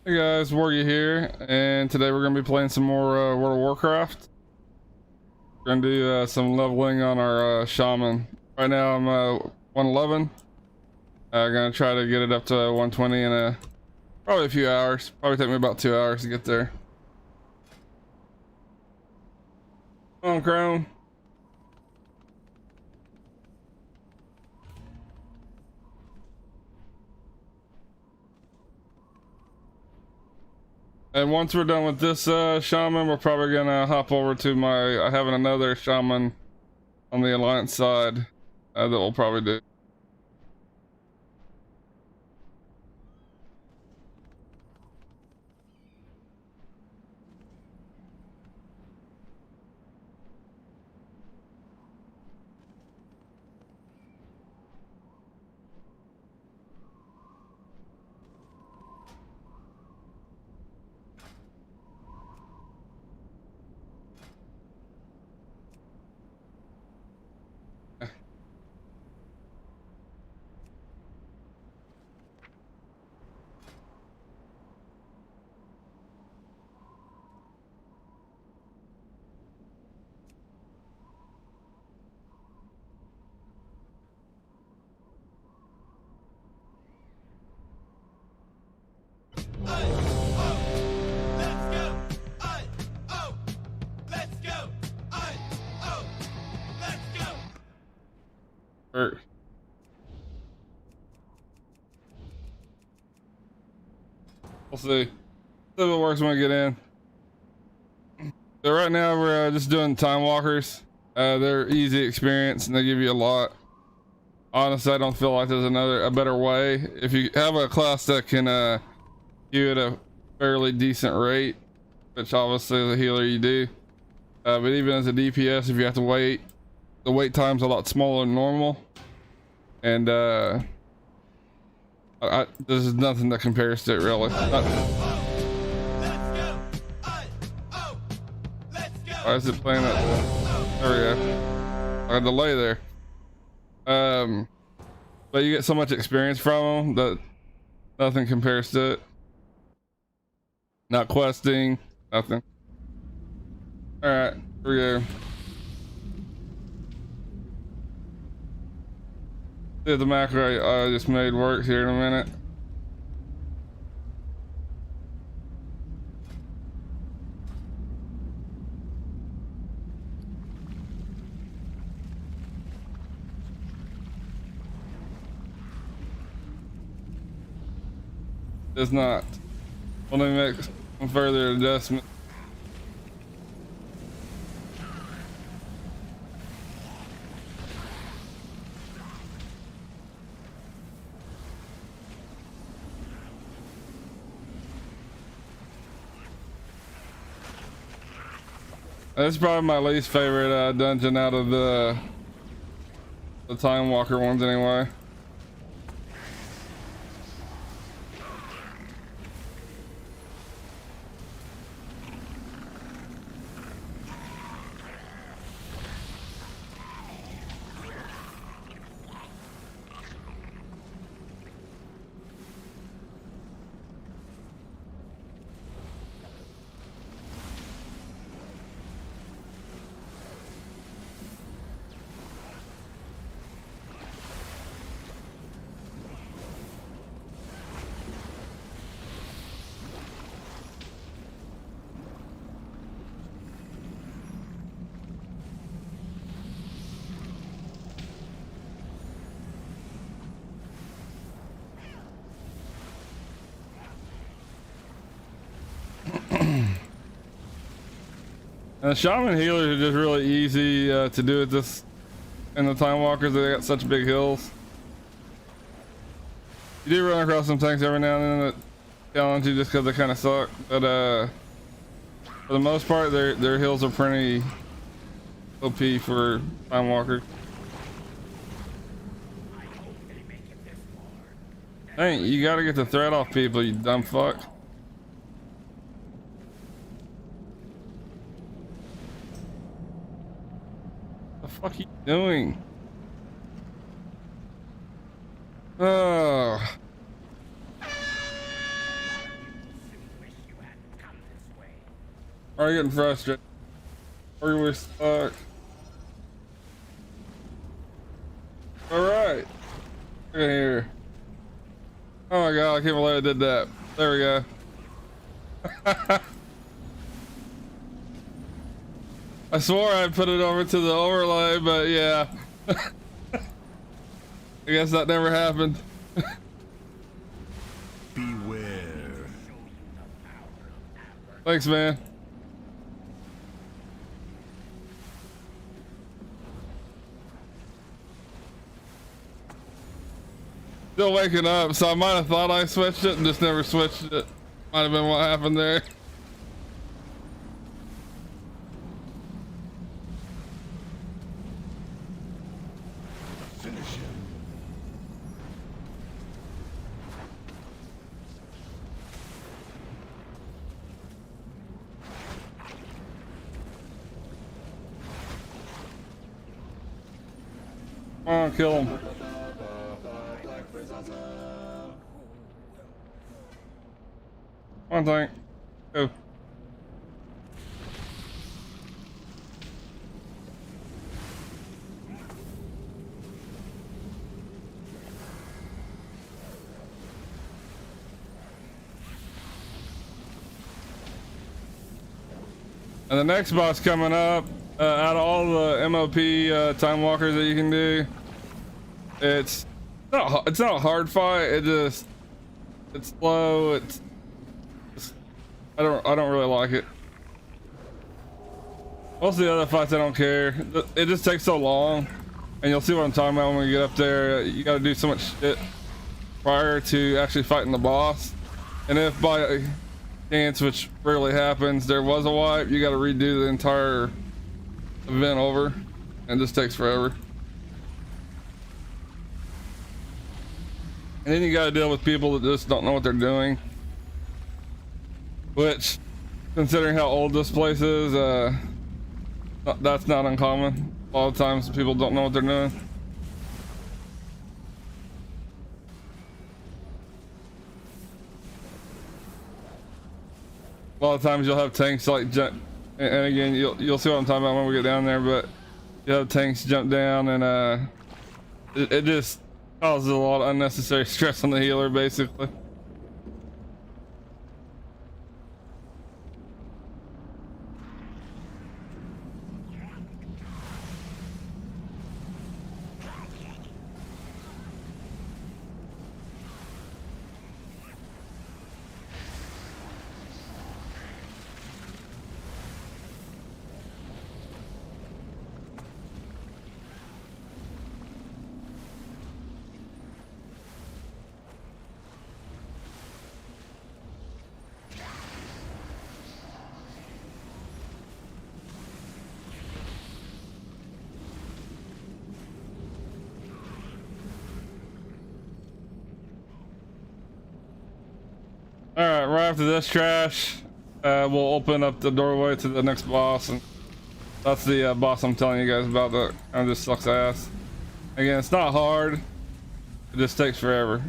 Hey guys, Worggy here, and today we're going to be playing some more World of Warcraft. We're going to do some leveling on our shaman. Right now I'm 111. I'm going to try to get it up to 120 in probably a few hours. Probably take me about 2 hours to get there. Come on, Chrome. And once we're done with this shaman, we're probably gonna hop over to I have another shaman on the Alliance side that we'll probably do. We'll see. See if it works when we get in. So right now we're just doing time walkers. They're easy experience and they give you a lot. Honestly, I don't feel like there's a better way. If you have a class that can give it a fairly decent rate, which obviously as a healer you do, but even as a DPS, if you have to wait, the wait time's a lot smaller than normal, and there's nothing that compares to it really. Why is it playing that? There we go. A delay there. But you get so much experience from them that nothing compares to it. Not questing, nothing. All right, here we go. See if the macro I just made works here in a minute. It's not. Let me make some further adjustment. That's probably my least favorite dungeon out of the Time Walker ones anyway. And the shaman healers are just really easy to do with this. And the time walkers, they got such big hills. You do run across some tanks every now and then that challenge you just because they kind of suck. But for the most part, their hills are pretty OP for time walkers. Hey, you gotta get the threat off people, you dumb fuck. What the fuck are you doing? Oh. Are you getting frustrated? Or are we stuck? Alright. Look at here. Oh my god, I can't believe I did that. There we go. I swore I put it over to the overlay, but yeah. I guess that never happened. Beware. Thanks, man. Still waking up, so I might have thought I switched it and just never switched it. Might have been what happened there. Finish him. Come on, kill him. One thing. Go. And the next boss coming up, out of all the MOP time walkers that you can do, it's not a hard fight. It's slow. I don't really like it. Most of the other fights I don't care. It just takes so long, and you'll see what I'm talking about when we get up there. You got to do so much shit prior to actually fighting the boss, and if by chance, which rarely happens, there was a wipe, you got to redo the entire event over, and this takes forever. And then you got to deal with people that just don't know what they're doing, which, considering how old this place is, that's not uncommon. A lot of times people don't know what they're doing. A lot of times you'll have tanks like jump, and again you'll see what I'm talking about when we get down there, but you have tanks jump down, and it just causes a lot of unnecessary stress on the healer, basically. Alright, right after this trash, we'll open up the doorway to the next boss, and that's the boss I'm telling you guys about that kind of just sucks ass. Again, it's not hard, it just takes forever.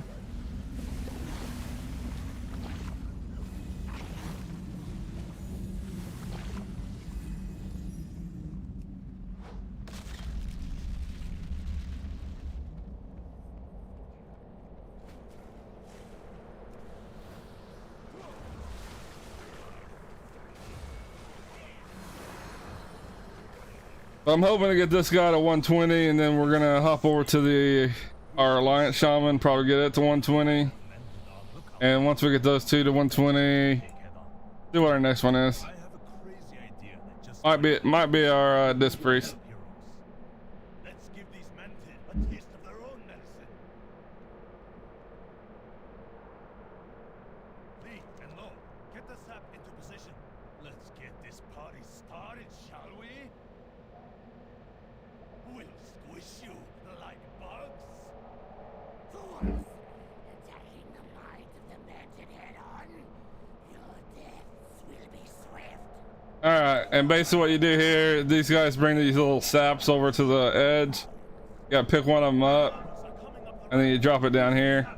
I'm hoping to get this guy to 120, and then we're gonna hop over to our Alliance Shaman, probably get it to 120. And once we get those two to 120, see what our next one is. Might be our Disc Priest. Let's give these men a taste of their own medicine. Lee and Lo, get the sap into position. Let's get this party started, shall we? We'll squish you like bugs. Fools! Attacking the mind of the mansion head on. Your deaths will be swift. Alright, and basically what you do here, these guys bring these little saps over to the edge. You gotta pick one of them up, and then you drop it down here.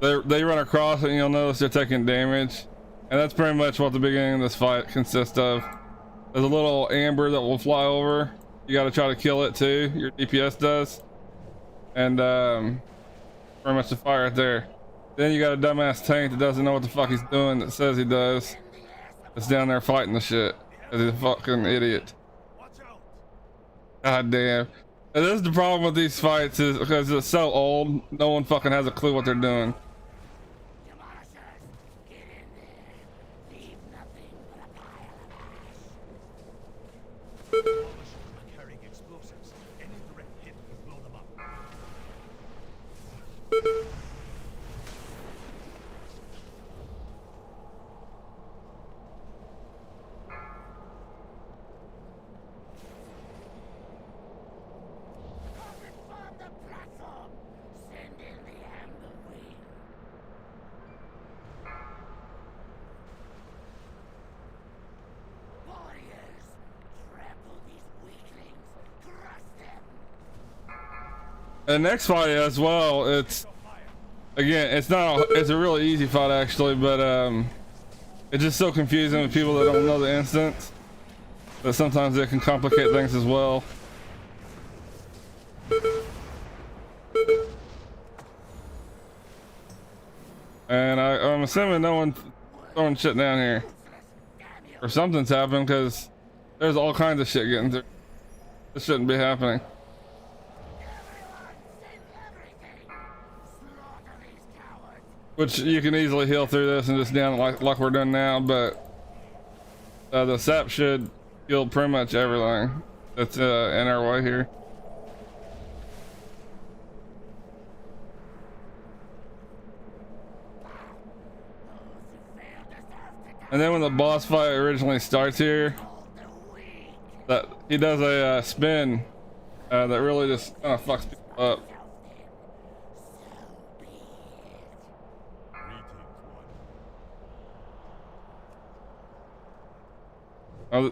They run across it, and you'll notice they're taking damage. And that's pretty much what the beginning of this fight consists of. There's a little amber that will fly over. You got to try to kill it too. Your DPS does. And pretty much the fight right there. Then you got a dumbass tank that doesn't know what the fuck he's doing, that says he does. That's down there fighting the shit. Cause he's a fucking idiot. Watch out! God damn. And this is the problem with these fights, is because it's so old, no one fucking has a clue what they're doing. Demolishers, get in there. Leave nothing but a pile of ash. Demolishers are carrying explosives. Any direct hit will blow them up. Confirm the platform. Send in the amber wing. Warriors, trample these weaklings. Crush them. And the next fight as well, it's again, it's not it's a really easy fight actually, but it's just so confusing with people that don't know the instance, but sometimes it can complicate things as well. And I'm assuming no one throwing shit down here, or something's happened, because there's all kinds of shit getting through. This shouldn't be happening. Everyone, send everything. Slaughter these cowards. Which you can easily heal through this and just down like we're doing now, but the sap should heal pretty much everything that's in our way here. And then when the boss fight originally starts here, that he does a spin that really just kind of fucks people up.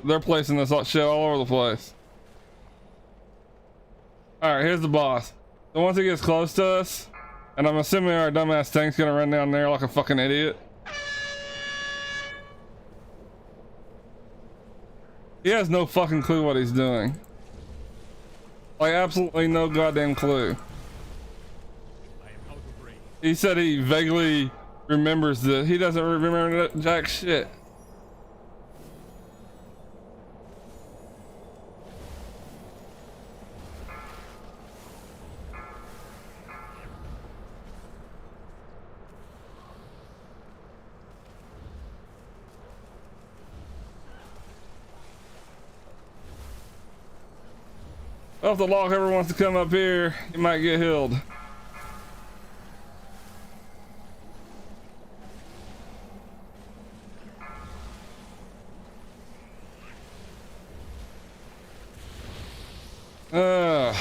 They're placing this shit all over the place. Alright, here's the boss. So once he gets close to us, and I'm assuming our dumbass tank's gonna run down there like a fucking idiot. He has no fucking clue what he's doing. Like, absolutely no goddamn clue. I am out of range. He said he vaguely remembers this. He doesn't remember jack shit. Well, if the log ever wants to come up here, he might get healed. Uh.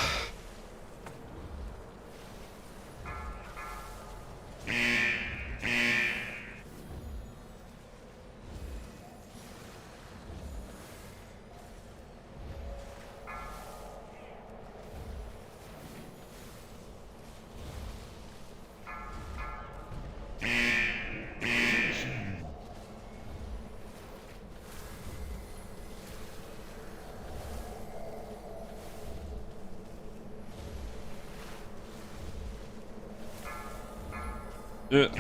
Shit.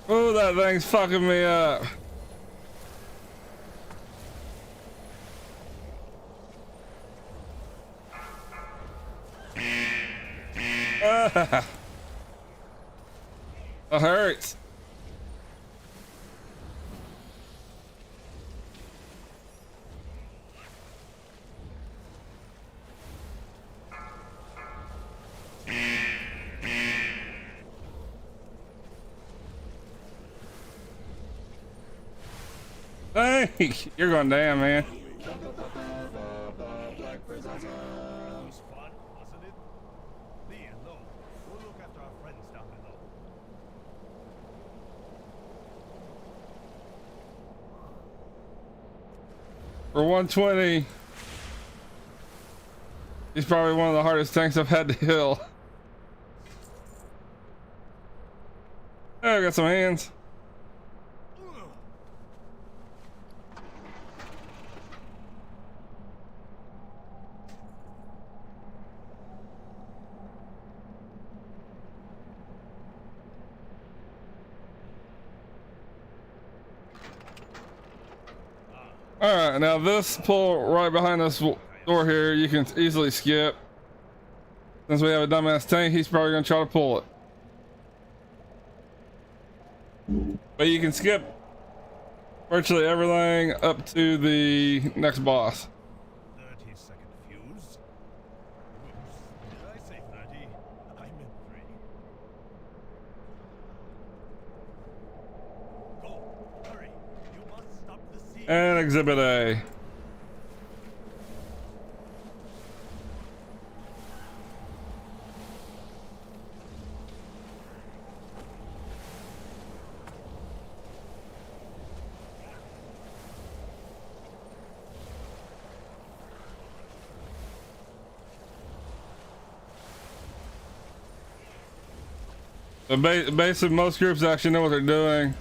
Oh, that thing's fucking me up. Ah. That hurts. Hey, you're going down, man. It was fun, wasn't it? Leah, no. We'll look after our friends down below. For 120, he's probably one of the hardest tanks I've had to heal. Oh, I got some hands. All right, now this pull right behind this door here, you can easily skip. Since we have a dumbass tank, he's probably gonna try to pull it. But you can skip virtually everything up to the next boss. 30-second fuse. Whoops. Did I say 30? I meant 3. Go. Hurry. You must stop the siege. And Exhibit A. So basically, most groups actually know what they're doing.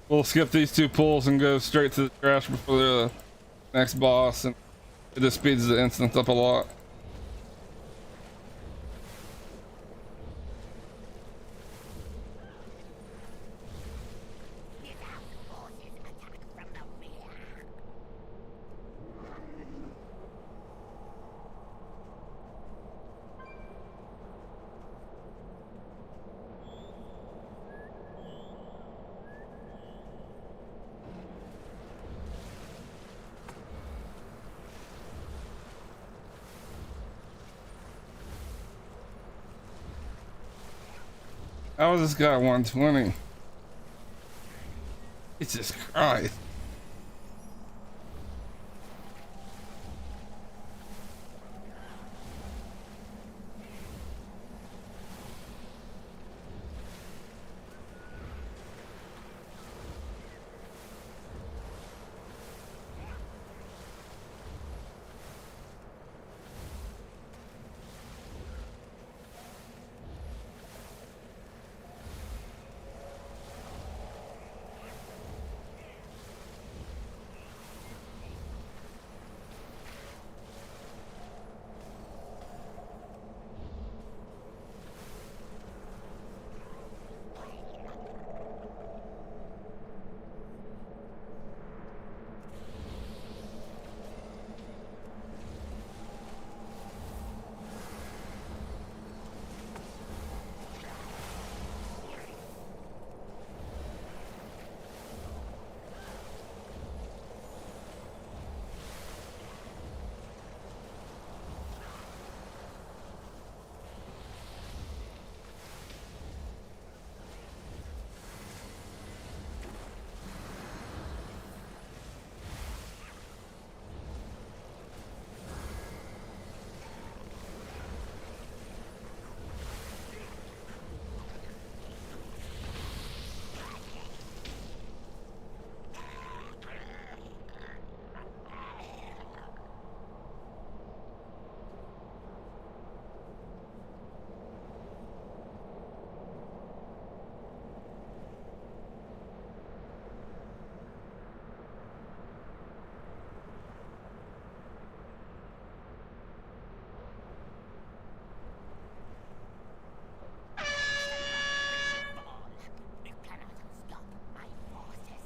We'll skip these 2 pulls and go straight to the trash before the next boss, and it just speeds the instance up a lot. Forces attack from the rear. How is this guy 120? Jesus Christ. You cannot stop my forces.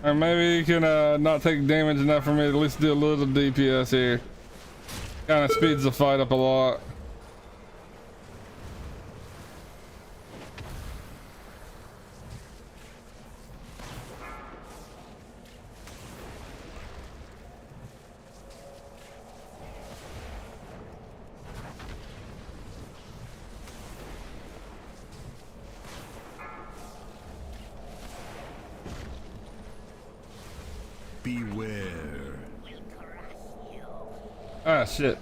Or maybe you can not take damage enough for me to at least do a little DPS here. Kind of speeds the fight up a lot. Beware. Will crush you. Ah, shit.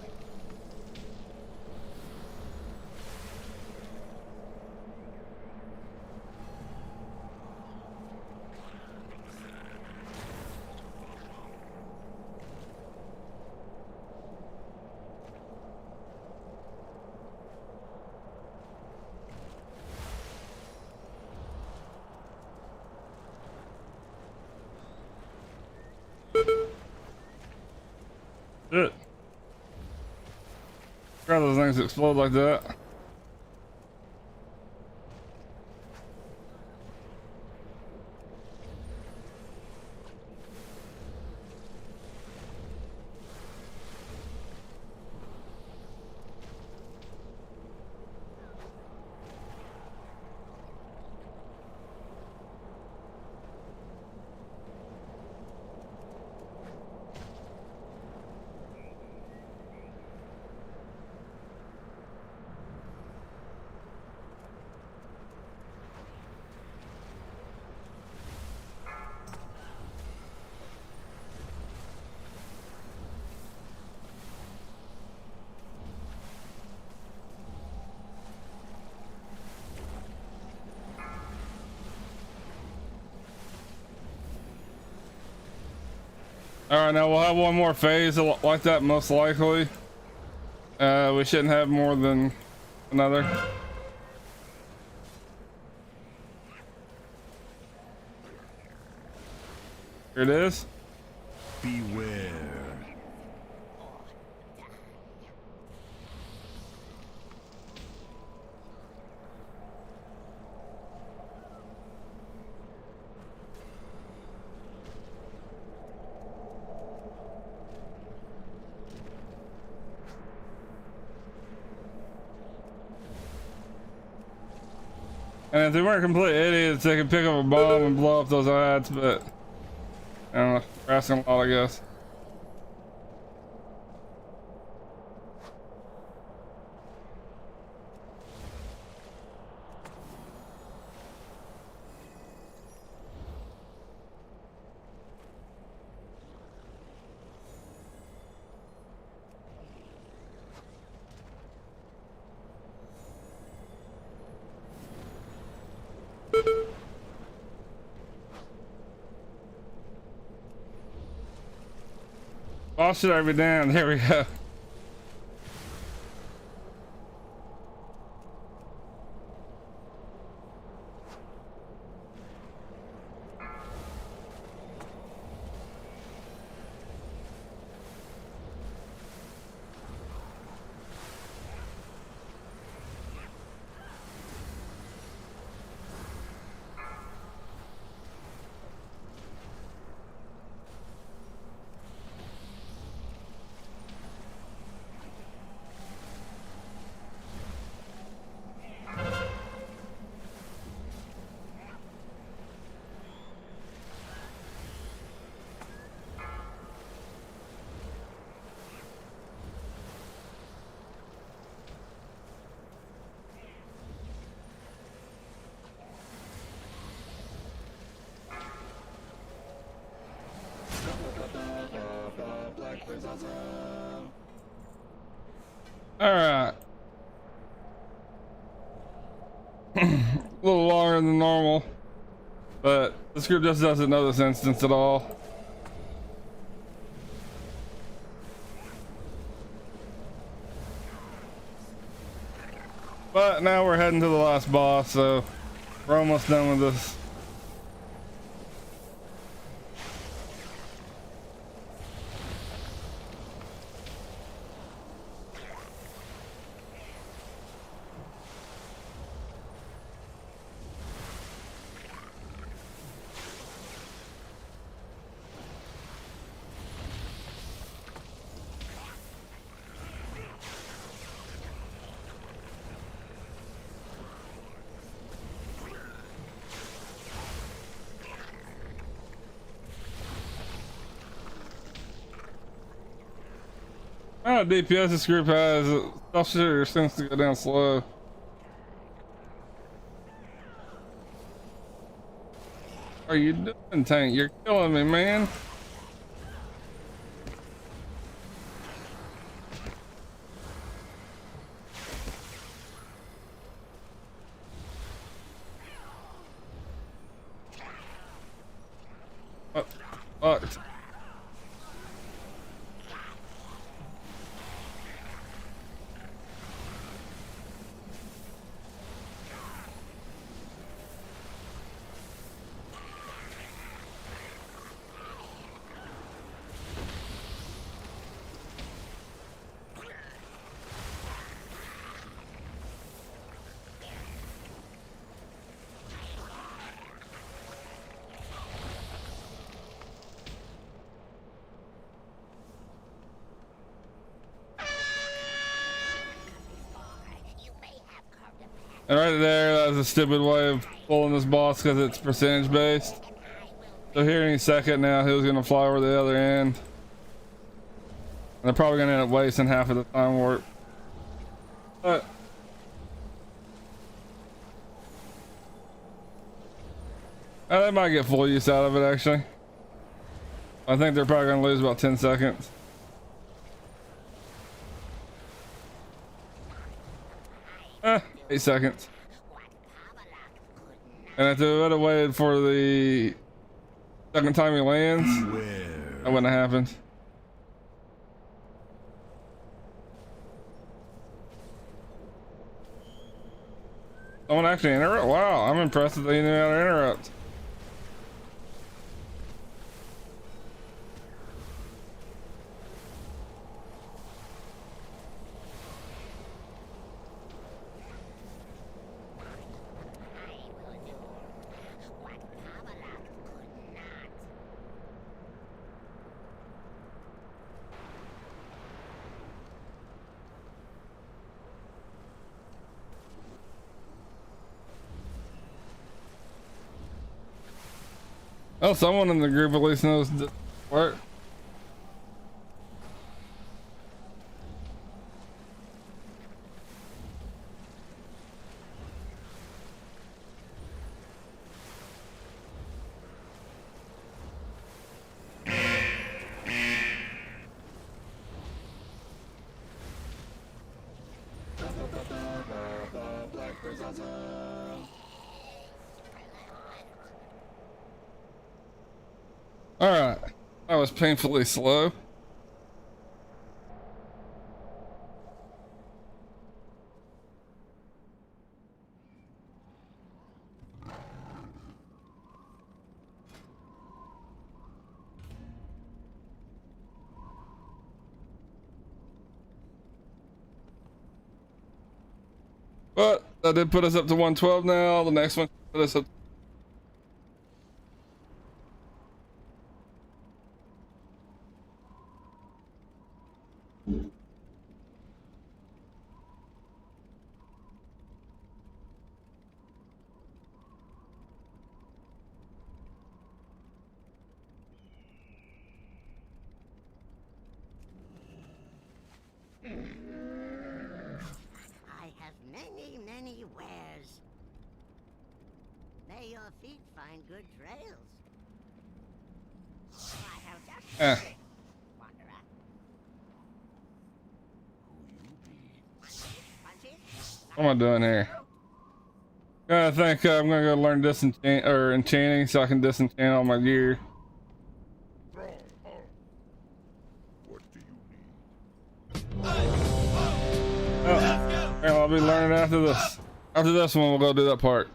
Shit. God, those things explode like that. All right, now we'll have one more phase like that, most likely. We shouldn't have more than another. Here it is. Beware. And if they weren't complete idiots, they could pick up a bomb and blow up those ads, but I don't know, we're asking a lot, I guess. Oh, should I be down? There we go. All right. A little longer than normal, but this group just doesn't know this instance at all. But now we're heading to the last boss, so we're almost done with this. Oh, DPS this group has. Stuff sure seems to go down slow. What are you doing, Tank? You're killing me, man. What? Fuck. And right there, that's a stupid way of pulling this boss because it's percentage based. So here any second now, he was gonna fly over the other end. And they're probably gonna end up wasting half of the time warp. But they might get full use out of it actually. I think they're probably gonna lose about 10 seconds. Eh, 8 seconds. And if they would have waited for the second time he lands, that wouldn't have happened. Someone actually interrupt? Wow, I'm impressed that they knew how to interrupt. Well, someone in the group at least knows the work. All right, that was painfully slow. But that did put us up to 112 now. The next one put us up. I have many, many wares. May your feet find good trails. I have just wanderer. What am I doing here? I think I'm gonna go learn disenchant or enchanting so I can disenchant all my gear. What do you need? Oh, I'll be learning after this. After this one, we'll go do that part.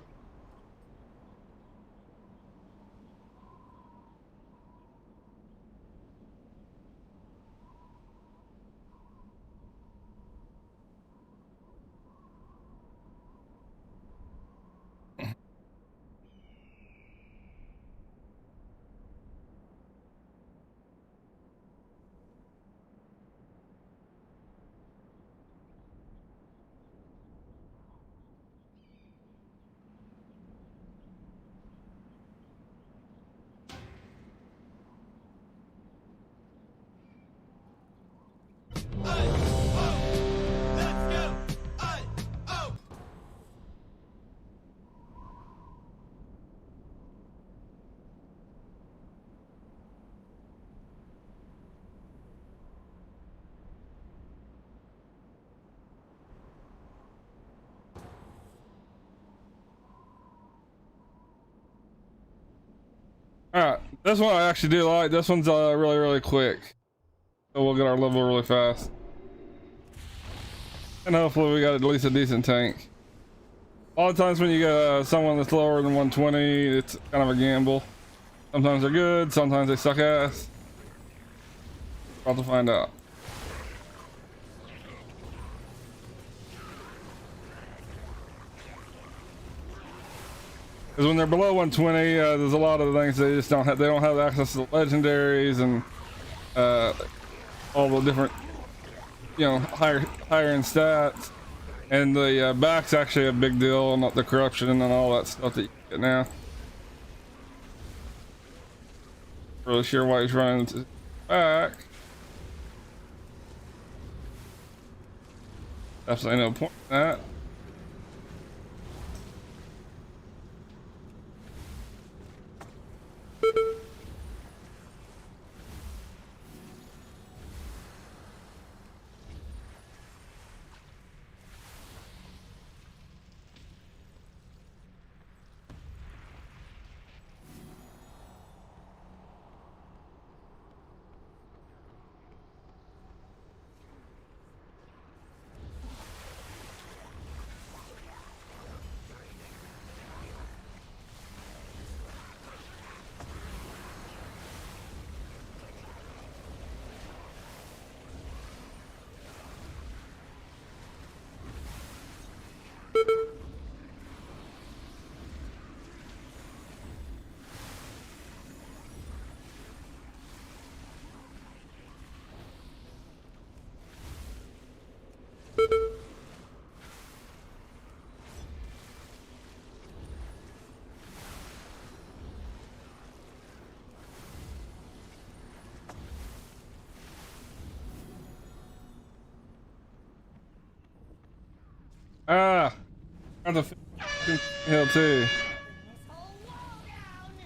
Alright, this one I actually do like. This one's really quick. So we'll get our level really fast. And hopefully we got at least a decent tank. A lot of times when you get someone that's lower than 120, it's kind of a gamble. Sometimes they're good, sometimes they suck ass. About to find out. Because when they're below 120, there's a lot of things they just don't have. They don't have access to the legendaries and all the different, you know, higher end stats. And the back's actually a big deal, not the corruption and all that stuff that you get now. Really sure why he's running to his back. Definitely no point in that. Ah, on the hill too. This whole wall down.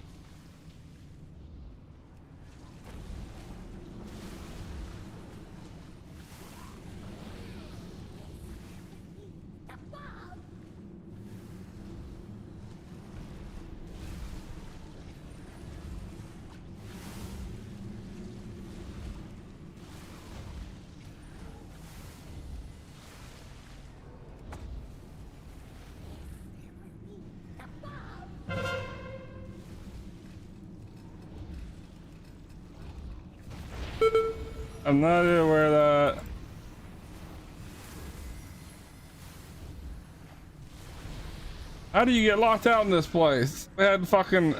I'm not aware of that. How do you get locked out in this place? We had fucking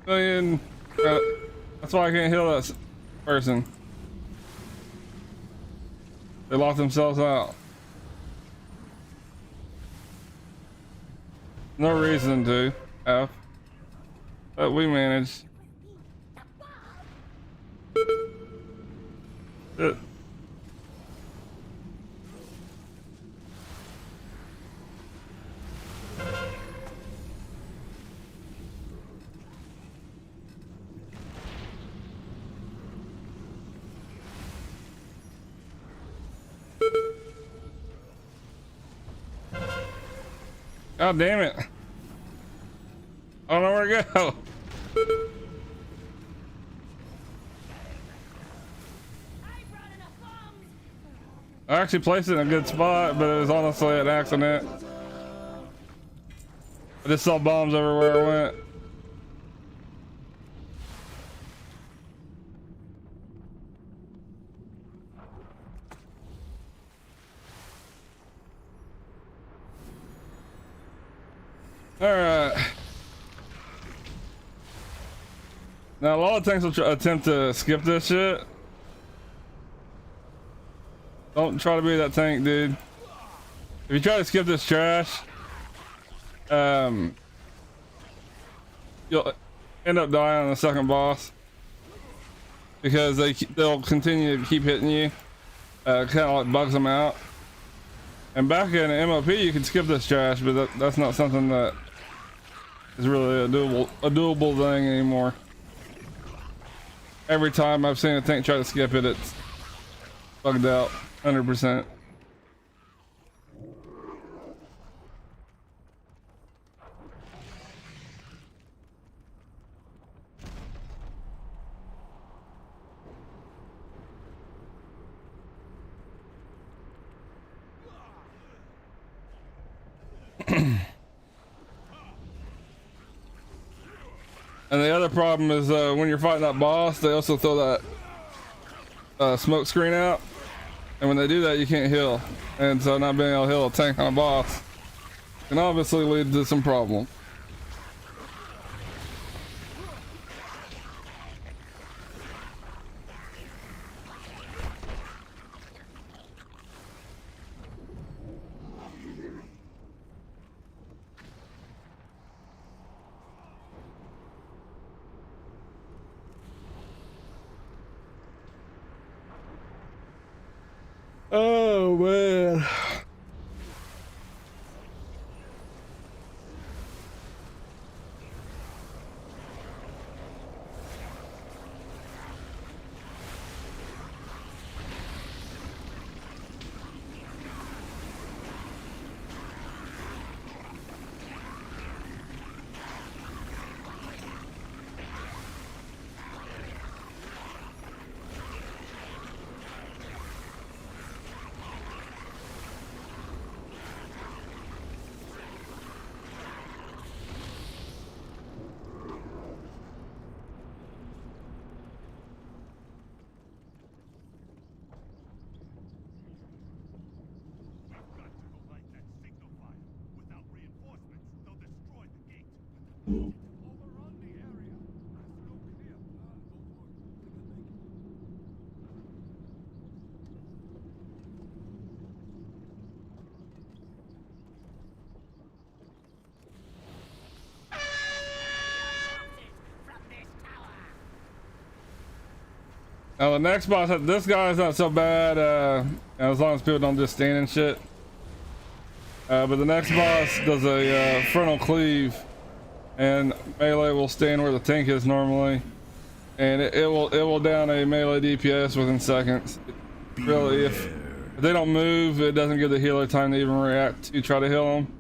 million. That's why I can't heal that person. They locked themselves out. No reason to have, but we managed. God damn it. I don't know where to go. I actually placed it in a good spot, but it was honestly an accident. I just saw bombs everywhere I went. Alright. Now a lot of things will attempt to skip this shit. Don't try to be that tank, dude. If you try to skip this trash, you'll end up dying on the second boss because they'll continue to keep hitting you. Kind of like bugs them out. And back in MOP, you can skip this trash, but that's not something that is really a doable thing anymore. Every time I've seen a tank try to skip it, it's bugged out 100%. And the other problem is when you're fighting that boss, they also throw that smoke screen out, and when they do that, you can't heal, and so not being able to heal a tank on a boss can obviously lead to some problem. Oh man. We've got to go light that signal fire. Without reinforcements, they'll destroy the gate. Overrun the area. There's no clear path. Don't worry. I can make it. From this tower. Now the next boss, this guy's not so bad, as long as people don't just stand and shit. But the next boss does a frontal cleave, and melee will stand where the tank is normally, and it will down a melee DPS within seconds. Really, if they don't move, it doesn't give the healer time to even react to try to heal them,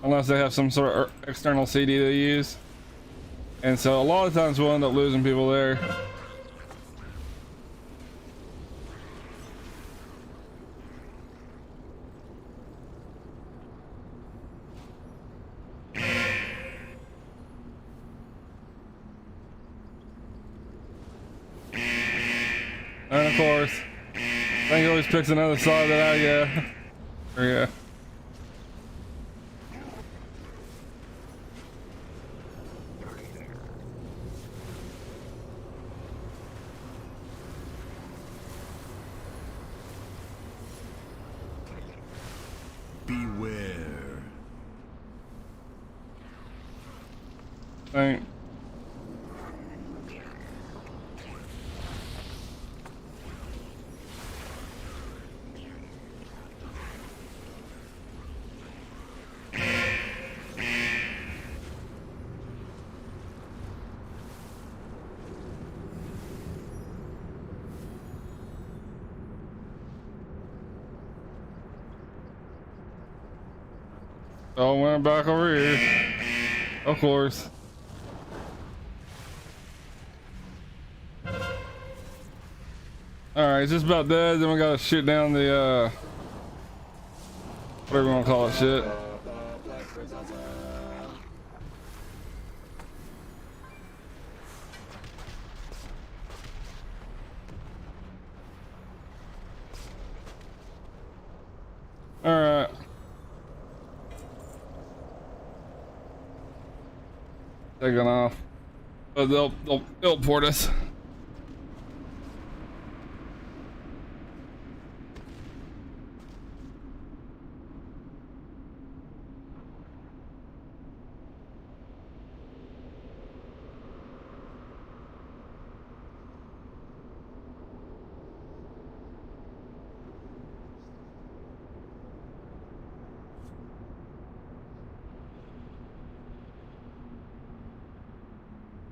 unless they have some sort of external CD they use. And so a lot of times we'll end up losing people there. And of course, I think he always picks another side that I get. Or yeah. Beware. Thank. Oh, went back over here. Of course. Alright, just about dead. Then we gotta shoot down the, whatever you wanna call it, shit. Alright. Taking off. But they'll port us.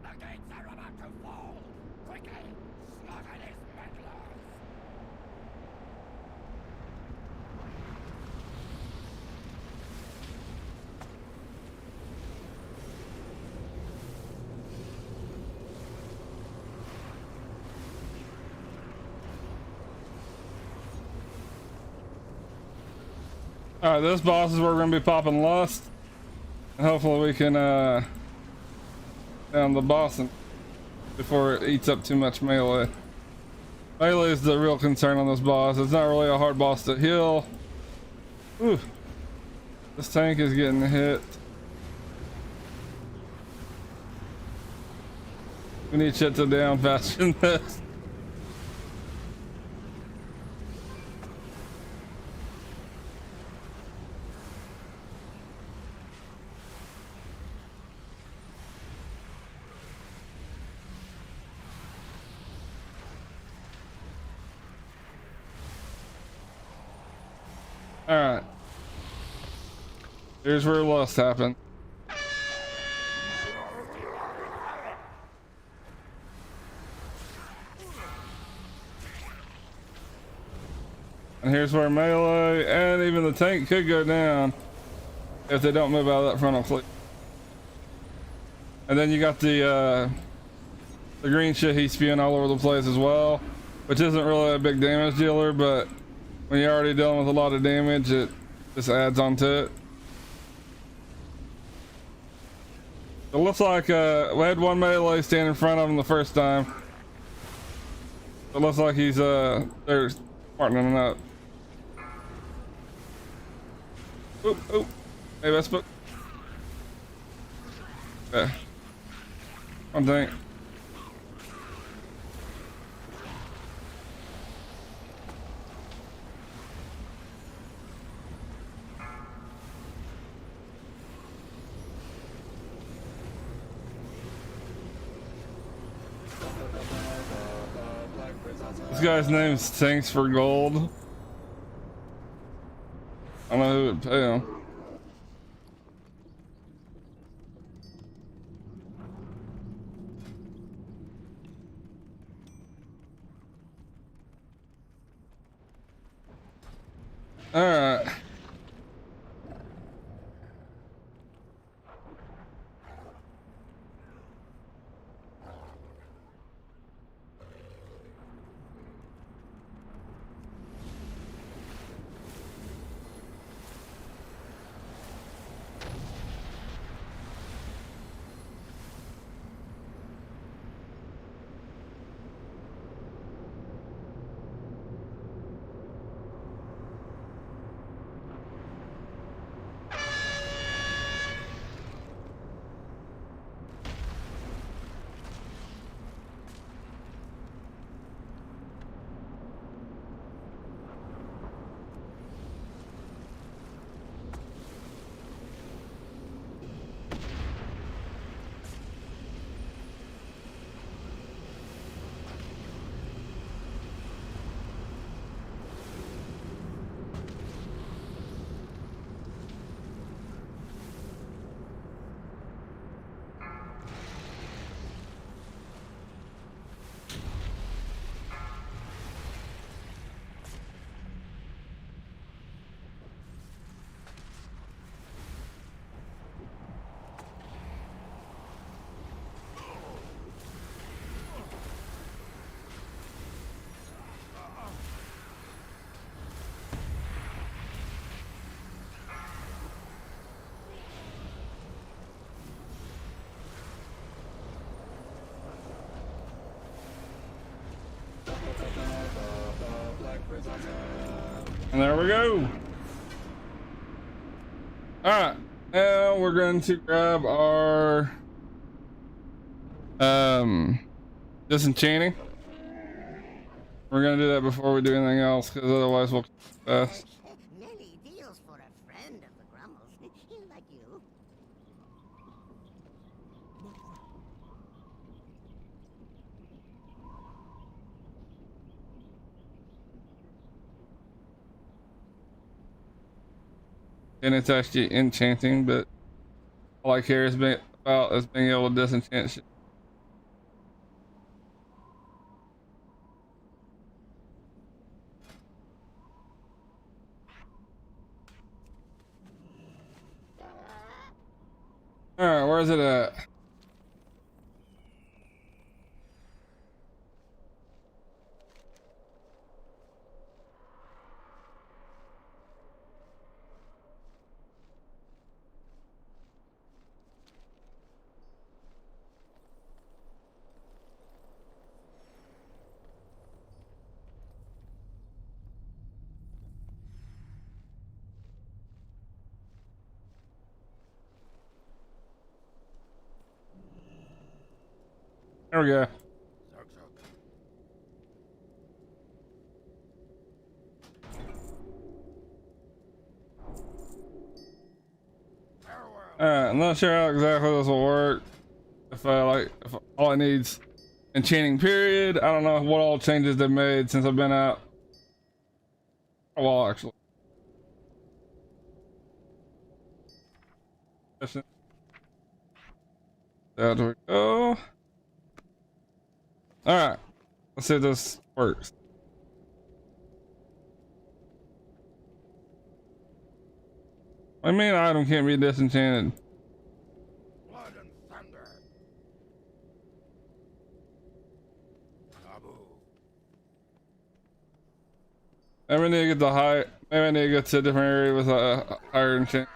The gates are about to fall. Quickly, slaughter these meddlers. Alright, this boss is where we're gonna be popping Lust. And hopefully we can down the boss before it eats up too much melee. Melee is the real concern on this boss. It's not really a hard boss to heal. Ooh. This tank is getting hit. We need shit to down faster than this. All right. Here's where lust happened. And here's where melee and even the tank could go down if they don't move out of that frontal fleet. And then you got the green shit he's spewing all over the place as well, which isn't really a big damage dealer, but when you're already dealing with a lot of damage, it just adds on to it. It looks like we had one melee stand in front of him the first time. It looks like he's they're partnering up. Oop, oop. Maybe I spoke. Okay. One thing. This guy's name's Thanks for Gold. I don't know who would pay him. All right. And there we go. All right, now we're going to grab our disenchanting. We're gonna do that before we do anything else, because otherwise we'll fast. Many deals for a friend of the Grummles, like you. And it's actually enchanting, but all I care is about is being able to disenchant shit. All right, where's it at? There we go. I'm not sure how exactly this will work. If all it needs enchanting period. I don't know what all changes they've made since I've been out. Oh, well, actually. There we go. Alright. Let's see if this works. My main item can't be disenchanted. Blood and thunder. Taboo. Maybe I need to get the high. Maybe I need to go to a different area with a higher enchant.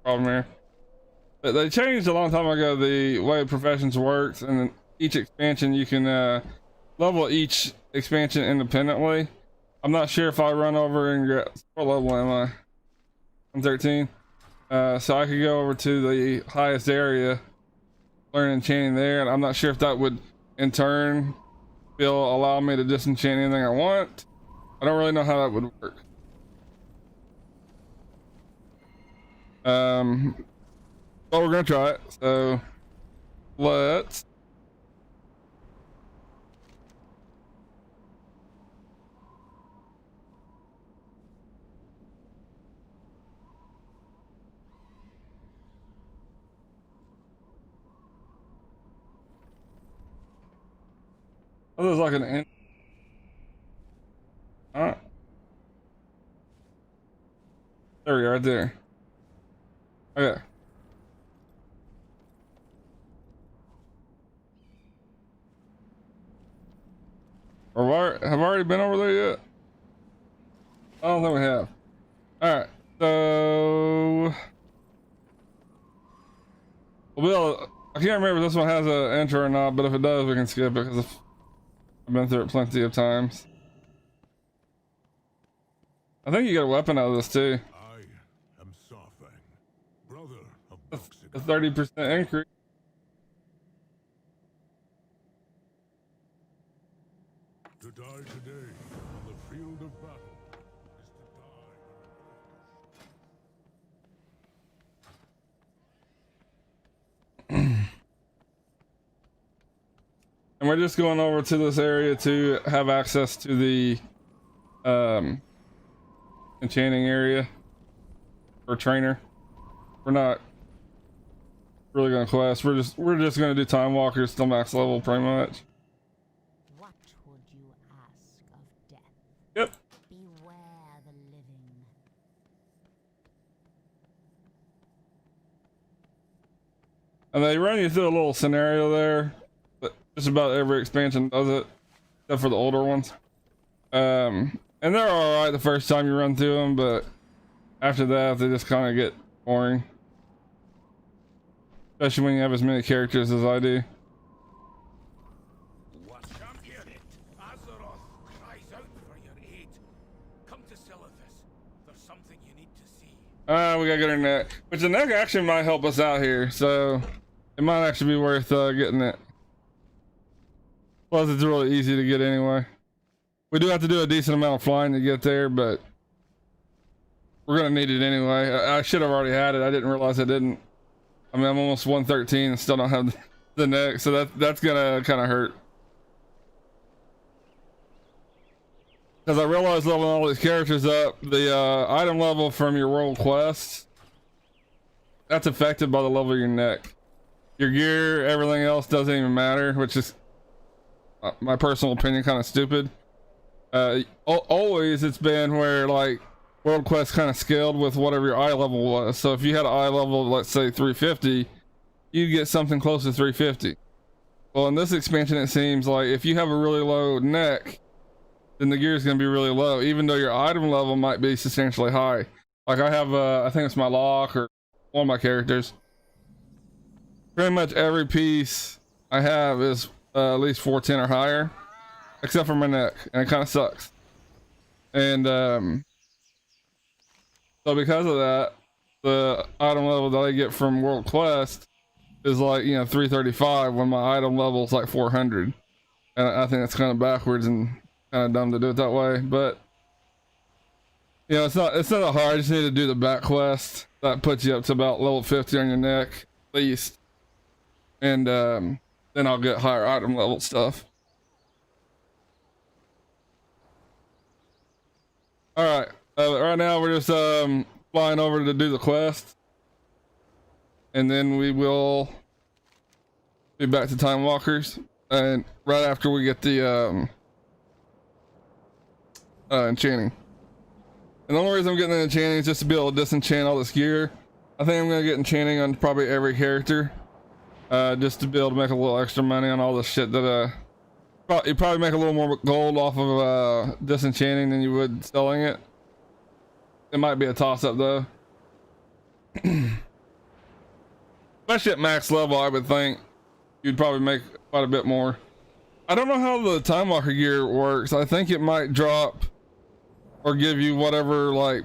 Problem here. But they changed a long time ago the way professions works, and each expansion you can level each expansion independently. I'm not sure if I run over and get what level am I? I'm 13. So I could go over to the highest area, learn enchanting there, and I'm not sure if that would in turn will allow me to disenchant anything I want. I don't really know how that would work. But we're gonna try it. So let's. Oh, there's like an end. Alright. There we are, right there. Okay. Have I already been over there yet? I don't think we have. Alright, so I can't remember if this one has an intro or not, but if it does, we can skip it because I've been through it plenty of times. I think you get a weapon out of this too. I am Sarfang, brother of A Boxigan. 30% increase. To die today on the field of battle is to die. And we're just going over to this area to have access to the enchanting area for trainer. We're not really gonna quest. We're just gonna do time walkers till max level pretty much. What would you ask of death? Yep. Beware the living. And they run you through a little scenario there. But just about every expansion does it, except for the older ones. And they're all right the first time you run through them, but after that they just kind of get boring. Especially when you have as many characters as I do. What champion it? Azeroth cries out for your aid. Come to Silithus. There's something you need to see. We gotta get her neck. Which the neck actually might help us out here, so it might actually be worth getting it. Plus it's really easy to get anyway. We do have to do a decent amount of flying to get there, but we're gonna need it anyway. I should have already had it. I didn't realize I didn't. I mean, I'm almost 113 and still don't have the neck, so that's gonna kind of hurt. Because I realized leveling all these characters up, the item level from your world quest, that's affected by the level of your neck. Your gear, everything else doesn't even matter, which is my personal opinion, kind of stupid. Always it's been where like world quest kind of scaled with whatever your eye level was. So if you had an eye level of, let's say 350, you'd get something close to 350. Well, in this expansion it seems like if you have a really low neck, then the gear is going to be really low, even though your item level might be substantially high. Like I have I think it's my lock or one of my characters. Pretty much every piece I have is at least 410 or higher, except for my neck, and it kind of sucks. And so because of that, the item level that I get from World Quest is like, 335 when my item level is like 400. And I think that's kind of backwards and kind of dumb to do it that way. But it's not that hard. I just need to do the back quest. That puts you up to about level 50 on your neck, at least. And then I'll get higher item level stuff. All right. Right now we're just flying over to do the quest. and then we will be back to Time Walkers, and right after we get the enchanting. And the only reason I'm getting the enchanting is just to be able to disenchant all this gear. I think I'm gonna get enchanting on probably every character, just to be able to make a little extra money on all the shit that you probably make a little more gold off of disenchanting than you would selling it. It might be a toss-up though. Especially at max level, I would think you'd probably make quite a bit more. I don't know how the Time Walker gear works. I think it might drop or give you whatever like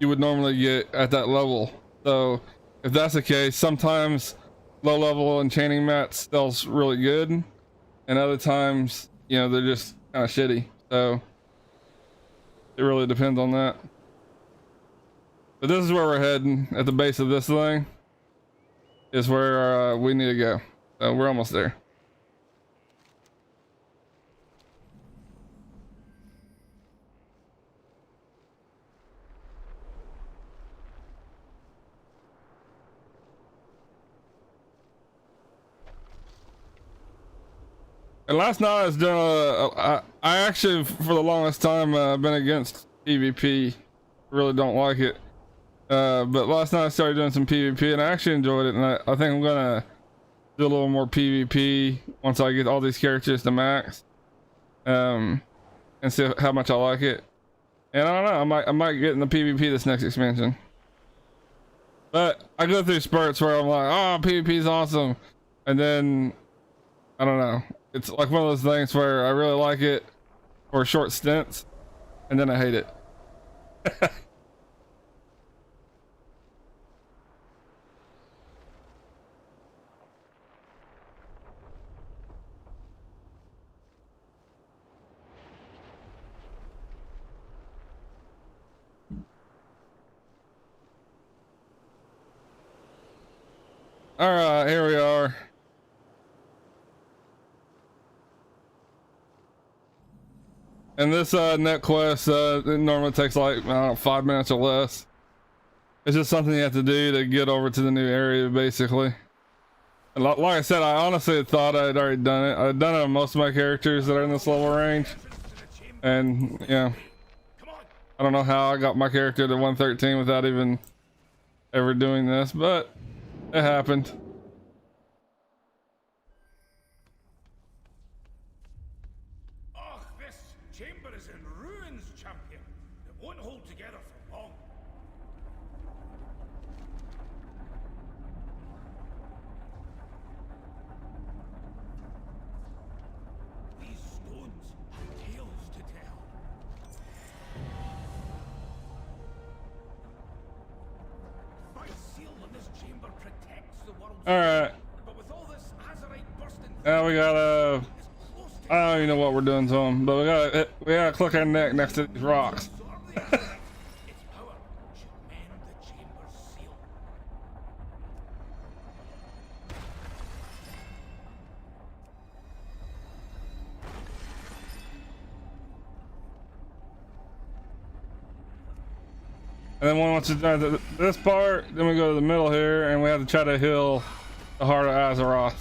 you would normally get at that level. So if that's the case, sometimes low level enchanting mats sells really good, and other times, you know, they're just kind of shitty. So it really depends on that. But this is where we're heading. At the base of this thing is where we need to go. So we're almost there. And last night I was doing I actually for the longest time been against PvP. Really don't like it. But last night I started doing some PvP and I actually enjoyed it, and I think I'm gonna do a little more PvP once I get all these characters to max, and see how much I like it. And I don't know, I might get in the PvP this next expansion. But I go through spurts where I'm like, oh, PvP is awesome, and then I don't know, it's like one of those things where I really like it for short stints and then I hate it. All right, here we are. And this net quest, it normally takes like, I don't know, 5 minutes or less. It's just something you have to do to get over to the new area, basically. And like I said, I honestly thought I had already done it. I've done it on most of my characters that are in this level range. And yeah, I don't know how I got my character to 113 without even ever doing this, but it happened. Oh, this chamber is in ruins, champion. It won't hold together for long. These stones have tales to tell. My seal on this chamber protects the world. All right. But with all this azurite bursting Now we got I don't even know what we're doing to them, but we gotta click our neck next to these rocks. its power shall mend the chamber's seal. And then once it's done this part, then we go to the middle here, and we have to try to heal the heart of Azeroth.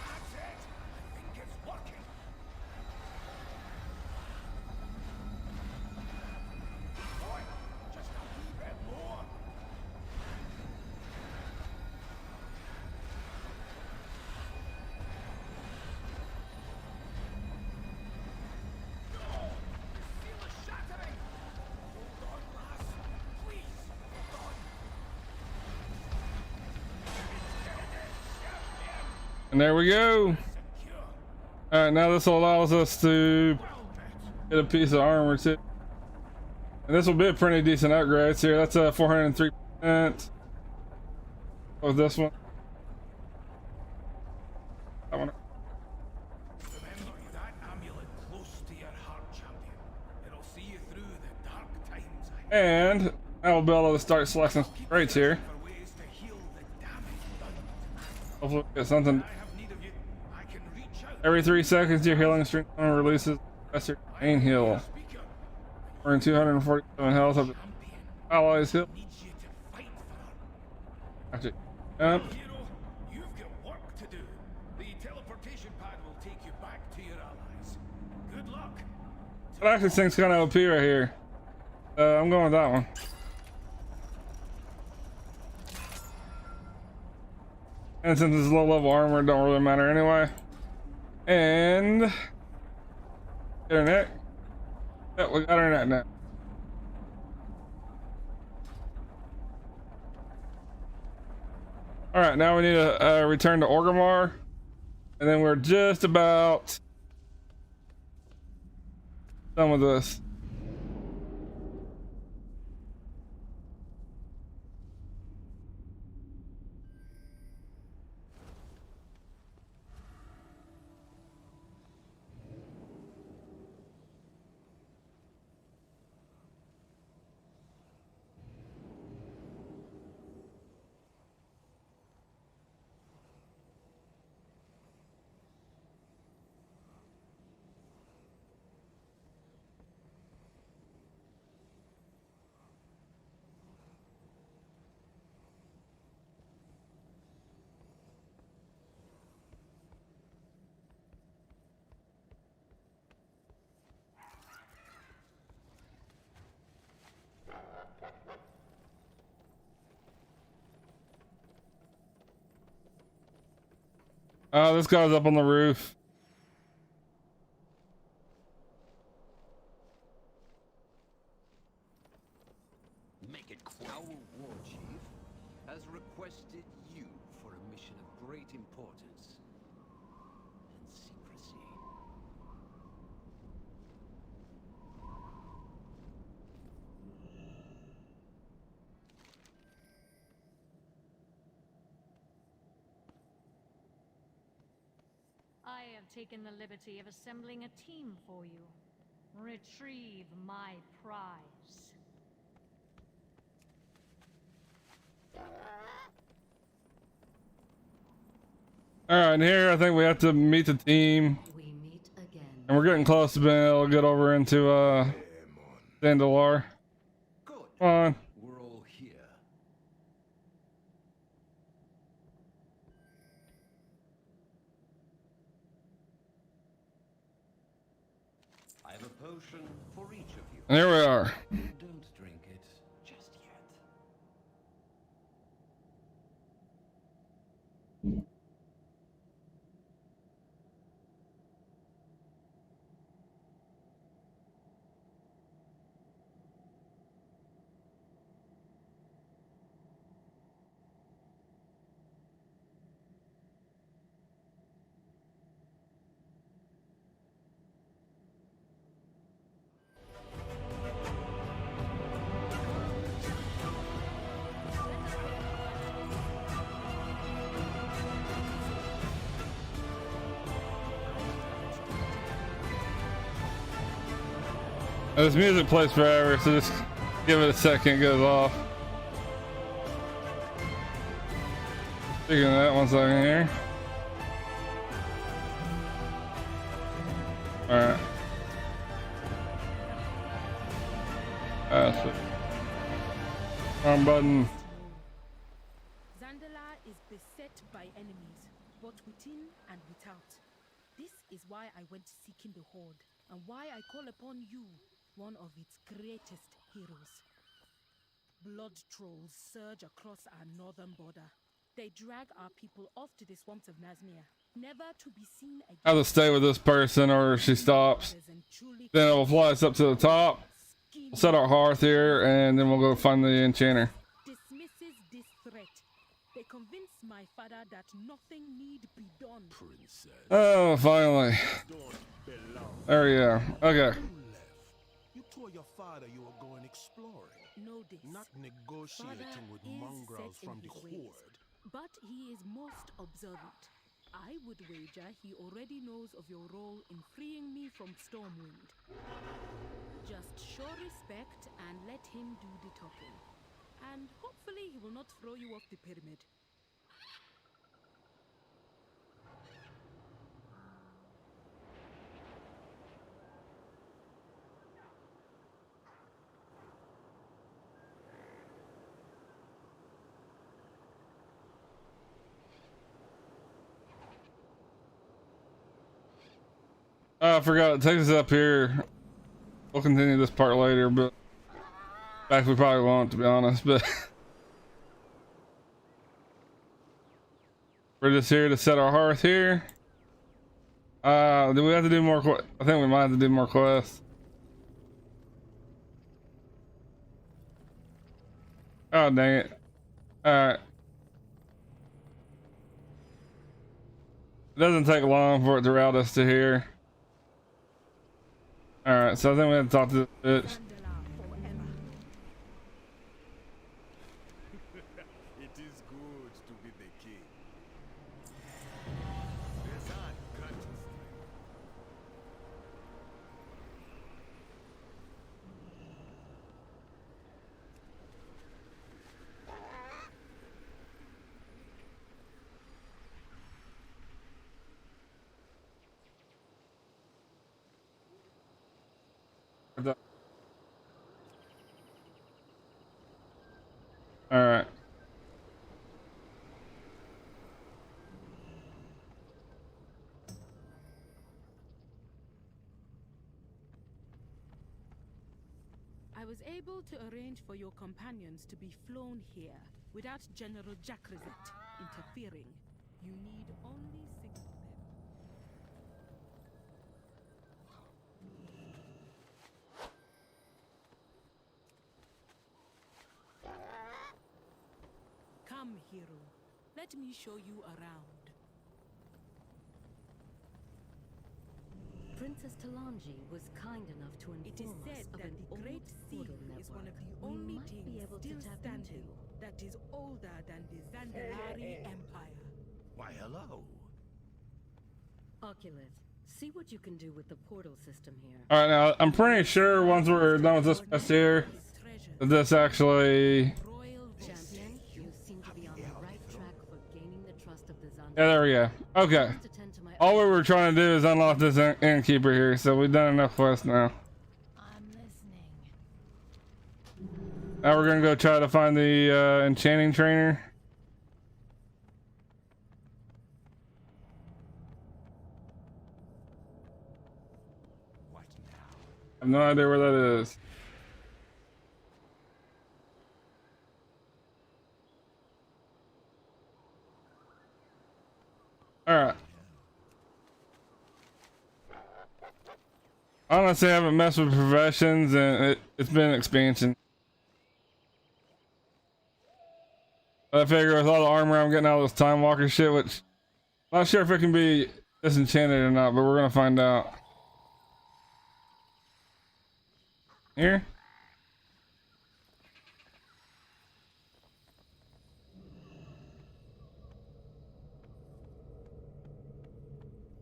That's it. I think it's working. Boy, just a wee bit more. No, the seal is shattering. Hold on, lass. Please, hold on. And there we go. Secure. All right, now this allows us to Well met. get a piece of armor too. And this will be a pretty decent upgrade. So here, that's a 403%. With this one. That one. Remember that amulet close to your heart, champion. It'll see you through the dark times ahead. And I will be able to start selecting traits here. For ways to heal the damage done. Hopefully we get something. I have need of you. I can reach out. Every 3 seconds, your healing strength releases lesser main heal. Speaker. Earn 247 health of Champion allies heal. needs you to Gotcha. Hero, you've got work to do. The teleportation pad will take you back to your allies. Good luck. But actually, this thing's kind of OP right here. I'm going with that one. And since it's low level armor, it don't really matter anyway. And internet. Yeah, we got internet now. All right, now we need to return to Orgrimmar, and then we're just about done with this. Oh, this guy's up on the roof. Make it quick. Our war chief has requested you for a mission of great importance and secrecy. I have taken the liberty of assembling a team for you. Retrieve my prize. All right, and here I think we have to meet the team, We meet again. and we're getting close to being able to get over into Zandalar. Good. Come on. We're all here. I have a potion for each of you. And here we are. Don't drink it just yet. This music plays forever, so just give it a second, it goes off. Speaking of that, 1 second here. Alright. That's it. Wrong button. Zandalar is beset by enemies, both within and without. This is why I went seeking the Horde, and why I call upon you, one of its greatest heroes. Blood trolls surge across our northern border. They drag our people off to the swamps of Nazmir, never to be seen again. I have to stay with this person or she stops. Then it'll fly us up to the top. We'll set our hearth here, and then we'll go find the enchanter. Dismisses this threat. They convince my father that nothing need be done. Princess. Oh, finally. Don't belong. There we go. Okay. You told your father you were going exploring, Know this. not negotiating Father with is mongrels set in from the his ways, Horde. but he is most observant. I would wager he already knows of your role in freeing me from Stormwind. Just show respect and let him do the talking. And hopefully he will not throw you off the pyramid. Oh, I forgot it takes us up here. We'll continue this part later, but in fact we probably won't, to be honest, but we're just here to set our hearth here. Do we have to do more I think we might have to do more quests. Oh dang it. Alright. It doesn't take long for it to route us to here. Alright, so I think we have to talk to this bitch. Zandala forever. It is good to be the king. Rezan, grant us strength. Alright. I was able to arrange for your companions to be flown here without General Jackrezet interfering. You need only signal them. Come, hero. Let me show you around. Princess Talanji was kind enough to It is inform us said of that an the old Great Seal portal is one of network the we only might be things able still to tap standing into. that is older than the Zandalari Empire. Why, hello. Oculus, see what you can do with the portal system here. Alright, now I'm pretty sure once we're done with this quest here, Treasure. that this actually... Royal Champion, you seem to be on the right track for gaining the trust of the Zandalari. Yeah, there we go. Okay. Just attend to my All we were trying to do is unlock this innkeeper here, so we've done enough quests now. I'm listening. Now we're gonna go try to find the enchanting trainer. What now? I have no idea where that is. Alright. Honestly, I haven't messed with professions and it's been an expansion. I figure with all the armor I'm getting out of this Time Walker shit, which I'm not sure if it can be disenchanted or not, but we're gonna find out. Here?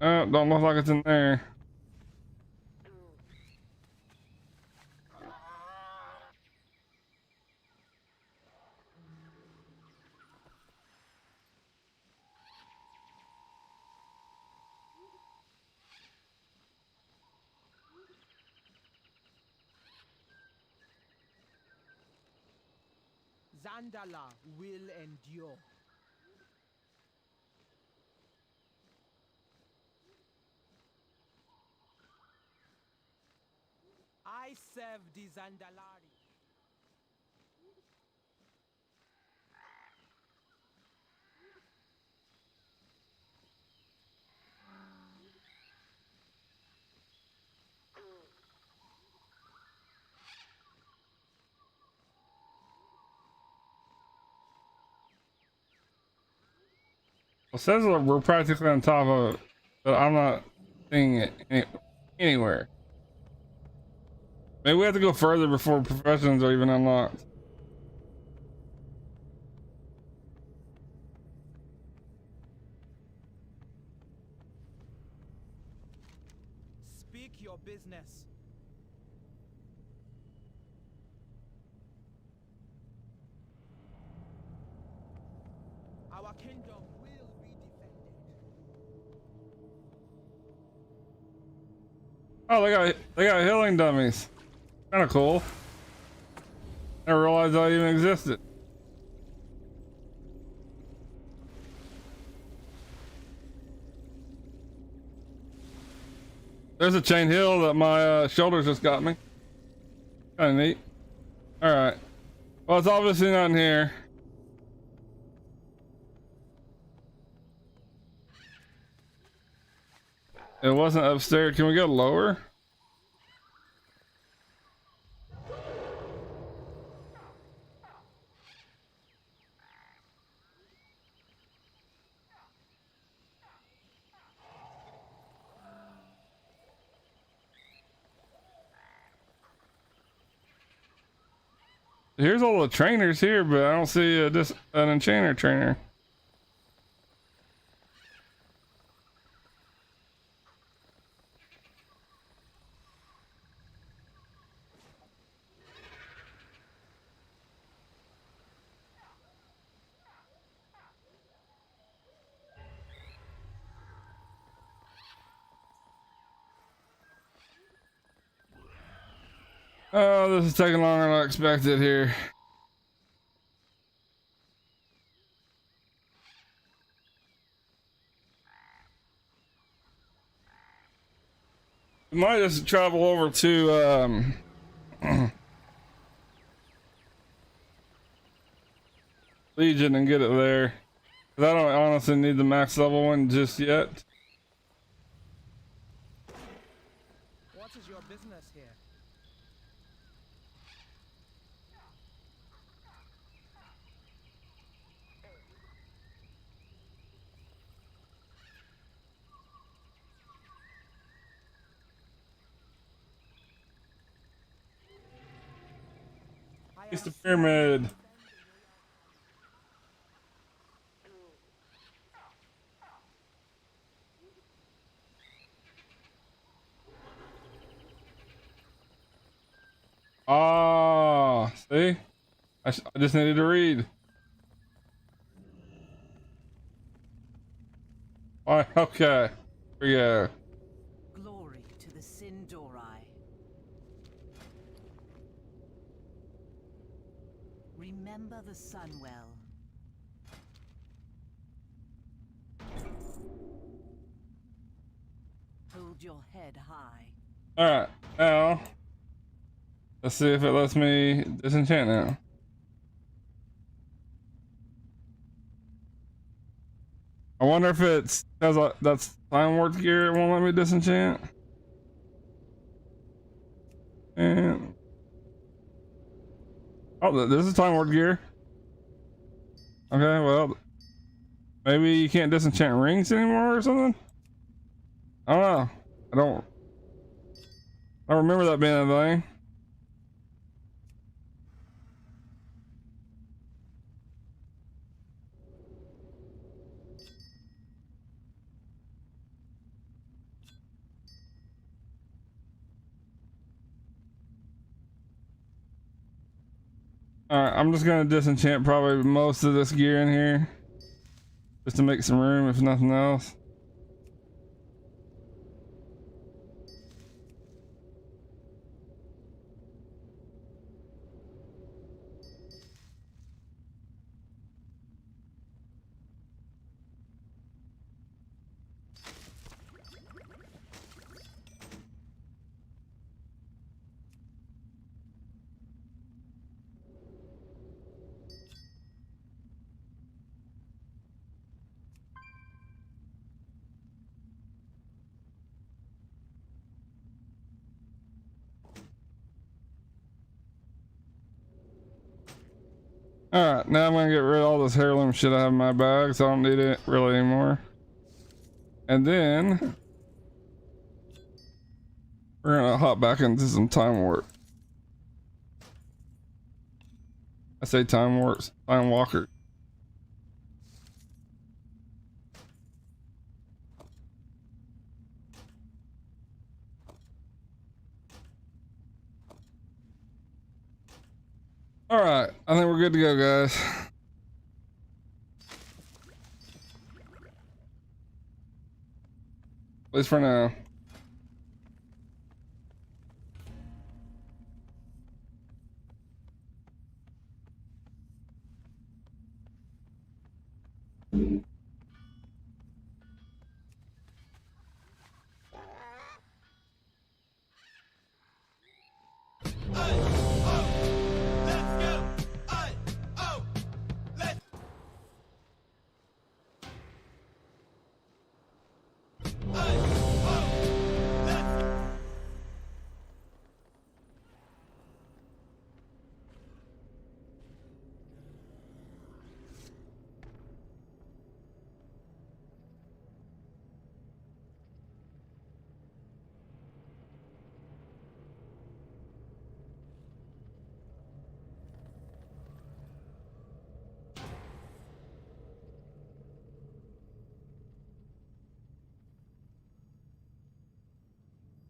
Oh, don't look like it's in there. Zandala will endure. I serve the Zandalari. Well, it says that we're practically on top of it, but I'm not seeing it anywhere. Maybe we have to go further before professions are even unlocked. Speak your business. Our kingdom will be defended. Oh, they got healing dummies. Kind of cool. Never realized that even existed. There's a chain hill that my shoulders just got me. Kind of neat. All right. Well, it's obviously not in here. It wasn't upstairs. Can we go lower? Here's all the trainers here, but I don't see an enchanter trainer. Oh, this is taking longer than I expected here. We might just travel over to Legion and get it there. 'Cause I don't honestly need the max level one just yet. What is your business here? It's the pyramid. Ah, see? I just needed to read. Alright, okay. Here we go. Glory to the Sindori. Remember the sun well. Hold your head high. Alright, now let's see if it lets me disenchant now. I wonder if it's because that's time warped gear, it won't let me disenchant. And oh, this is time warped gear. Okay, well, maybe you can't disenchant rings anymore or something. I don't know. I don't remember that being a thing. Alright, I'm just gonna disenchant probably most of this gear in here. Just to make some room, if nothing else. Alright, now I'm gonna get rid of all this heirloom shit I have in my bag, so I don't need it really anymore. And then we're gonna hop back into some time warp. I say time warps, time walker. Alright, I think we're good to go, guys. At least for now.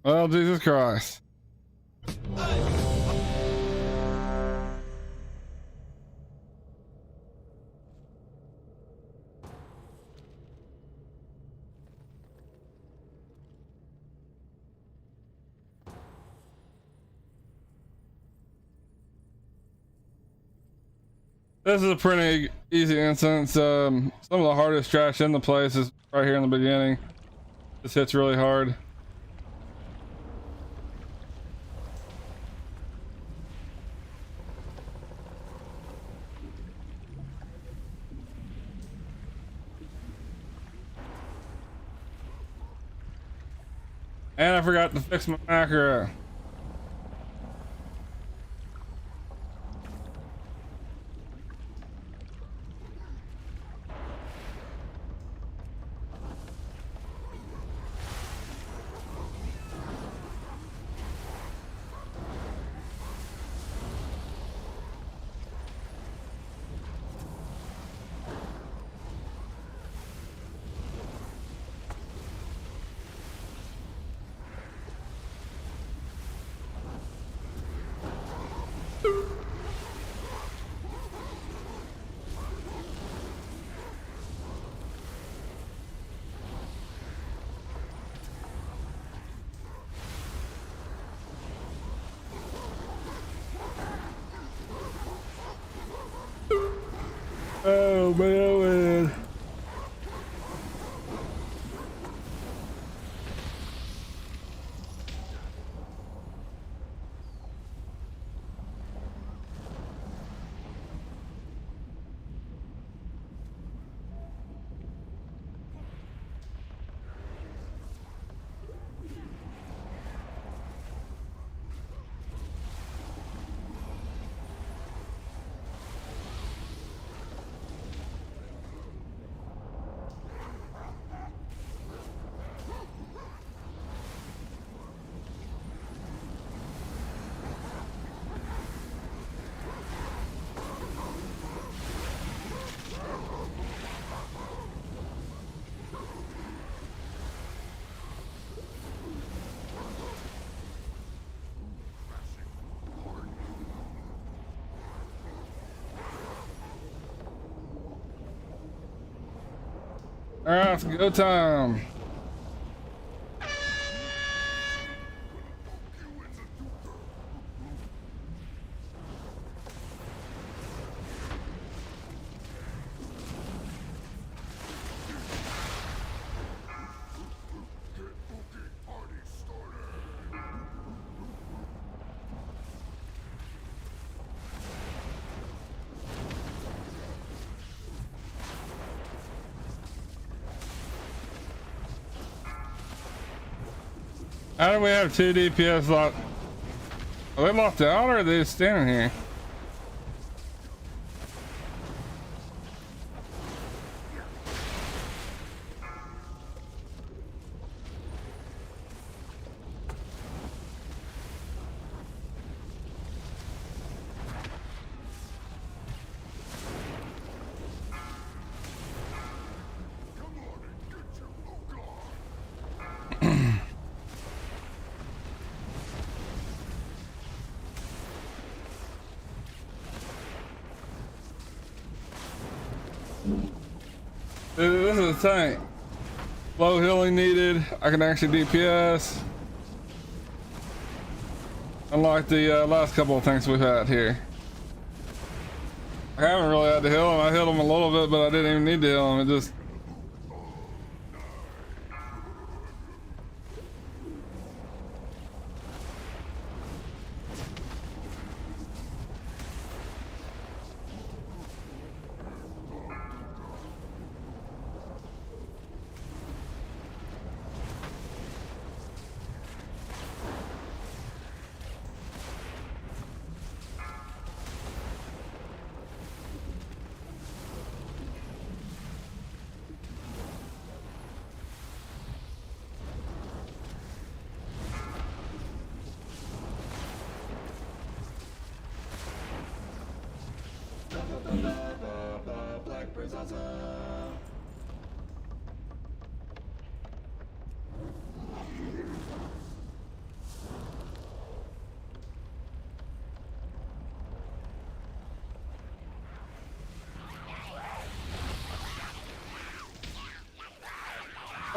Well, Jesus Christ. This is a pretty easy instance. Some of the hardest trash in the place is right here in the beginning. This hits really hard. And I forgot to fix my macro. Oh man. All right, it's go time. How do we have 2 DPS locked? Are they locked out or are they just standing here? This is a tank. Low healing needed. I can actually DPS. Unlike the last couple of tanks we've had here. I haven't really had to heal him. I healed him a little bit, but I didn't even need to heal him. It just...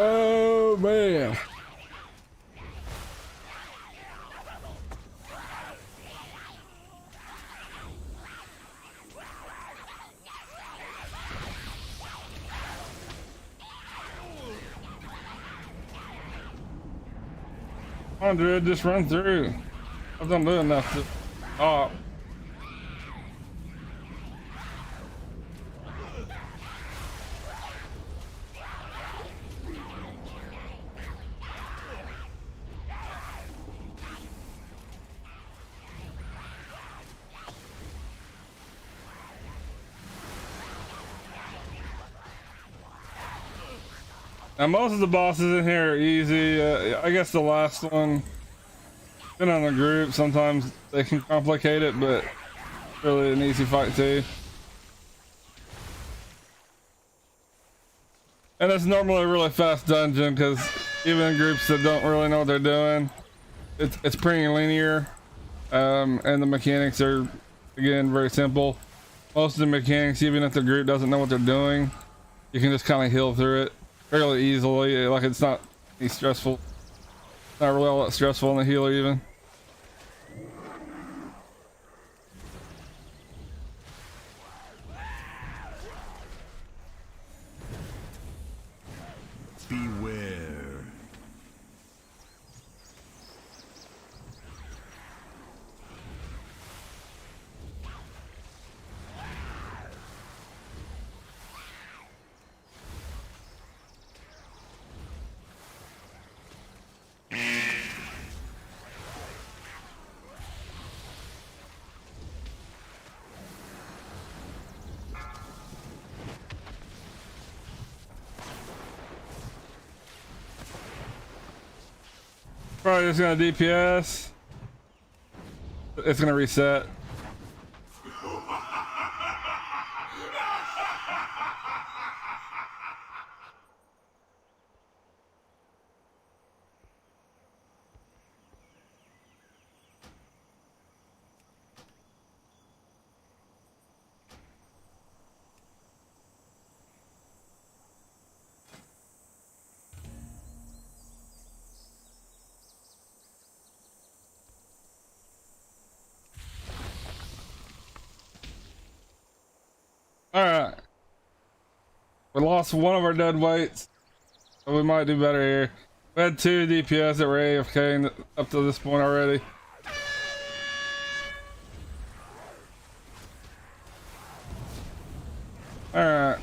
Oh man. Come on, dude, just run through. I've done doing enough to stop. Now most of the bosses in here are easy. I guess the last one, depending on the group, sometimes they can complicate it, but really an easy fight too. And it's normally a really fast dungeon because even in groups that don't really know what they're doing, it's pretty linear, and the mechanics are again very simple. Most of the mechanics, even if the group doesn't know what they're doing, you can just kind of heal through it fairly easily. Like it's not any stressful. Not really all that stressful on the healer even. Beware. Probably just gonna DPS. It's gonna reset. Alright. We lost one of our dead weights, so we might do better here. We had 2 DPS that were AFK up to this point already. Alright.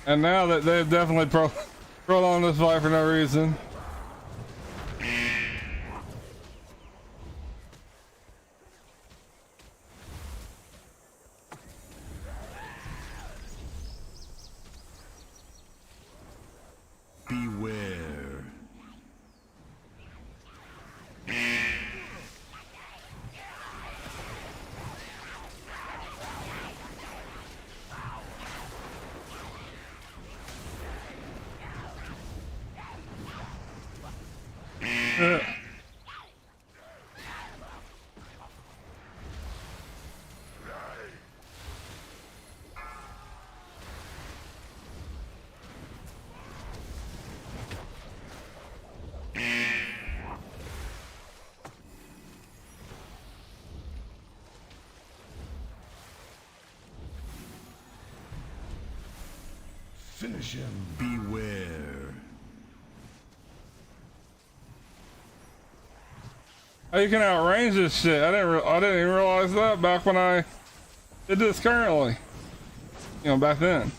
And now that they've definitely prolonged this fight for no reason. Beware. Finish him. Beware. Oh, you can outrange this shit. I didn't even realize that back when I did this currently. You know, back then.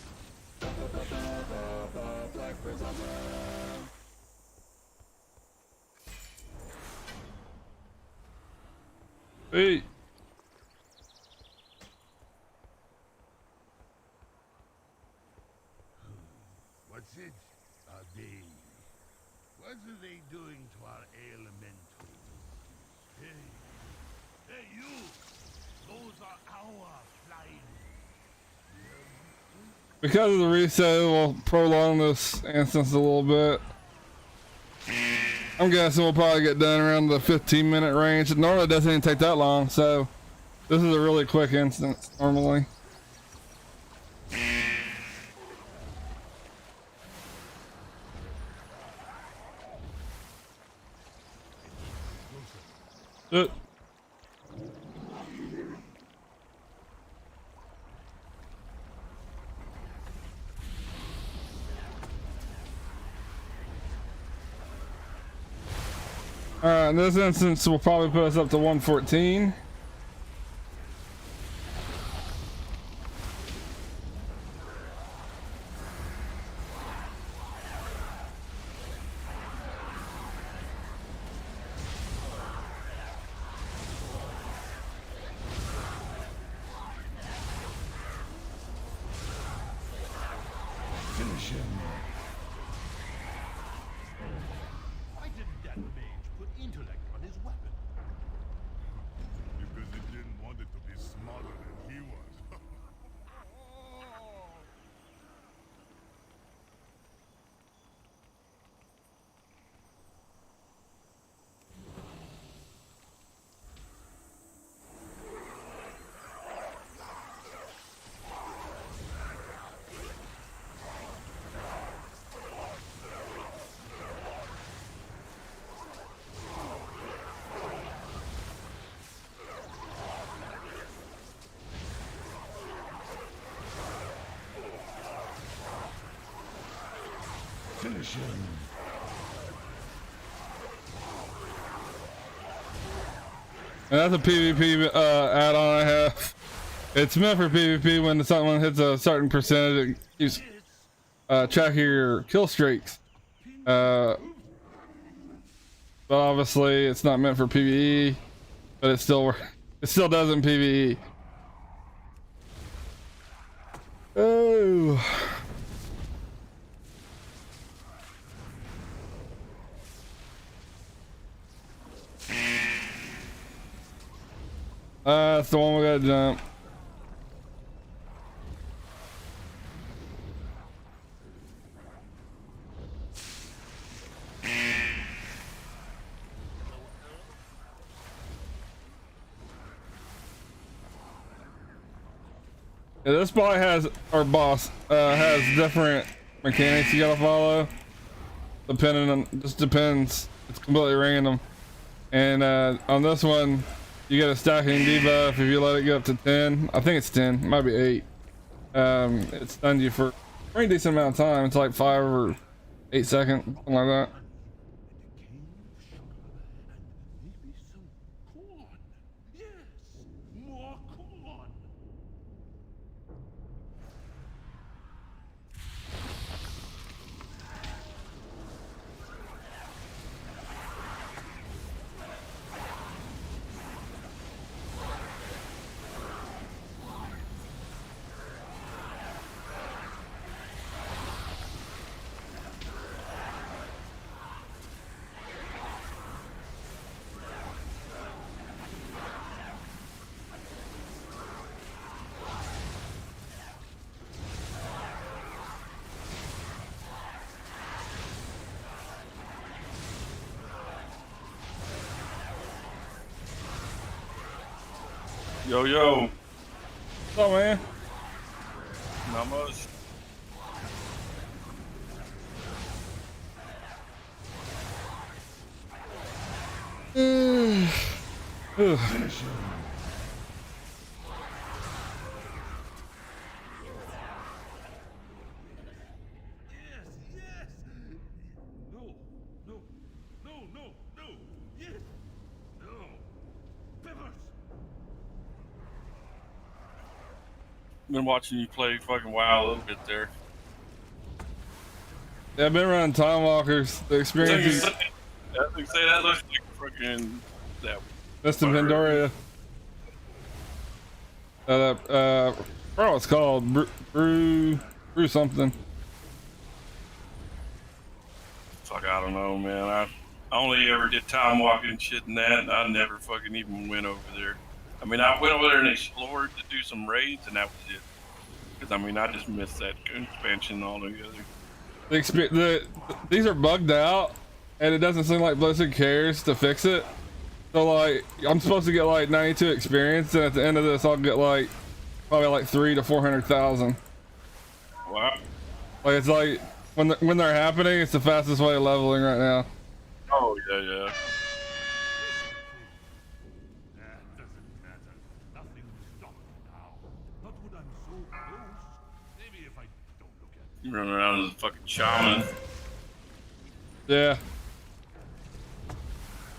Sweet. What's it? Are they? What are they doing to our elementals? Hey, you! Those are our flying. Because of the reset, we'll prolong this instance a little bit. I'm guessing we'll probably get done around the 15-minute range. Normally it doesn't even take that long, so this is a really quick instance normally. Uh, Alright, in this instance, we'll probably put us up to 114. Finish him. Why didn't that mage put intellect on his weapon? Because he didn't want it to be smarter than he was. Finish him. And that's a PvP add-on I have. It's meant for PvP when someone hits a certain percentage. It keeps track of your kill streaks. But obviously it's not meant for PvE, but it still does in PvE. Oh. That's the one we gotta jump. Yeah, this boy has, or boss, has different mechanics you gotta follow. Depending on, just depends. It's completely random. And on this one, you get a stacking debuff if you let it get up to 10. I think it's 10, it might be 8. It stuns you for a pretty decent amount of time. It's like 5 or 8 seconds, something like that. Maybe some corn. Yes, more corn. Yo, yo. What's up, man? Not much. Finish him. Yes, yes. No, no, no, no, no. Yes. No. Peppers. Been watching you play fucking WoW a little bit there. Yeah, I've been running Time Walkers. The experience is Say that looks like fucking that. Mr. Pandoria. I forgot what it's called. Brew something. Fuck, I don't know, man. I only ever did time walking shit and that, and I never fucking even went over there. I mean, I went over there and explored to do some raids, and that was it. Because I mean, I just missed that expansion altogether. These are bugged out, and it doesn't seem like Blizzard cares to fix it. So like, I'm supposed to get like 92 experience, and at the end of this, I'll get like probably like 300,000 to 400,000. Wow. Like it's like when they're happening, it's the fastest way of leveling right now. Oh yeah, yeah. Maybe if I don't look at You run around as a fucking shaman. Yeah.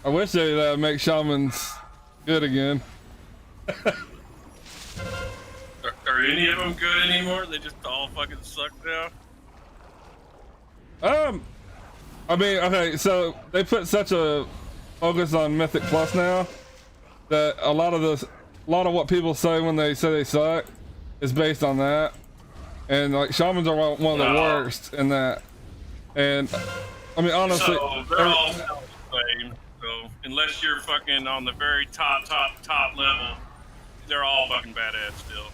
I wish they'd make shamans good again. Are any of them good anymore? They just all fucking suck now. I mean, okay, so they put such a focus on Mythic Plus now that a lot of what people say when they say they suck is based on that, and like shamans are one of the worst in that. And I mean, honestly, so they're all the same. So unless you're fucking on the very top level, they're all fucking badass still.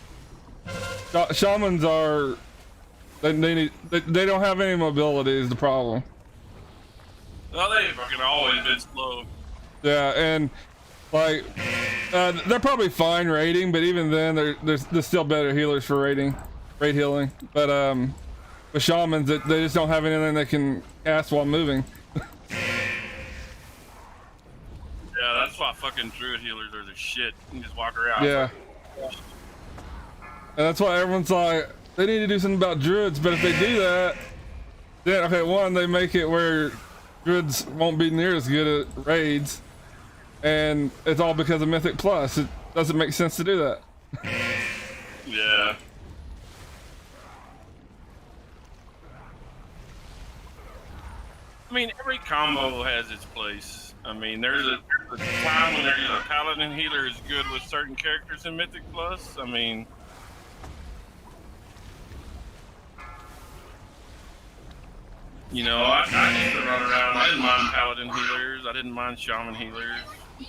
Shamans are they don't have any mobility is the problem. Well, they've fucking always been slow. Yeah, and like they're probably fine raiding, but even then there's still better healers for raid healing. But with shamans, they just don't have anything they can cast while moving. Yeah, that's why fucking druid healers are the shit. You can just walk around. Yeah. And that's why everyone's like, they need to do something about druids, but if they do that, then, okay, one, they make it where druids won't be near as good at raids, and it's all because of Mythic Plus. It doesn't make sense to do that. Yeah. I mean, every combo has its place. I mean, there's a time when there's a paladin healer is good with certain characters in Mythic Plus. I mean, you know, I used to run around. I didn't mind paladin healers. I didn't mind shaman healers.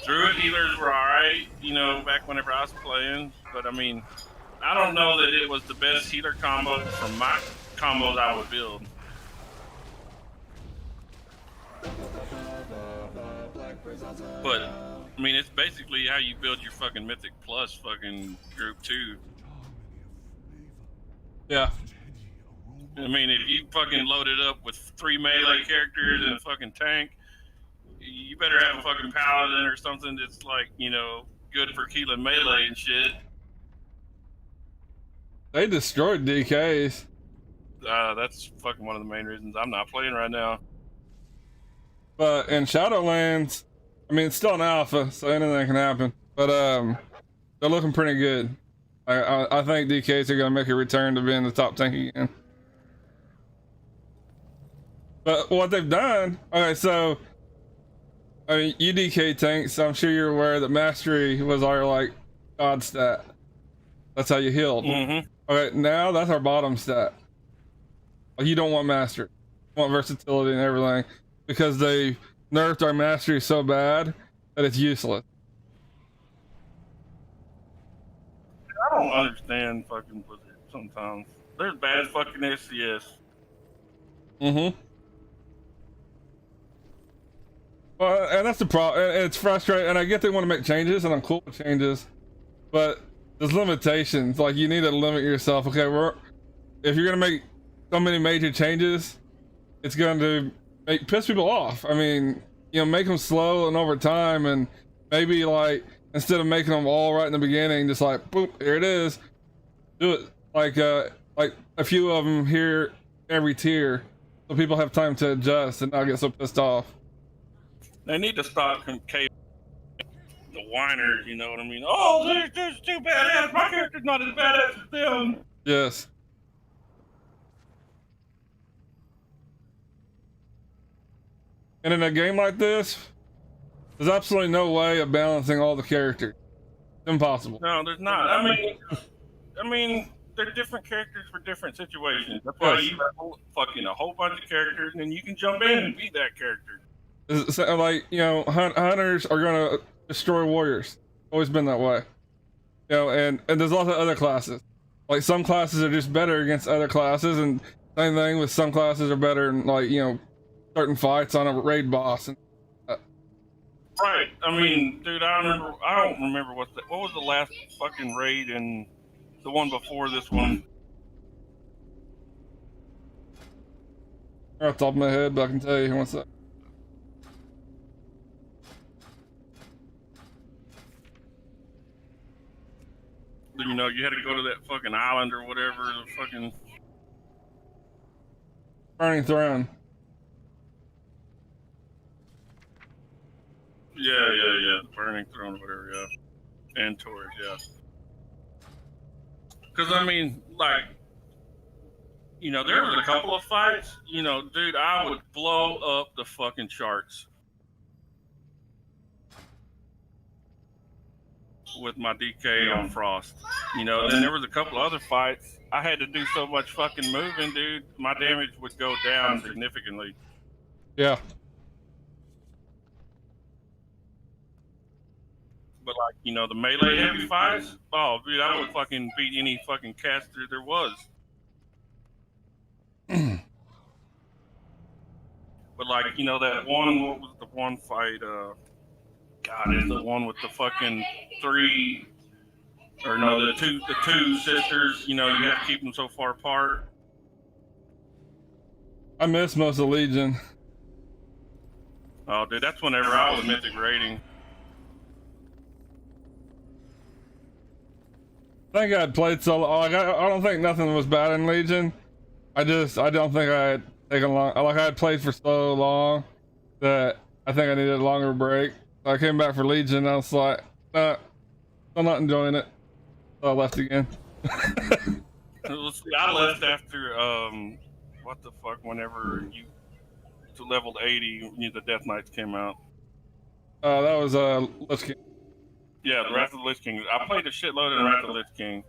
Druid healers were alright, you know, back whenever I was playing. But I mean, I don't know that it was the best healer combo from my combos I would build. But I mean, it's basically how you build your fucking Mythic Plus fucking group too. Yeah. I mean, if you fucking load it up with 3 melee characters and a fucking tank, you better have a fucking paladin or something that's like, you know, good for killing melee and shit. They destroyed DKs. That's fucking one of the main reasons I'm not playing right now. But in Shadowlands, I mean, it's still an alpha, so anything can happen. But they're looking pretty good. I think DKs are gonna make a return to being the top tank again. But what they've done, okay, so I mean, you DK tanks, so I'm sure you're aware that mastery was our like god stat. That's how you healed. Mm-hmm. Okay, now that's our bottom stat. Like, you don't want mastery, you want versatility and everything, because they nerfed our mastery so bad that it's useless. I don't understand fucking Blizzard sometimes. There's bad fucking SCS. Mm-hmm. Well, and that's the problem. It's frustrating, and I get they want to make changes, and I'm cool with changes, but there's limitations. Like, you need to limit yourself. Okay, if you're gonna make so many major changes, it's going to piss people off. I mean, you know, make them slow and over time, and maybe like instead of making them all right in the beginning, just like boop, here it is. Do it like a few of them here every tier, so people have time to adjust and not get so pissed off. They need to stop the whiners, you know what I mean? Oh, they're too badass. My character's not as badass as them. Yes. And in a game like this, there's absolutely no way of balancing all the characters. It's impossible. No, there's not. I mean, they're different characters for different situations. That's why you have fucking a whole bunch of characters, and then you can jump in and be that character. So, like, you know, hunters are gonna destroy warriors. Always been that way. You know, and there's lots of other classes. Like, some classes are just better against other classes, and same thing with some classes are better in, like, you know, certain fights on a raid boss. And, right. I mean, dude, I don't remember what was the last fucking raid and the one before this one. off the top of my head, but I can tell you one sec. You know, you had to go to that fucking island or whatever. The fucking Burning Throne. yeah, the Burning Throne, whatever, yeah, and Torres, yeah. Because I mean, like, you know, there was a couple of fights. You know, dude, I would blow up the fucking charts with my DK on Frost. You know, then there was a couple other fights. I had to do so much fucking moving, dude. My damage would go down significantly. Yeah. But like, you know, the melee heavy fights, oh, dude, I would fucking beat any fucking caster there was. But like, you know, that one, what was the one fight? God, it's the one with the fucking three, or no, the two sisters. You know, you have to keep them so far apart. I miss most of Legion. Oh, dude, that's whenever I was mythic rating. I think I'd played solo. Like, I don't think nothing was bad in Legion. I don't think I had taken long. Like, I had played for so long that I think I needed a longer break. So I came back for Legion and I was like, nah, I'm not enjoying it. So I left again. I left after, what the fuck, whenever you to leveled 80, the Death Knights came out. That was, Lich King. Yeah, the Wrath of the Lich King. I played a shitload in Wrath of the Lich King.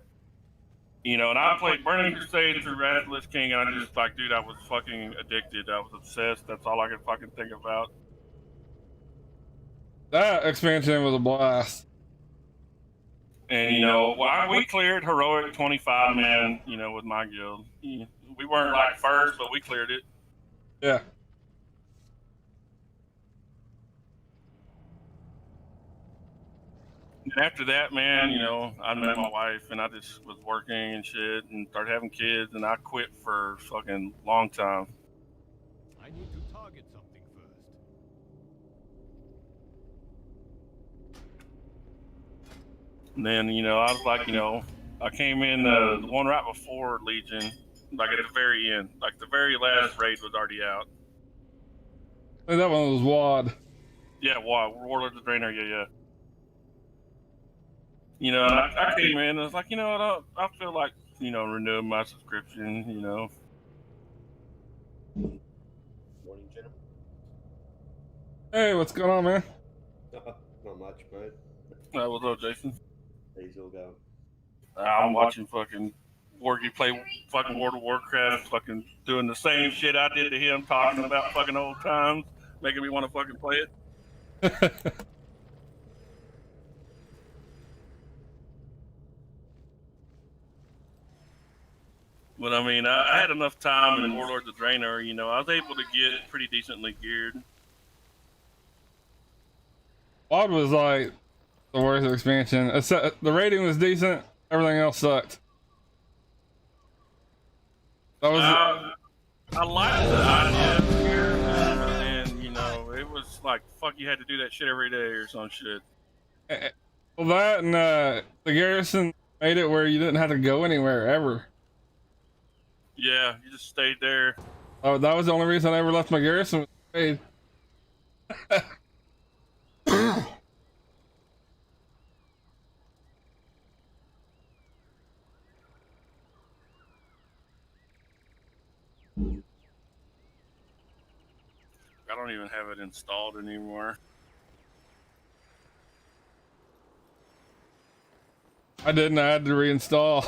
You know, and I played Burning Crusade through Wrath of the Lich King, and I just, like, dude, I was fucking addicted. I was obsessed. That's all I could fucking think about. That expansion was a blast. And, you know, we cleared Heroic 25 man, you know, with my guild. We weren't, like, first, but we cleared it. Yeah. And after that, man, you know, I met my wife and I just was working and shit and started having kids and I quit for fucking long time. I need to target something first. And then, you know, I was like, you know, I came in the one right before Legion, like at the very end, like the very last raid was already out. I think that one was WAD. Yeah, Warlord of the Draenor, yeah. You know, I came in and I was like, you know what, I feel like, you know, renewing my subscription, you know. Morning, gentlemen. Hey, what's going on, man? Not much, mate. What's up, Jason? How's all going? I'm watching fucking Worggy play fucking World of Warcraft, fucking doing the same shit I did to him, talking about fucking old times, making me want to fucking play it. But I mean, I had enough time in Warlord of the Draenor, you know, I was able to get pretty decently geared. WAD was like the worst expansion. The rating was decent, everything else sucked. That was I liked the idea of gear, and you know, it was like, fuck, you had to do that shit every day or some shit. Well, that and the garrison made it where you didn't have to go anywhere ever. Yeah, you just stayed there. Oh, that was the only reason I ever left my garrison was paid. I don't even have it installed anymore. I didn't. I had to reinstall.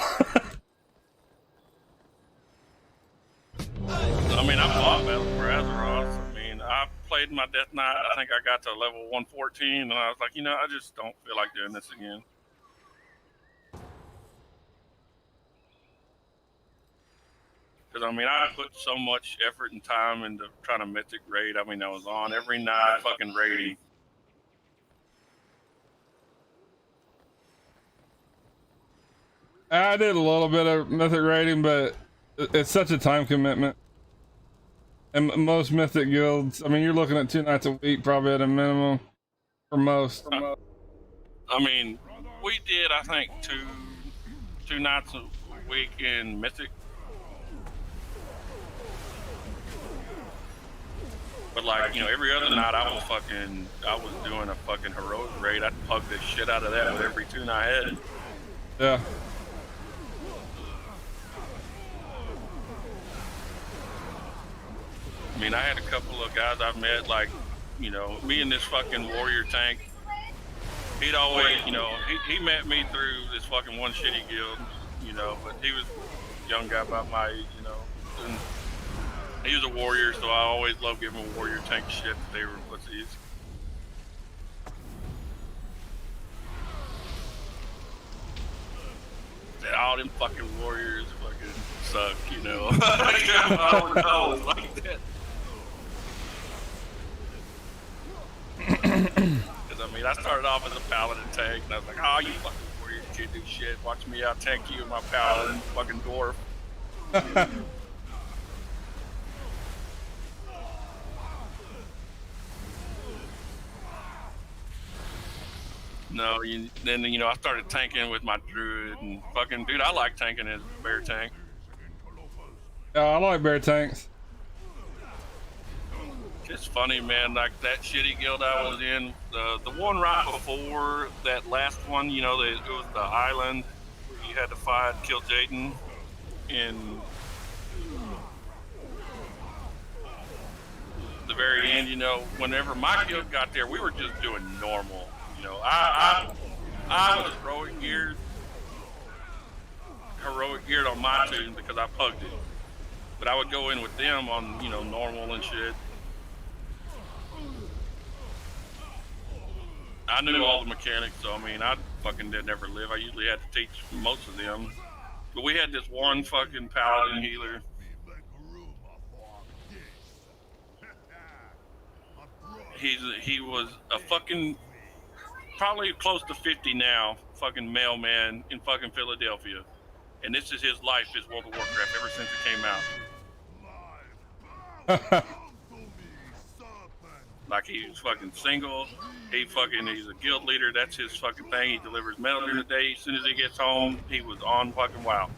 I mean, I bought Battle for Azeroth. I mean, I played my Death Knight. I think I got to level 114, and I was like, you know, I just don't feel like doing this again. Because, I mean, I put so much effort and time into trying to mythic raid. I mean, I was on every night fucking raiding. I did a little bit of mythic raiding, but it's such a time commitment. And most mythic guilds, I mean, you're looking at 2 nights a week, probably at a minimum, for most. I mean, we did, I think, 2 nights a week in Mythic. But like, you know, every other night I was doing a fucking heroic raid. I pugged the shit out of that with every tune I had. Yeah. I mean, I had a couple of guys I've met, like, you know, me and this fucking warrior tank. He'd always, you know, he met me through this fucking one shitty guild, you know, but he was a young guy about my age, you know. And he was a warrior, so I always loved giving a warrior tank shit that they were pussies. All them fucking warriors fucking suck, you know. I don't know, it's like that. Because I mean, I started off as a paladin tank, and I was like, oh, you fucking warriors can't do shit. Watch me out tank you with my paladin, fucking dwarf. No, then you know I started tanking with my druid, and fucking dude, I like tanking as a bear tank. Yeah, I like bear tanks. It's funny, man. Like that shitty guild I was in, the one right before that last one, you know, it was the island where you had to fight, kill Jaden, in the very end. You know, whenever my guild got there, we were just doing normal. You know, I was heroic geared on my tune because I pugged it. But I would go in with them on, you know, normal and shit. I knew all the mechanics, so I mean, I fucking did never live. I usually had to teach most of them. But we had this one fucking paladin healer. He was a fucking, probably close to 50 now, fucking mailman in fucking Philadelphia. And this is his life, his World of Warcraft, ever since it came out. Like, he's fucking single. He's a guild leader. That's his fucking thing. He delivers mail during the day. As soon as he gets home, he was on fucking WoW.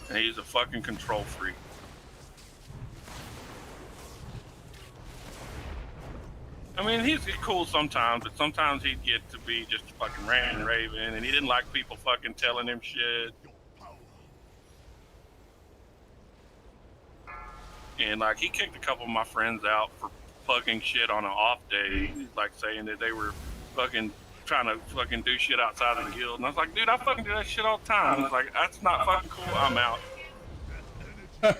And he's a fucking control freak. I mean, he's cool sometimes, but sometimes he'd get to be just fucking ranting and raving, and he didn't like people fucking telling him shit. And like, he kicked a couple of my friends out for fucking shit on an off day, like saying that they were fucking trying to fucking do shit outside of the guild. And I was like, dude, I fucking do that shit all the time. It's like, that's not fucking cool. I'm out. You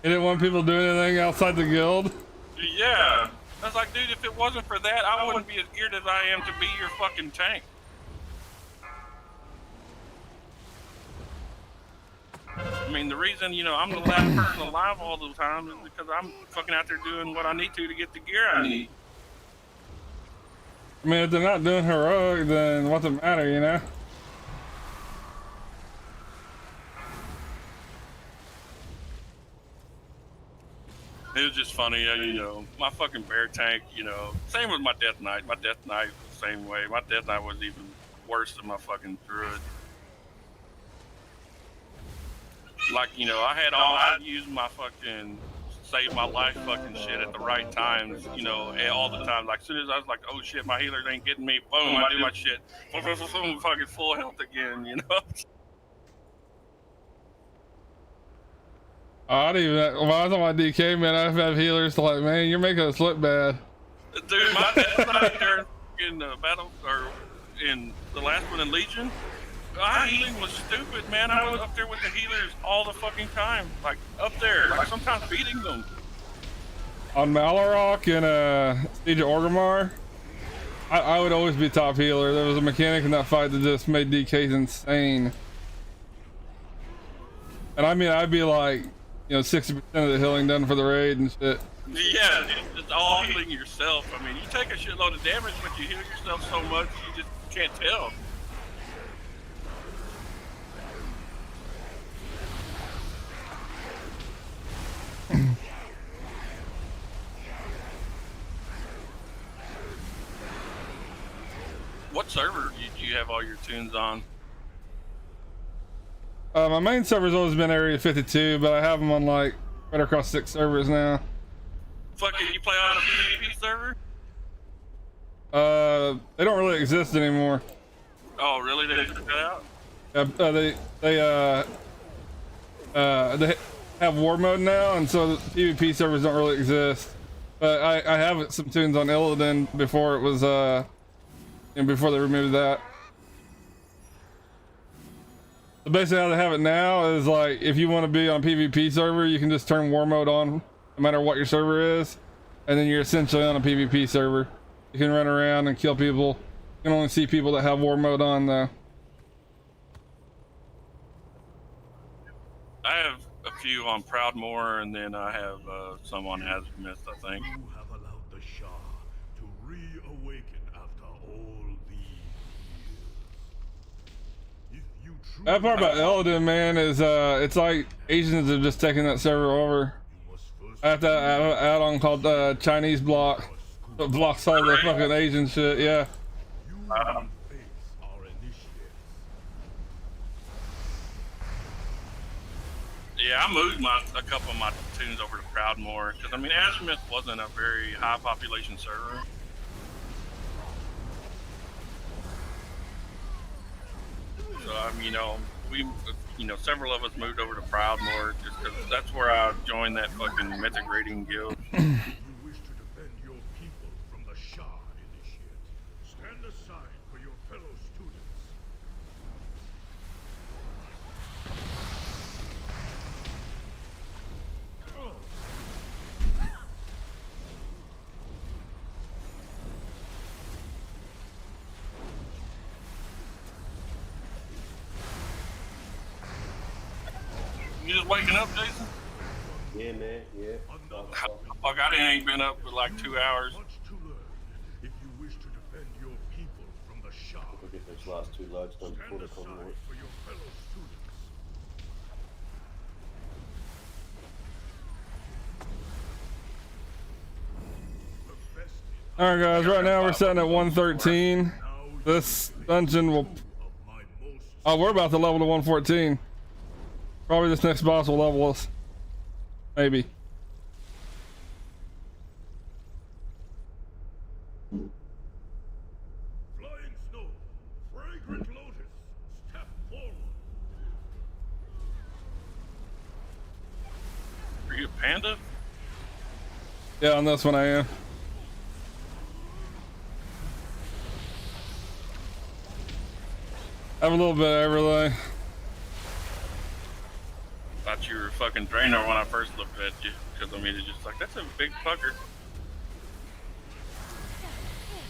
didn't want people doing anything outside the guild? Yeah. I was like, dude, if it wasn't for that, I wouldn't be as geared as I am to be your fucking tank. I mean, the reason, you know, I'm the last person alive all the time is because I'm fucking out there doing what I need to get the gear I need. I mean, if they're not doing heroic, then what's it matter, you know? It was just funny, you know, my fucking bear tank, you know, same with my Death Knight. My Death Knight was the same way. My Death Knight was even worse than my fucking druid. Like, you know, I'd use my fucking save my life fucking shit at the right times, you know, all the time. Like, as soon as I was like, oh shit, my healers ain't getting me, boom, I do my shit. Boom, fucking full health again, you know? I don't even, when I was on my DK, man, I've had healers like, man, you're making us look bad. Dude, my Death Knight during in the battle, or in the last one in Legion, my healing was stupid, man. I was up there with the healers all the fucking time. Like, up there, like sometimes beating them. On Malorok and Siege of Orgrimmar, I would always be top healer. There was a mechanic in that fight that just made DKs insane. And I mean, I'd be like, you know, 60% of the healing done for the raid and shit. Yeah, it's all healing yourself. I mean, you take a shitload of damage, but you heal yourself so much, you just can't tell. What server do you have all your tunes on? My main server's always been Area 52, but I have them on like right across 6 servers now. Fucking, you play on a PvP server? They don't really exist anymore. Oh, really? They took that out? They have war mode now, and so the PvP servers don't really exist. But I have some tunes on Illidan before it was and before they removed that. So basically how they have it now is like if you want to be on a PvP server, you can just turn war mode on no matter what your server is, and then you're essentially on a PvP server. You can run around and kill people. You can only see people that have war mode on though. I have a few on Proudmoore, and then I have some on Azimuth, I think. You have allowed the Shah to reawaken after all these years. If you truly That part about Illidan, man, is it's like Asians have just taken that server over. I have to add on called Chinese block. It blocks all the fucking Asian shit, yeah. you will face our initiates. Yeah, I moved a couple of my tunes over to Proudmoore, because I mean, Azimuth wasn't a very high population server. So I mean, several of us moved over to Proudmoore just because that's where I joined that fucking mythic raiding guild. You wish to defend your people from the Shah initiate. Stand aside for your fellow students. You just waking up, Jason? Yeah, man. Yeah. Fuck, I ain't been up for like 2 hours. Much to learn. If you wish to defend your people from the Shah, We'll get those last 2 loads done before stand the aside convoy. for your fellow students. The best in Alright guys, right now we're sitting at 113. This dungeon will... of my most Oh, we're about to level to 114. Probably this next boss will level us. Maybe. flying snow, fragrant lotus, step forward. Are you a panda? Yeah, on this one I am. I have a little bit of everything. Thought you were a fucking Draenor when I first looked at you, because I mean, it's just like, that's a big fucker.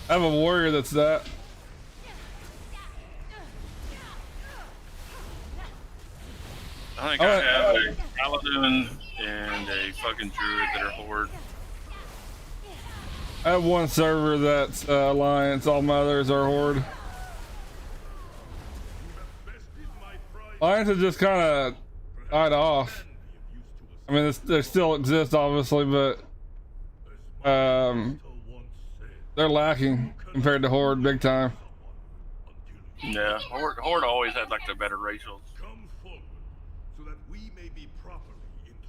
I have a warrior that's that. I think I have a paladin and a fucking druid that are horde. I have one server that's alliance. All my others are horde. Alliance has just kind of died off. I mean, they still exist, obviously, but they're lacking compared to horde, big time. Yeah, horde always had like the better racials. Come forward so that we may be properly introduced.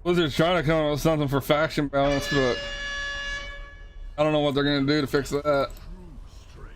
Blizzard's trying to come up with something for faction balance, but I don't know what they're gonna do to fix that. True strength.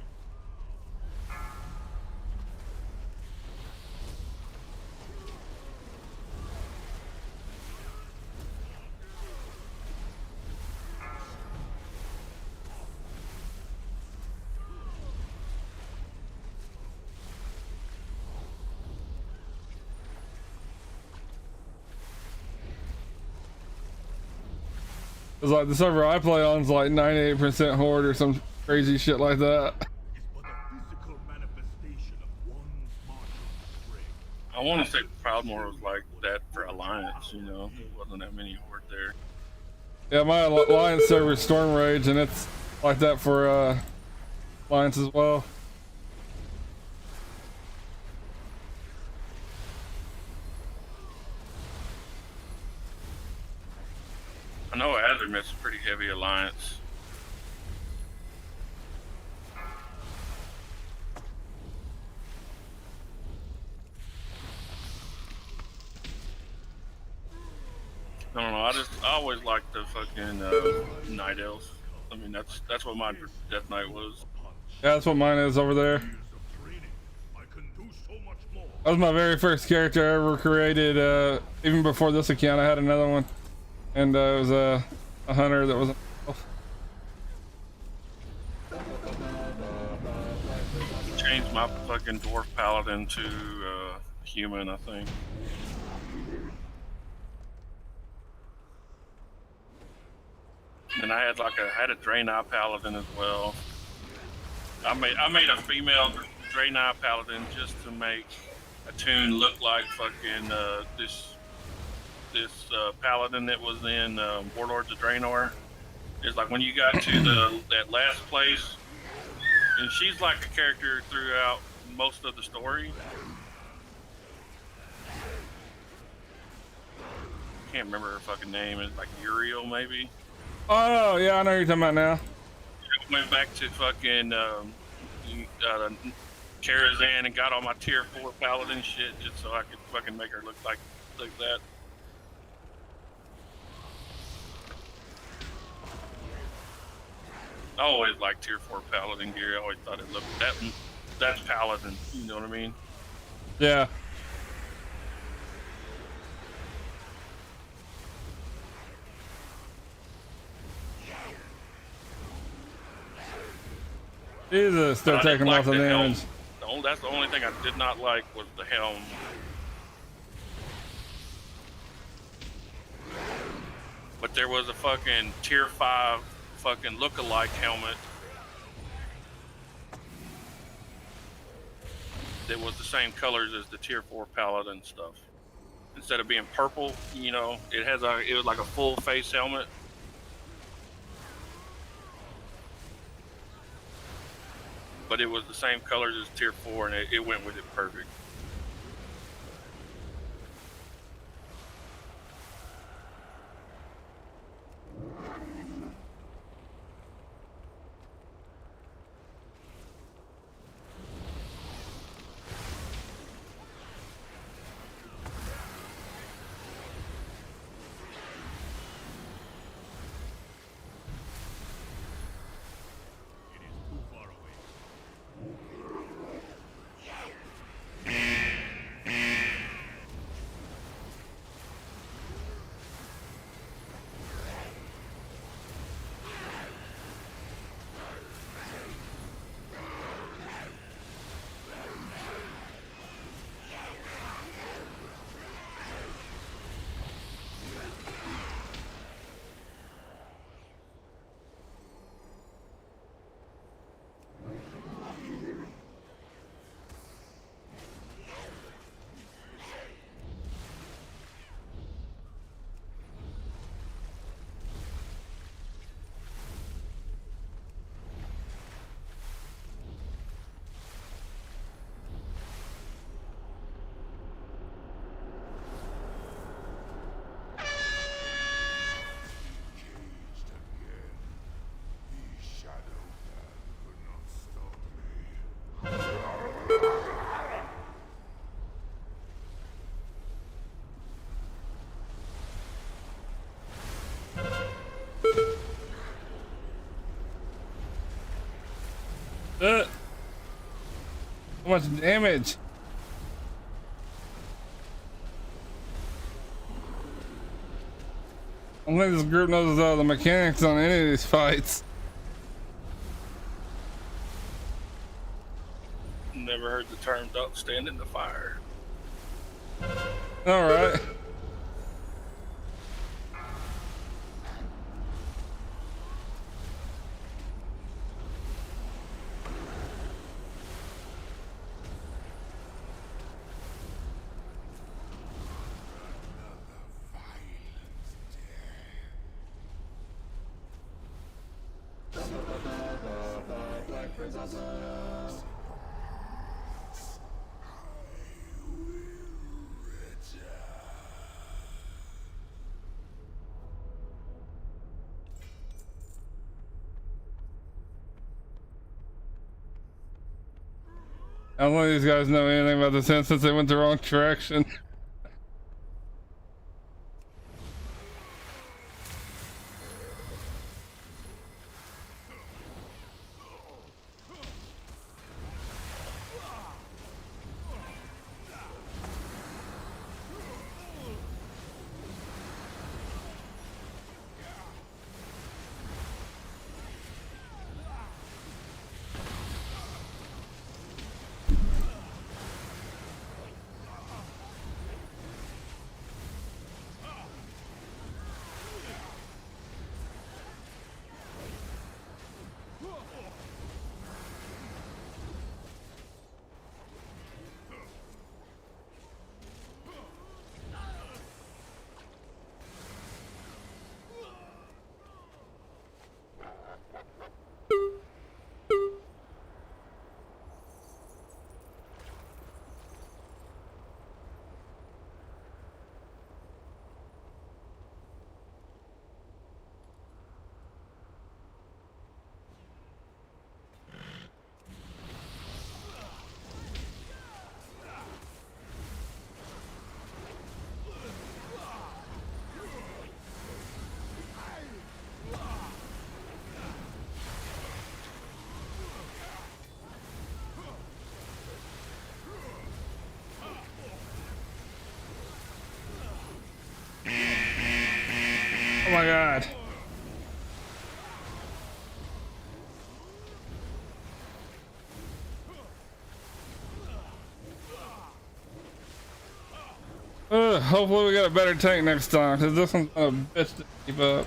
It's like the server I play on is like 98% horde or some crazy shit like that. Is but a physical manifestation of one's martial strength. I want to say Proudmoore was like that for Alliance, you know? There wasn't that many horde there. Yeah, my alliance server is Storm Rage, and it's like that for alliance as well. I know Azimuth's pretty pretty heavy alliance. I don't know. I always liked the fucking night elves. I mean, that's what my death knight was. Yeah, that's what mine is over there. Years of training, I can do so much more. That was my very first character I ever created. Even before this account, I had another one, and it was a hunter that was an elf. Changed my fucking dwarf paladin to human, I think. And I had a Draenei paladin as well. I made a female Draenei paladin just to make a tune look like fucking this paladin that was in Warlords of Draenor. It's like when you got to that last place, and she's like a character throughout most of the story. Can't remember her fucking name. It's like Uriel, maybe. Oh yeah, I know what you're talking about now. Went back to fucking Karazhan and got all my tier 4 paladin shit just so I could fucking make her look like that. I always liked tier 4 paladin gear. I always thought it looked that's paladin. You know what I mean? Yeah. Jesus, they're taking lots of damage. That's the only thing I did not like was the helm. But there was a fucking tier 5 fucking look-alike helmet that was the same colors as the tier 4 paladin stuff. Instead of being purple, you know, it was like a full face helmet. But it was the same colors as tier 4 and it went with it perfect. How much damage? I don't think this group knows the mechanics on any of these fights. Never heard the term "don't stand in the fire." All right. I don't think these guys know anything about this since they went the wrong direction. Oh my god. Hopefully we got a better tank next time, because this one's a bitch to keep up.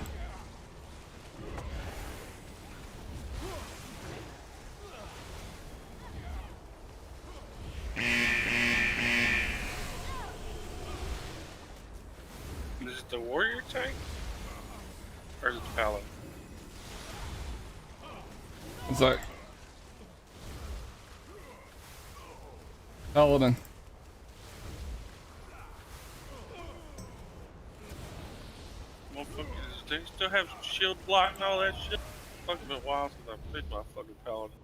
Is it the warrior tank? Or is it the paladin? It's like paladin. Motherfuckers, they still have shield block and all that shit. Fucking been a while since I picked my fucking paladin.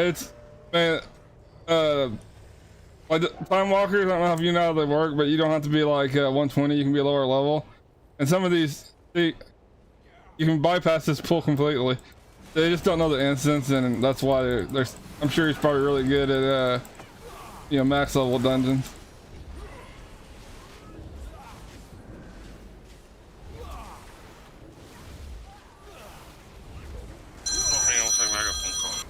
It's man, like the time walkers. I don't know if you know how they work, but you don't have to be like 120. You can be lower level, and some of these you can bypass this pull completely. They just don't know the instance, and that's why they're I'm sure he's probably really good at you know, max level dungeons. Oh, hang on a second, I got a phone call.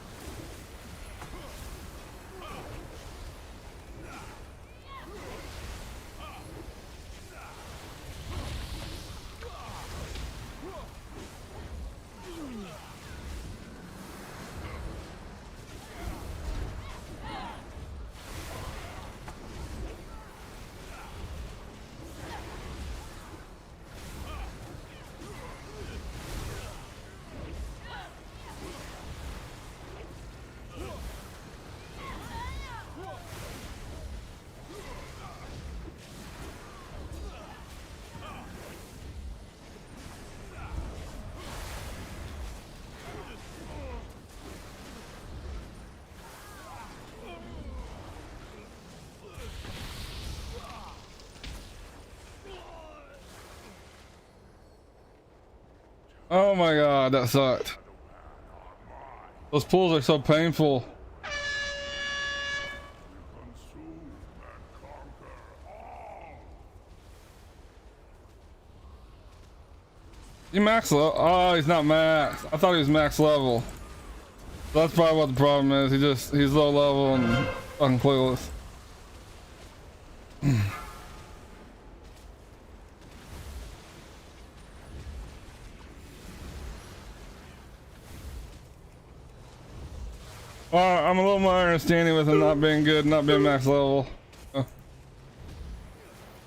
Oh my god, that sucked. Those pulls are so painful. He max level? Oh, he's not max. I thought he was max level. So that's probably what the problem is. He's low level and fucking clueless. Well, I'm a little more understanding with him not being good, not being max level. For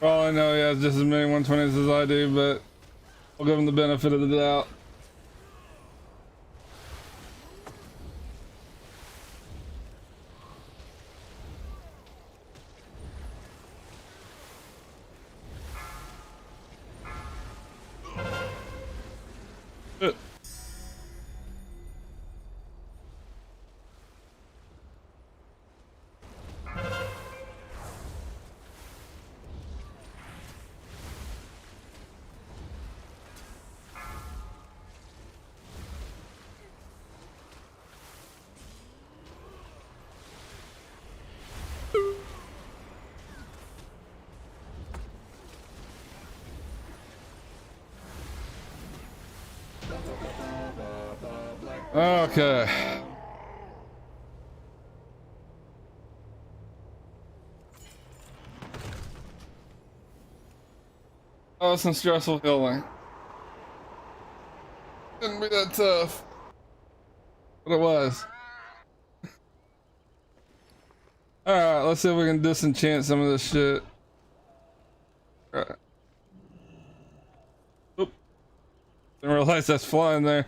all I know, he has just as many 120s as I do, but I'll give him the benefit of the doubt. Okay. Oh, some stressful healing. Didn't be that tough. But it was. Alright, let's see if we can disenchant some of this shit. Alright. Oop. Didn't realize that's flying there.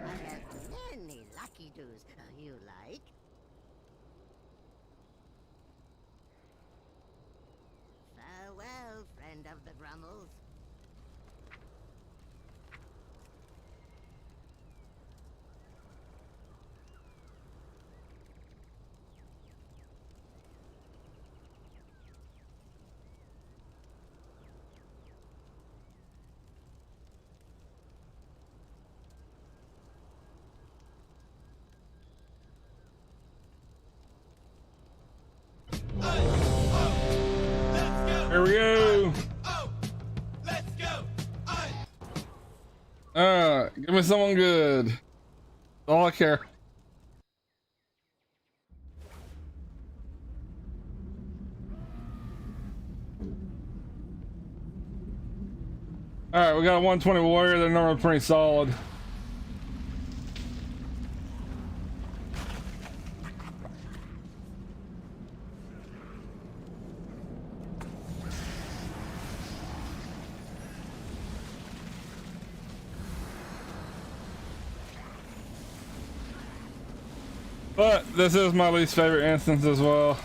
I have many lucky doos you like. Farewell, friend of the Grummels. Here we go. Let's go. Alright, give me someone good. That's all I care. Alright, we got a 120 warrior. They're normally pretty solid. But this is my least favorite instance as well.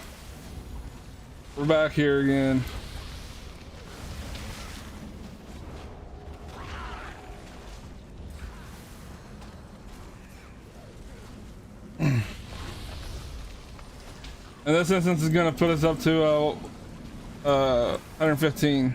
We're back here again. And this instance is going to put us up to 115.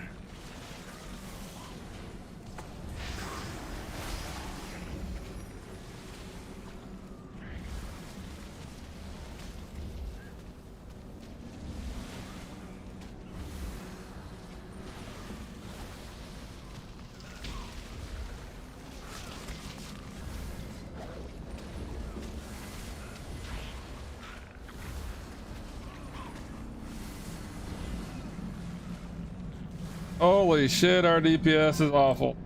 Holy shit, our DPS is awful.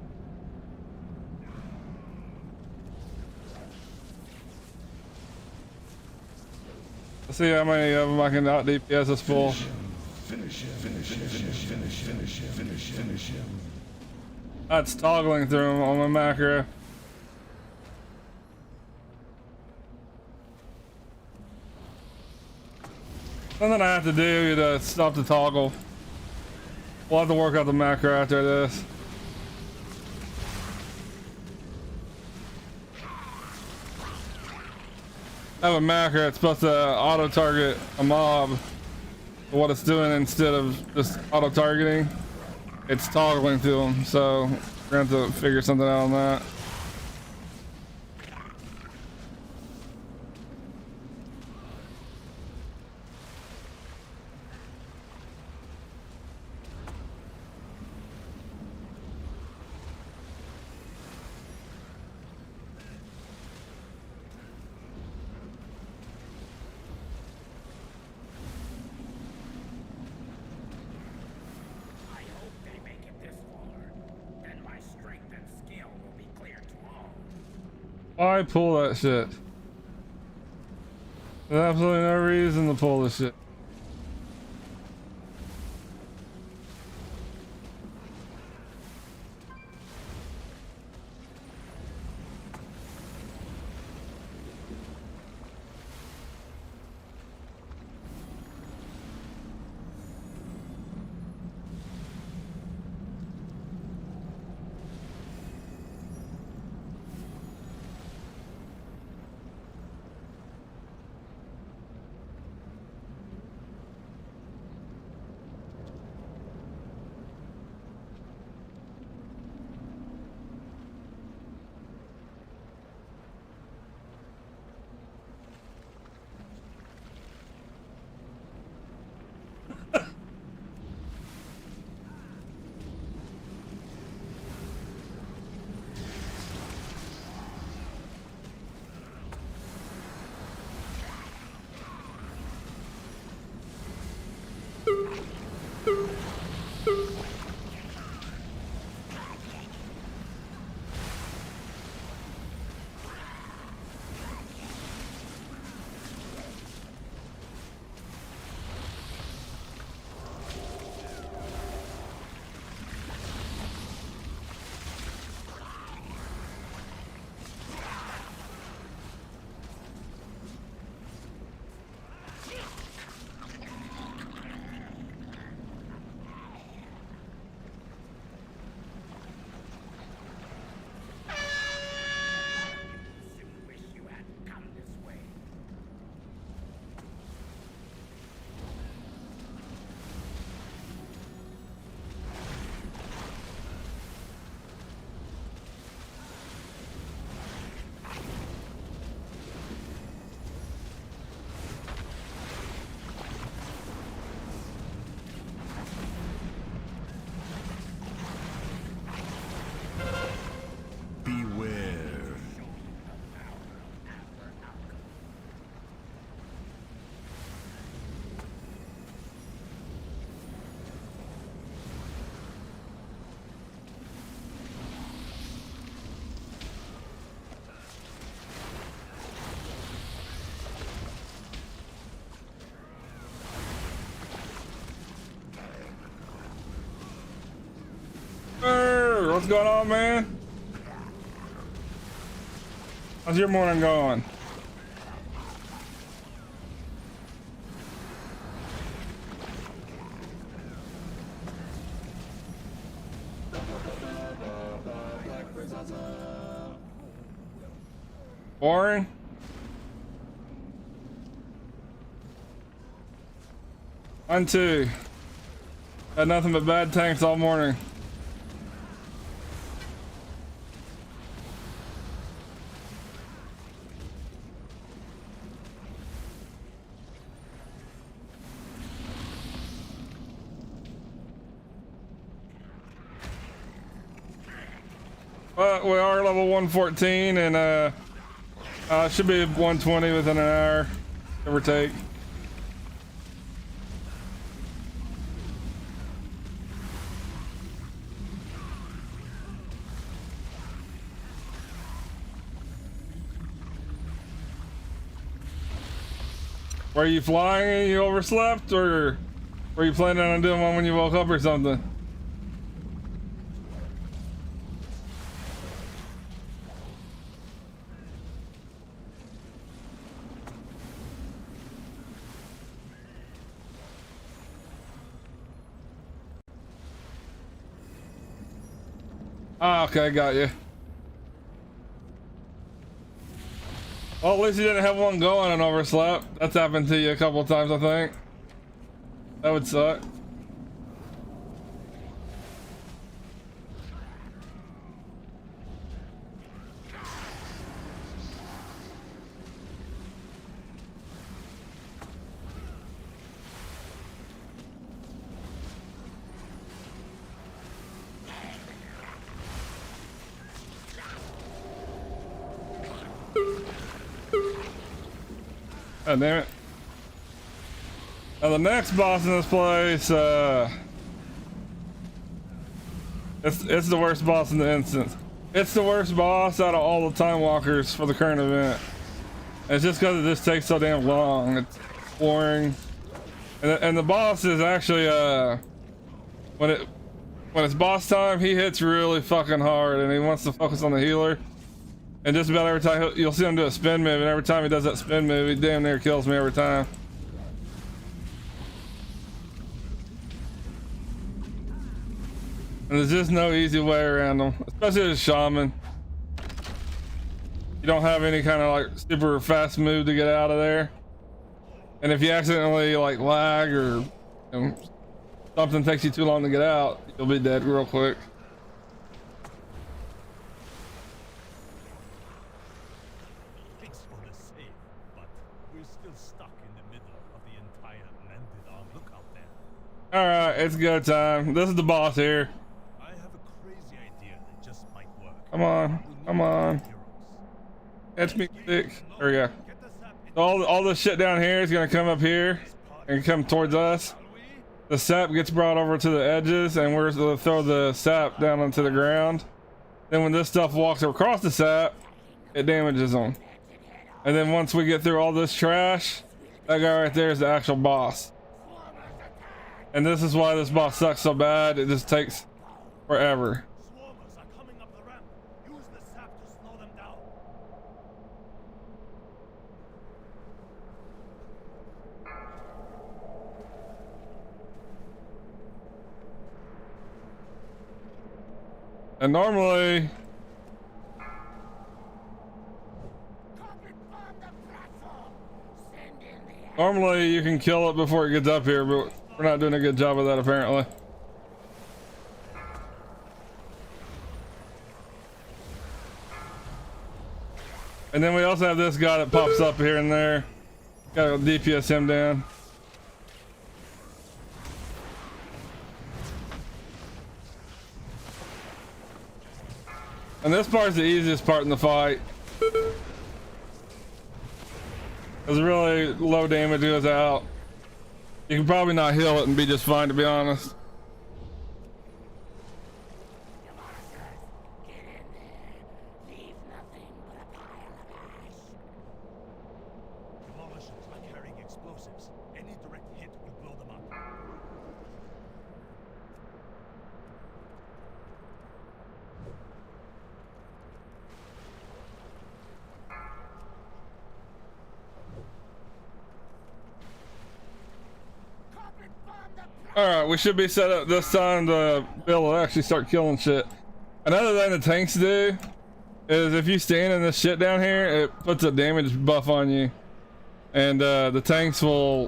Let's see how many of them I can out DPS this full. Finish him. That's toggling through them on my macro. Something I have to do to stop the toggle. We'll have to work out the macro after this. I have a macro that's supposed to auto target a mob. But what it's doing instead of just auto targeting, it's toggling to them. So we're gonna have to figure something out on that. I hope they make it this far. Then my strength and skill will be clear to all. Why pull that shit? There's absolutely no reason to pull this shit. what's going on, man? How's your morning going? Boring? Mine too. Had nothing but bad tanks all morning. But we are level 114 and should be 120 within an hour, give or take. Were you flying and you overslept, or were you planning on doing one when you woke up or something? Ah, okay, got you. Well, at least you didn't have one going and overslept. That's happened to you a couple of times, I think. That would suck. Oh, damn it. Now the next boss in this place, it's the worst boss in the instance. It's the worst boss out of all the time walkers for the current event. And it's just because it just takes so damn long. It's boring. And the boss is actually, when it's boss time, he hits really fucking hard and he wants to focus on the healer. And just about every time you'll see him do a spin move, and every time he does that spin move, he damn near kills me every time. And there's just no easy way around him, especially as a shaman. You don't have any kind of like super fast move to get out of there. And if you accidentally like lag or something takes you too long to get out, you'll be dead real quick. All right, it's go time. This is the boss here. I have a crazy idea that just might work. Come on, come on. Catch me, stick. There we go. So all this shit down here is gonna come up here and come towards us. The sap gets brought over to the edges, and we're gonna throw the sap down onto the ground. Then when this stuff walks across the sap, it damages them. And then once we get through all this trash, that guy right there is the actual boss. And this is why this boss sucks so bad. It just takes forever. Swarmers are coming up the ramp. Use the sap to slow them down. And normally you can kill it before it gets up here, but we're not doing a good job of that apparently. And then we also have this guy that pops up here and there. Gotta DPS him down. And this part's the easiest part in the fight. It's really low damage goes out. You can probably not heal it and be just fine, to be honest. Demolishers are carrying explosives. Any direct hit will blow them up. Alright, we should be set up this time to be able to actually start killing shit. Another thing the tanks do is if you stand in this shit down here, it puts a damage buff on you. And the tanks will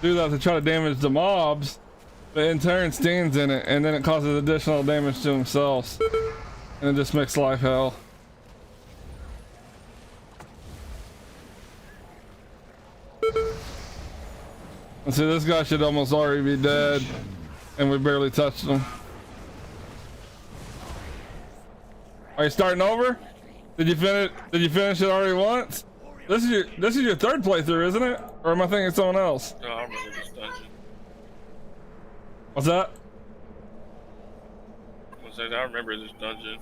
do that to try to damage the mobs, but in turn stands in it, and then it causes additional damage to themselves. And it just makes life hell. And see, this guy should almost already be dead, and we barely touched him. Are you starting over? Did you finish it already once? This is your third playthrough, isn't it? Or am I thinking someone else? No, I remember this dungeon. What's that? I remember this dungeon.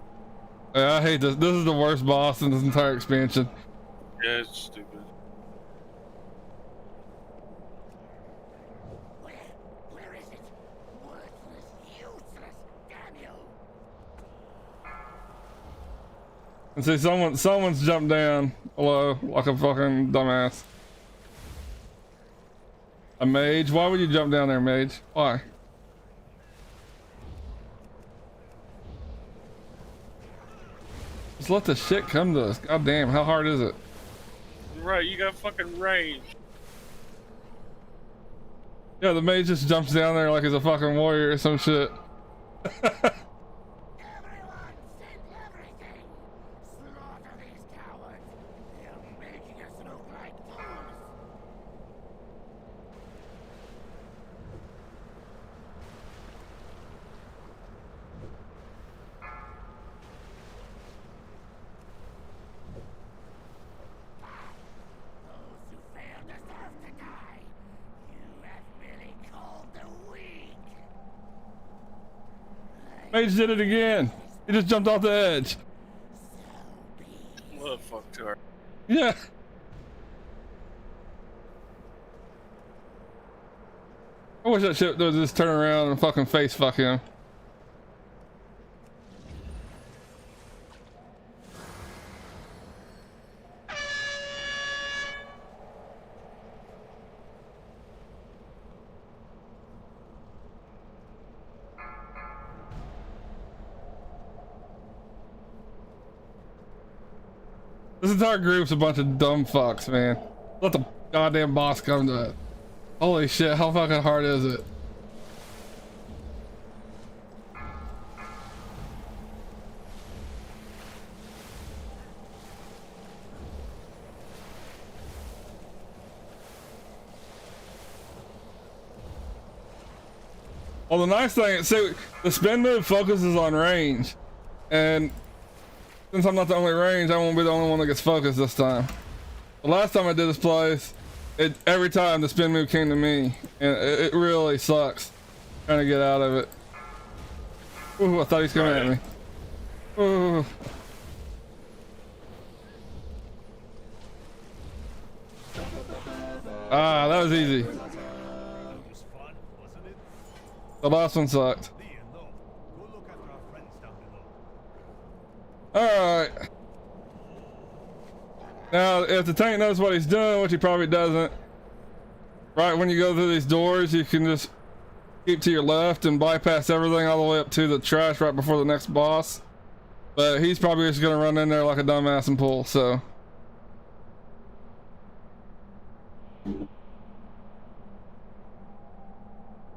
Yeah, I hate this. This is the worst boss in this entire expansion. Yeah, it's stupid. Where is it? Worthless, useless, damn you! And see, someone's jumped down below like a fucking dumbass. A mage? Why would you jump down there, mage? Why? Just let the shit come to us. God damn, how hard is it? Right, you got fucking range. Yeah, the mage just jumps down there like he's a fucking warrior or some shit. Everyone, send everything! Slaughter these cowards! They're making us look like fools! Those who fail deserve to die! You have merely called the weak! Mage did it again. He just jumped off the edge. What the fuck, Tar? Yeah. I wish that shit would just turn around and fucking face fuck him. This entire group's a bunch of dumb fucks, man. Let the goddamn boss come to it. Holy shit, how fucking hard is it? Well, the nice thing, so the spin move focuses on range, and since I'm not the only range, I won't be the only one that gets focused this time. The last time I did this place, every time the spin move came to me, and it really sucks trying to get out of it. Ooh, I thought he was coming at me. Ooh. Ah, that was easy. That was fun, wasn't it? The last one sucked. Lee and Lo, go look after our friends down below. Alright. Now, if the tank knows what he's doing, which he probably doesn't, right when you go through these doors, you can just keep to your left and bypass everything all the way up to the trash right before the next boss. But he's probably just gonna run in there like a dumbass and pull, so.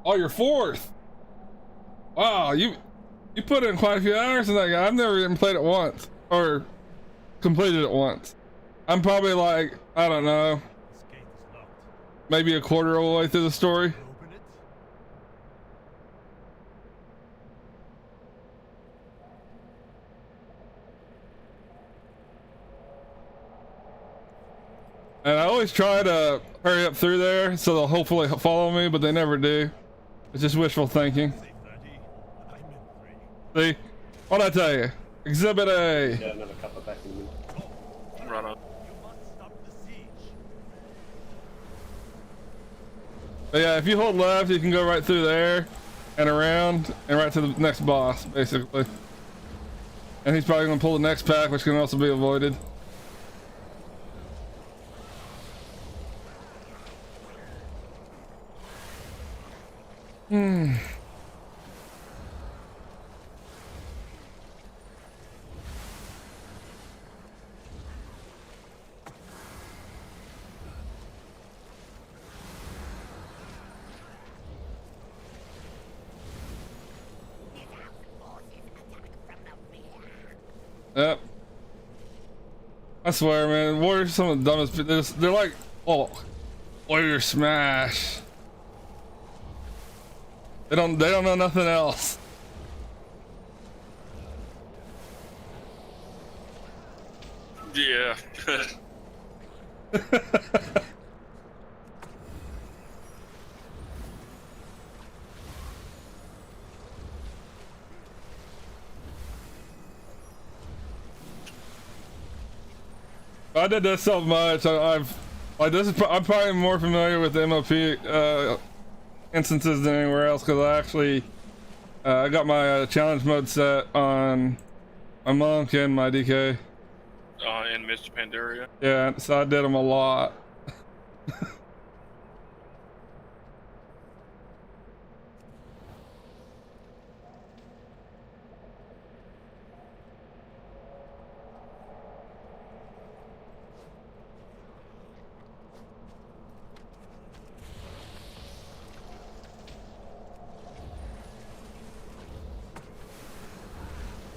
Oh, you're fourth. Wow, you put in quite a few hours in that guy. I've never even played it once or completed it once. I'm probably like, I don't know, This gate is locked. maybe a quarter of the way through the story. Open it. And I always try to hurry up through there so they'll hopefully follow me, but they never do. It's just wishful thinking. Say 30. I'm in 3. See? What'd I tell you? Exhibit A. Yeah, another couple back in a minute. Run up. You must stop the siege. But yeah, if you hold left, you can go right through there and around and right to the next boss, basically. And he's probably gonna pull the next pack, which can also be avoided. Hmm. Yep. I swear, man, Warriors are some of the dumbest. They're like, oh, Warrior Smash. They don't know nothing else. Yeah. I did this so much. I've like this is. I'm probably more familiar with the MOP instances than anywhere else because I actually I got my challenge mode set on my monk and my DK. And Mr. Pandaria. Yeah, so I did them a lot.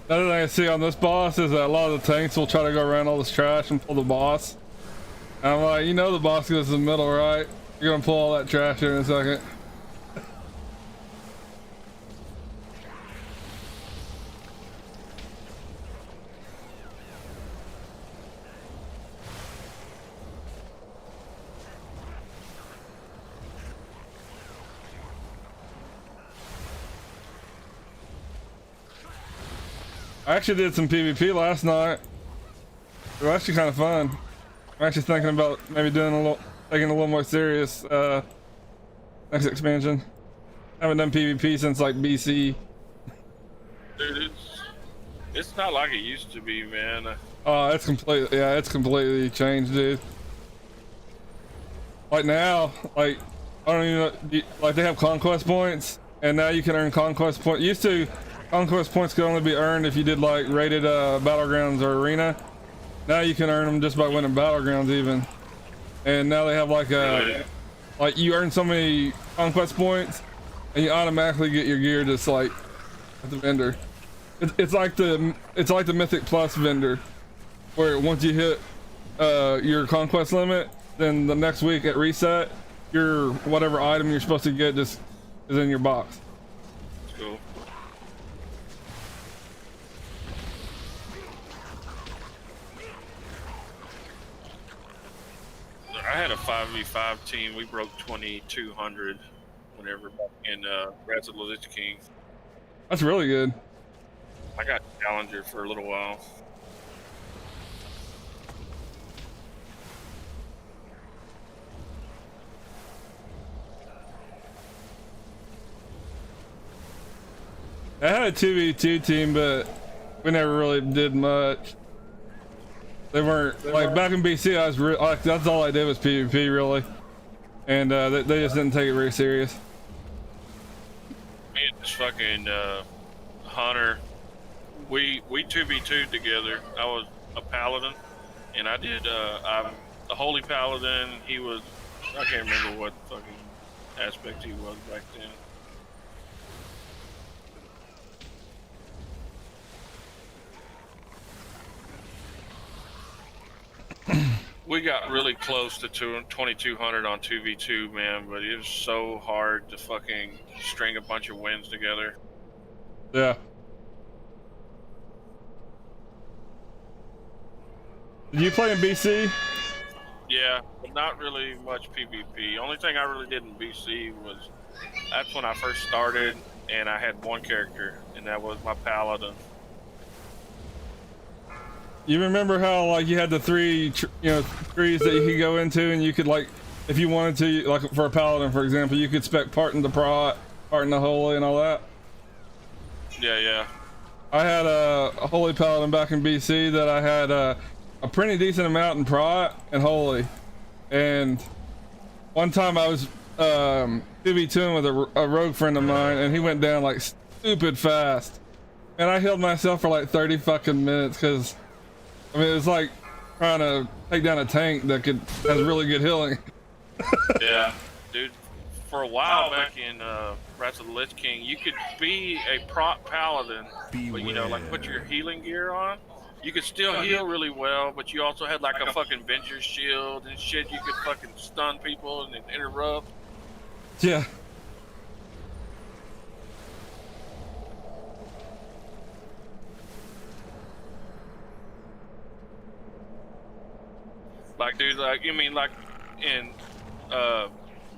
Another thing I see on this boss is that a lot of the tanks will try to go around all this trash and pull the boss. And I'm like, you know the boss goes in the middle, right? You're gonna pull all that trash here in a second. I actually did some PvP last night. It was actually kind of fun. I'm actually thinking about maybe doing taking a little more serious next expansion. I haven't done PvP since like BC. Dude, it's not like it used to be, man. Oh, it's completely changed, dude. Like now, like I don't even know, like they have conquest points, and now you can earn conquest points. Used to, conquest points could only be earned if you did like rated battlegrounds or arena. Now you can earn them just by winning battlegrounds even. And now they have like like you earn so many conquest points, and you automatically get your gear just like at the vendor. It's like the Mythic Plus vendor, where once you hit your conquest limit, then the next week at reset, your whatever item you're supposed to get just is in your box. Cool. I had a 5v5 team. We broke 2200 whenever in Wrath of the Lich King. That's really good. I got Challenger for a little while. I had a 2v2 team, but we never really did much. They weren't like back in BC. I was like that's all I did was PvP really, and they just didn't take it very serious. Me and this fucking Hunter, we 2v2'd together. I was a paladin, and I did I'm a holy paladin. He was, I can't remember what fucking aspect he was back then. We got really close to 2200 on 2v2, man, but it was so hard to fucking string a bunch of wins together. Yeah. Did you play in BC? Yeah, but not really much PvP. Only thing I really did in BC was, that's when I first started, and I had one character, and that was my paladin. You remember how like you had the trees that you could go into, and you could like, if you wanted to, like for a paladin, for example, you could spec part into prot, part into holy, and all that. Yeah, yeah. I had a holy paladin back in BC that I had a pretty decent amount in prot and holy, and one time I was 2v2 with a rogue friend of mine, and he went down like stupid fast. And I healed myself for like 30 fucking minutes because, I mean, it was like trying to take down a tank that has really good healing. Yeah, dude. For a while back in Wrath of the Lich King, you could be a prot paladin, but you know, like put your healing gear on. You could still heal really well, but you also had like a fucking Venger's shield and shit. You could fucking stun people and interrupt. Yeah. Like, dude, like, you mean like in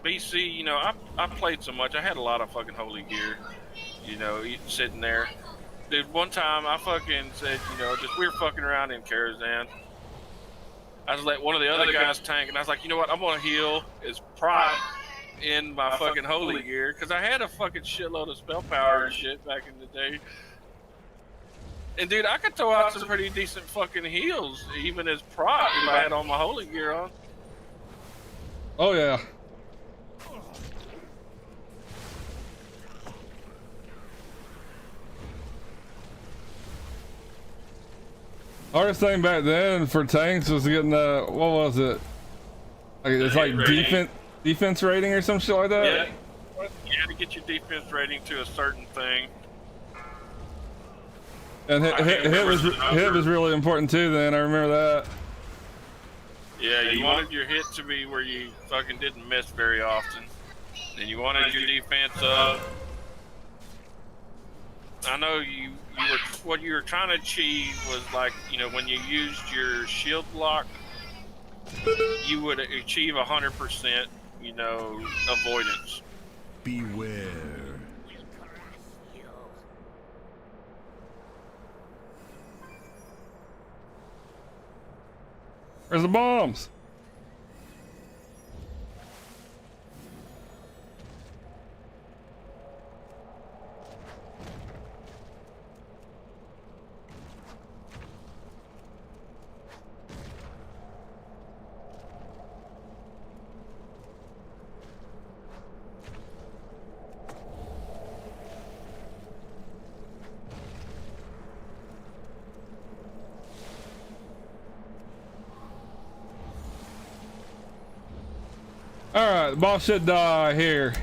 BC, you know, I played so much. I had a lot of fucking holy gear, you know, sitting there. Dude, one time I fucking said, you know, just we were fucking around in Karazhan. I just let one of the other guys tank, and I was like, you know what, I'm gonna heal his prot in my fucking holy gear, because I had a fucking shitload of spell power and shit back in the day. And dude, I could throw out some pretty decent fucking heals, even as prot, if I had all my holy gear on. Oh yeah. Hardest thing back then for tanks was getting what was it? Like, it's like defense rating or some shit like that. Yeah, you had to get your defense rating to a certain thing. And hit was really important too. Then I remember that. Yeah, you wanted your hit to be where you fucking didn't miss very often, and you wanted your defense up. I know what you were trying to achieve was, like, you know, when you used your shield block, you would achieve 100%, you know, avoidance. Beware. Where's the bombs? Alright, the boss should die here.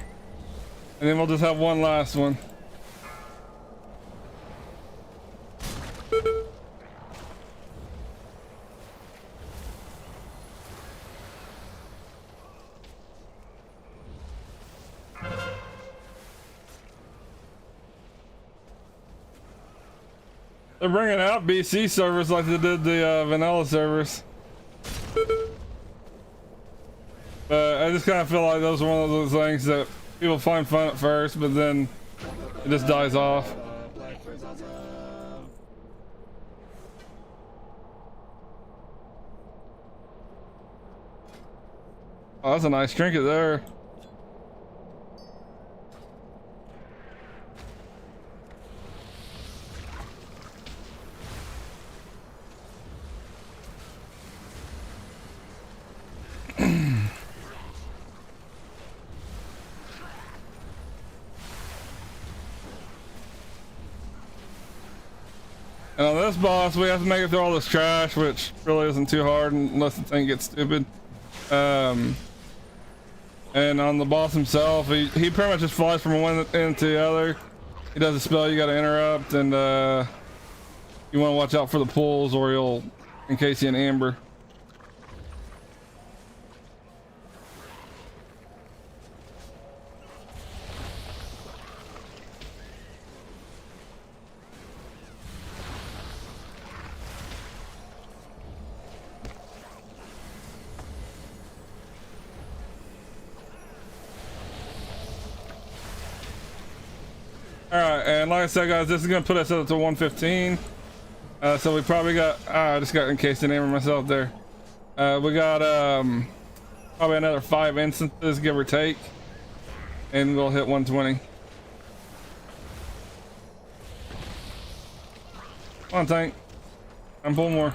And then we'll just have one last one. They're bringing out BC servers like they did the vanilla servers. But I just kind of feel like those are one of those things that people find fun at first, but then it just dies off. Oh, that's a nice trinket there. And on this boss, we have to make it through all this trash, which really isn't too hard unless the thing gets stupid. And on the boss himself, he pretty much just flies from one end to the other. He does a spell you gotta interrupt, and you want to watch out for the pulls or he'll encase you in amber. Alright, and like I said, guys, this is gonna put us up to 115. So we probably got I just got encased in amber myself there. We got probably another 5 instances, give or take, and we'll hit 120. Come on, tank. I'm pulling more.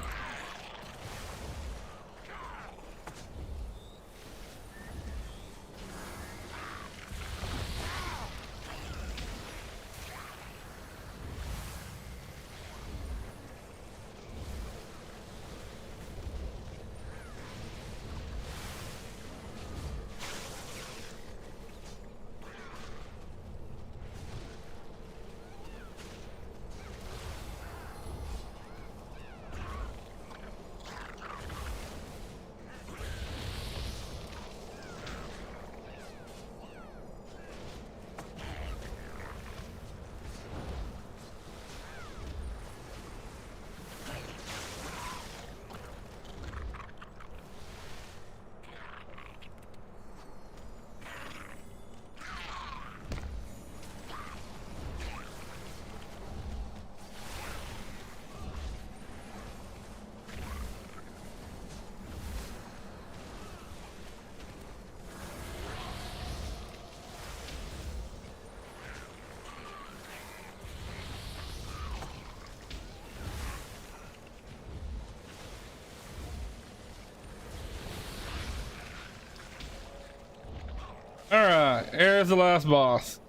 Alright, here's the last boss.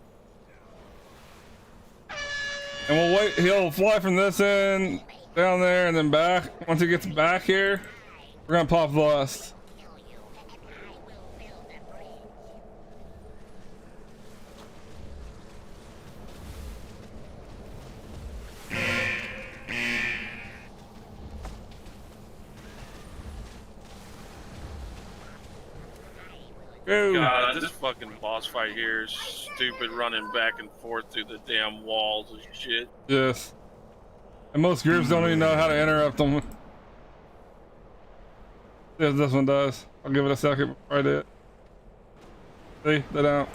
And we'll wait, he'll fly from this end down there and then back. Once he gets back here, we're gonna pop Lust. God, this fucking boss fight here is stupid, running back and forth through the damn walls and shit. Yes. And most groups don't even know how to interrupt them. Yes, this one does. I'll give it a second before I do it. See, they don't.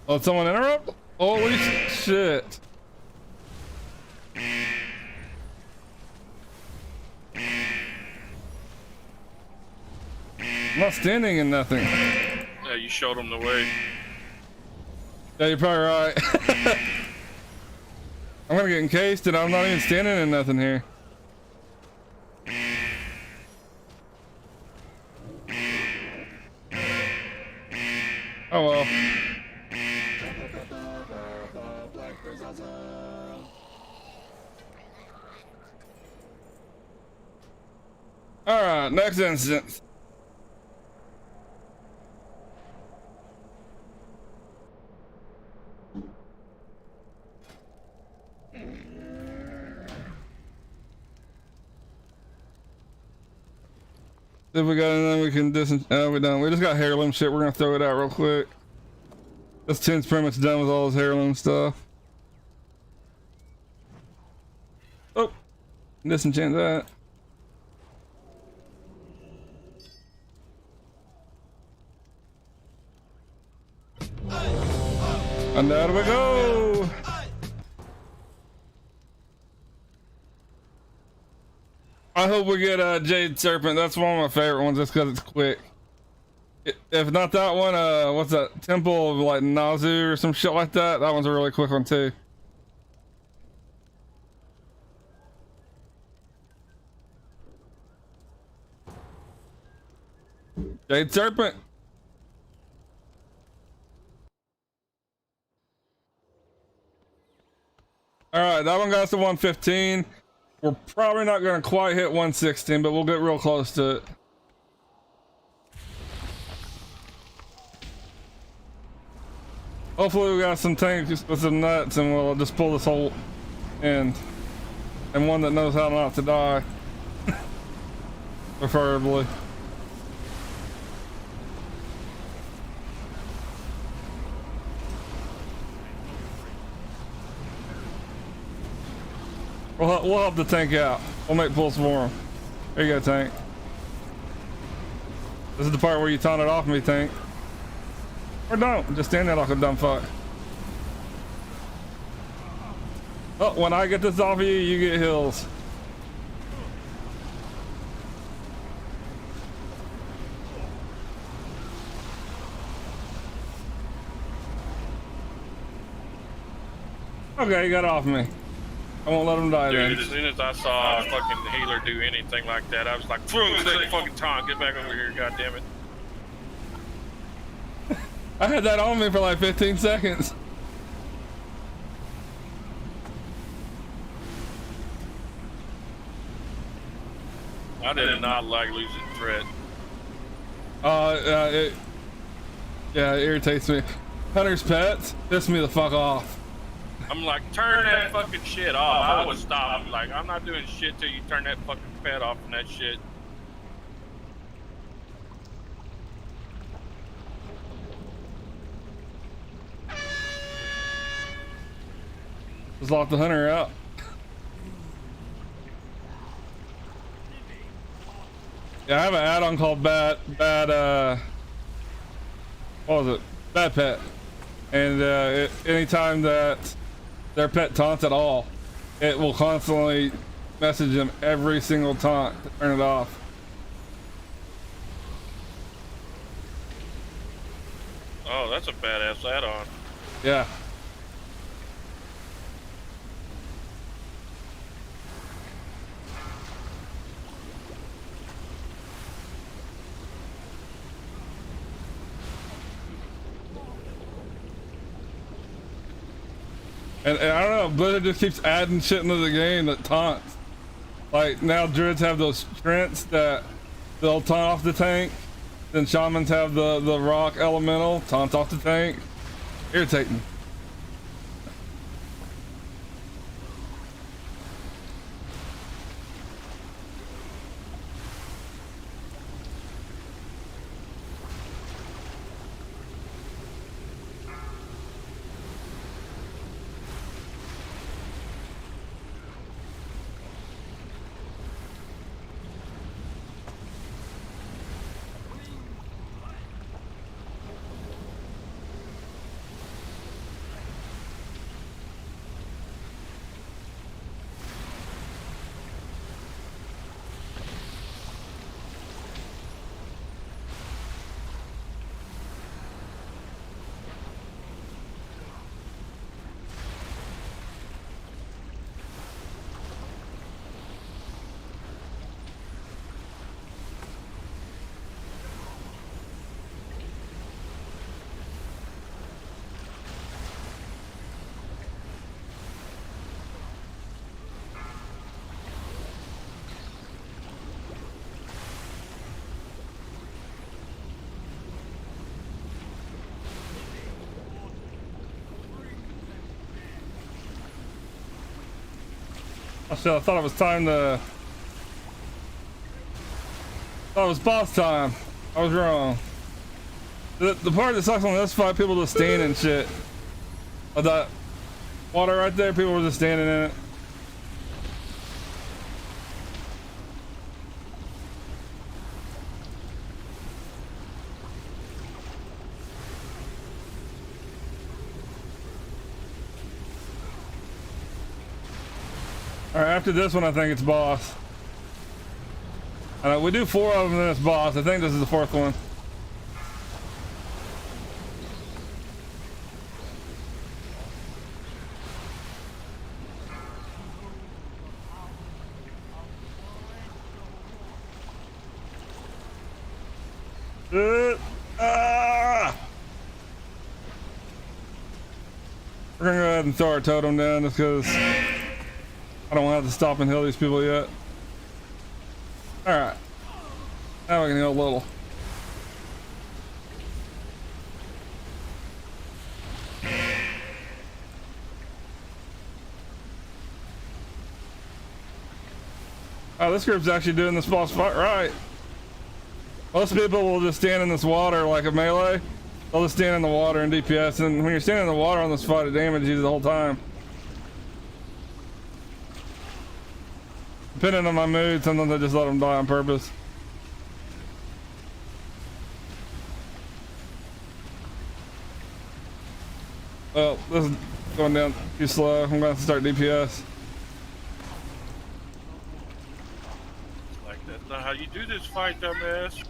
Oh, someone interrupt? Holy shit. I'm not standing in nothing. Yeah, you showed him the way. Yeah, you're probably right. I'm gonna get encased and I'm not even standing in nothing here. Oh well. Alright, next instance. If we got anything we can we're done. We just got heirloom shit. We're gonna throw it out real quick. This tent's pretty much done with all his heirloom stuff. Oh, disenchant that. And there we go. I hope we get a Jade Serpent. That's one of my favorite ones just because it's quick. If not that one, what's that? Temple of like Nazu or some shit like that. That one's a really quick one too. Jade Serpent. Alright, that one got us to 115. We're probably not going to quite hit 116, but we'll get real close to it. Hopefully we got some tanks with some nuts and we'll just pull this whole end. And one that knows how not to die. Preferably. We'll help the tank out. We'll make pulls for him. There you go, tank. This is the part where you taunt it off me, tank. Or don't. Just stand there like a dumb fuck. Oh, when I get this off of you, you get heals. Okay, you got off me. I won't let him die. Dude, then. as soon as I saw a fucking healer do anything like that, I was like, take fucking time, get back over here, goddammit. I had that on me for like 15 seconds. I did not like losing threat. It irritates me. Hunter's pets piss me the fuck off. I'm like, turn that fucking shit off. I would stop. I'm like, I'm not doing shit till you turn that fucking pet off and that shit. Just lock the hunter out. Yeah, I have an add-on called what was it? Bad Pet. And anytime that their pet taunts at all, it will constantly message them every single taunt to turn it off. Oh, that's a badass add-on. Yeah. And I don't know, Blizzard just keeps adding shit into the game that taunts. Like now druids have those strengths that they'll taunt off the tank. Then shamans have the rock elemental, taunt off the tank. Irritating. I thought it was time to... thought it was boss time. I was wrong. The part that sucks on this fight, people just stand and shit. Like that water right there, people were just standing in it. All right, after this one, I think it's boss. We do 4 of them, then it's boss. I think this is the 4th one. We're gonna go ahead and throw our totem down just because I don't have to stop and heal these people yet. Alright. Now we can heal a little. Oh, this group's actually doing this boss fight right. Most people will just stand in this water like a melee. They'll just stand in the water and DPS, and when you're standing in the water on this fight, it damages you the whole time. Depending on my mood, sometimes I just let them die on purpose. Well, this is going down too slow. I'm going to start DPS. Like that's not how you do this fight, dumbass.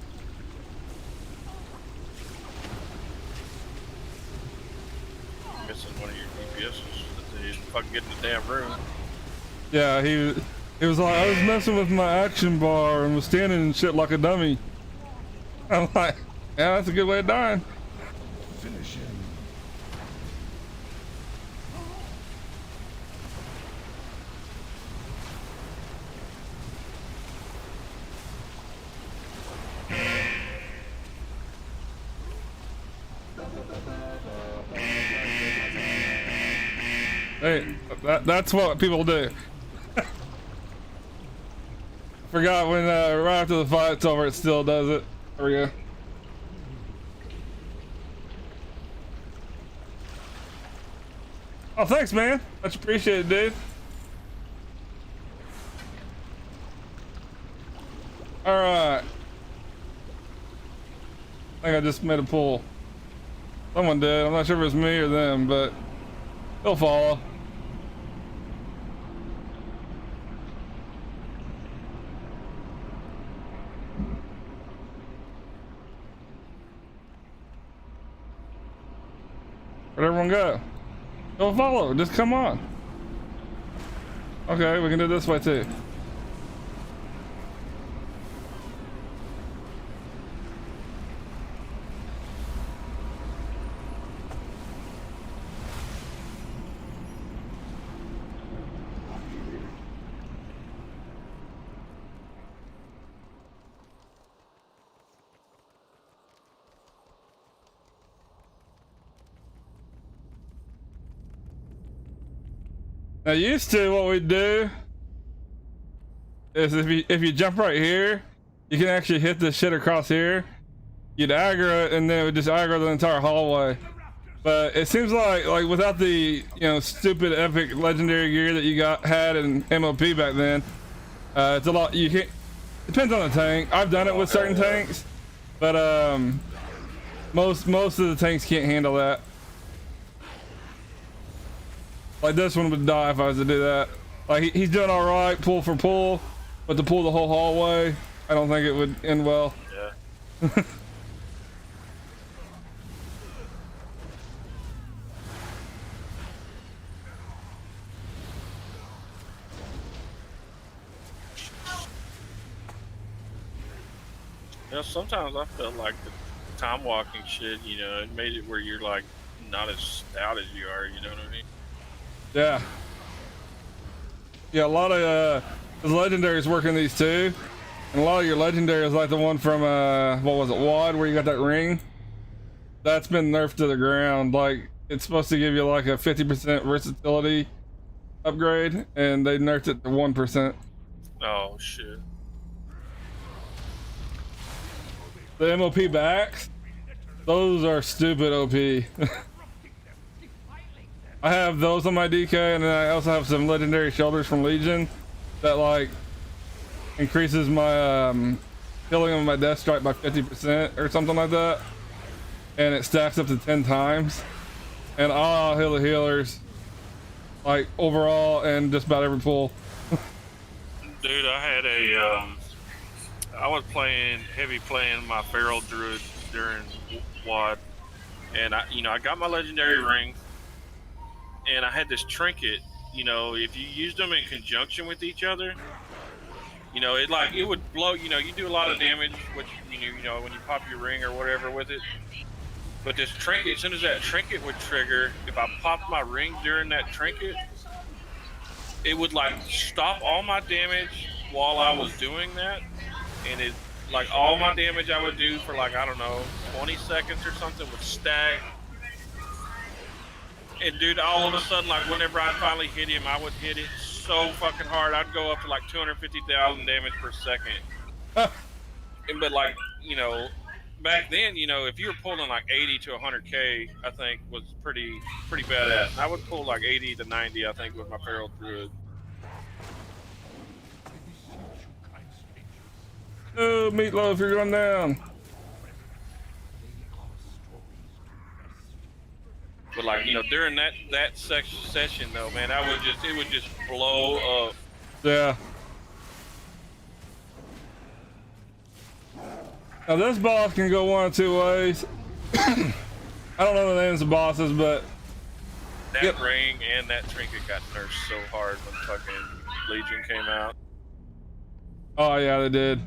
Missing one of your DPSs that they fucking get in the damn room. Yeah, he was like, I was messing with my action bar and was standing and shit like a dummy. I'm like, yeah, that's a good way of dying. Finish him. Hey, that's what people do. Forgot when right after the fight's over, it still does it. There we go. Oh, thanks, man. Much appreciated, dude. All right. I think I just made a pull. Someone did. I'm not sure if it was me or them, but they'll follow. Where'd everyone go? Go follow. Just come on. Okay, we can do it this way too. Now, used to what we do is if you jump right here, you can actually hit this shit across here. You'd aggro it, and then it would just aggro the entire hallway. But it seems like without the stupid epic legendary gear that you had in MOP back then, it's a lot. You can't. Depends on the tank. I've done it with certain tanks, but most of the tanks can't handle that. Like this one would die if I was to do that. Like he's doing all right, pull for pull, but to pull the whole hallway, I don't think it would end well. Yeah. Sometimes I felt like the time walking shit, it made it where you're like not as stout as you are, you know what I mean? Yeah. Yeah, a lot of the legendaries work in these too. And a lot of your legendaries, like the one from what was it, WAD, where you got that ring, that's been nerfed to the ground. Like it's supposed to give you like a 50% versatility upgrade, and they nerfed it to 1%. Oh shit. The MOP backs, those are stupid OP. I have those on my DK, and then I also have some legendary shoulders from Legion that like increases my healing on my death strike by 50% or something like that, and it stacks up to 10 times. And I'll heal the healers like overall and just about every pull. Dude, I had I was playing my feral druid during WAD, and I got my legendary ring, and I had this trinket. If you used them in conjunction with each other, it would blow. You do a lot of damage, which when you pop your ring or whatever with it. But this trinket, as soon as that trinket would trigger, if I popped my ring during that trinket, it would like stop all my damage while I was doing that. And it, like all my damage I would do for like, I don't know, 20 seconds or something would stack. And dude, all of a sudden, like whenever I finally hit him, I would hit it so fucking hard. I'd go up to like 250,000 damage per second. But like, back then, if you were pulling like 80 to 100K, I think was pretty badass. I would pull like 80 to 90, I think, with my feral druid. Oh, Meatloaf, you're going down. But like, during that session though, man, it would just blow up. Yeah. Now this boss can go one of two ways. I don't know the names of bosses, but that ring and that trinket got nerfed so hard when fucking Legion came out. Oh yeah, they did.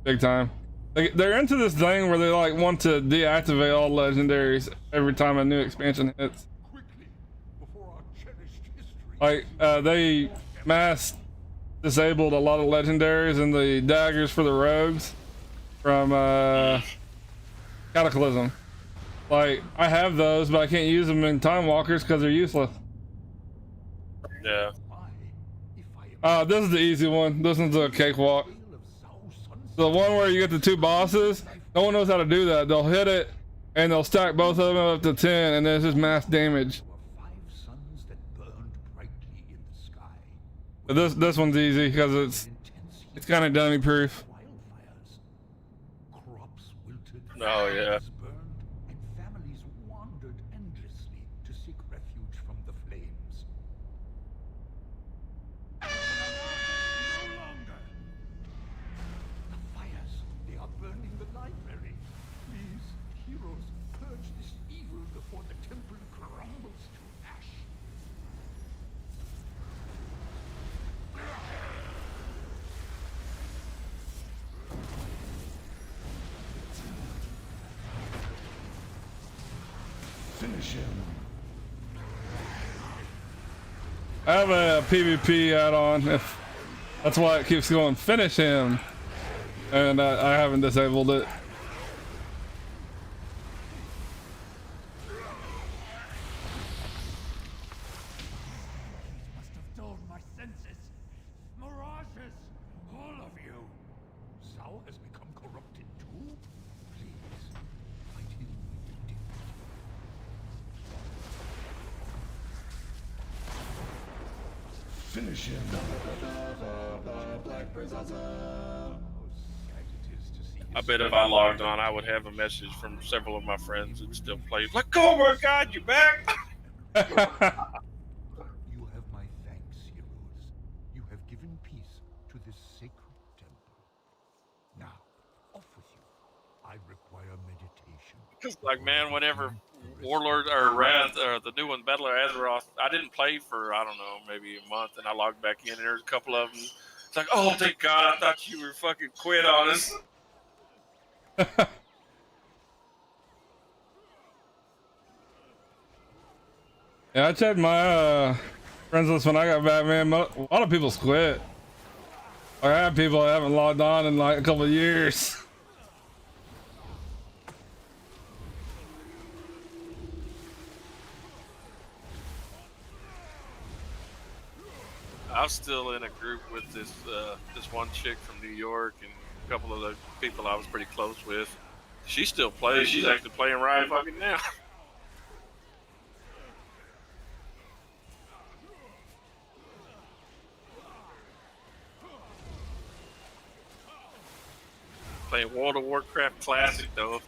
Big time. They're into this thing where they like want to deactivate all legendaries every time a new expansion hits. Like they mass disabled a lot of legendaries and the daggers for the rogues from Cataclysm. Like I have those, but I can't use them in Time Walkers because they're useless. Yeah. This is the easy one. This one's a cakewalk. The one where you get the two bosses, no one knows how to do that. They'll hit it and they'll stack both of them up to 10, and then it's just mass damage. But this one's easy because it's kind of dummy proof. Oh yeah. Fires burned, and families wandered endlessly to seek refuge from the flames. No longer! The fires, they are burning the library. Please, heroes, purge this evil before the temple crumbles to ash. Finish him. I have a PvP add-on. If that's why it keeps going, finish him, and I haven't disabled it. Must have dulled my senses. Mirages! All of you! Zhao has become corrupted too? Please, fight him with dignity. Finish him! Black Prince awesome! How sad it is to see I bet if I logged on, I would have a message from several of my friends that still play. Like, oh my God, you back? You have my thanks, heroes. You have given peace to this sacred temple. Now, off with you. I require meditation. Just like, man, whenever Warlord or Wrath or the new one, Battle of Azeroth, I didn't play for, I don't know, maybe a month, and I logged back in, and there's a couple of them. It's like, oh, thank God, I thought you were fucking quit on us. Yeah, I checked my friends list when I got Batman. A lot of people's quit. I have people that haven't logged on in like a couple of years. I was still in a group with this this one chick from New York and a couple of the people I was pretty close with. She still plays. She's actually playing right fucking now. Playing World of Warcraft Classic though.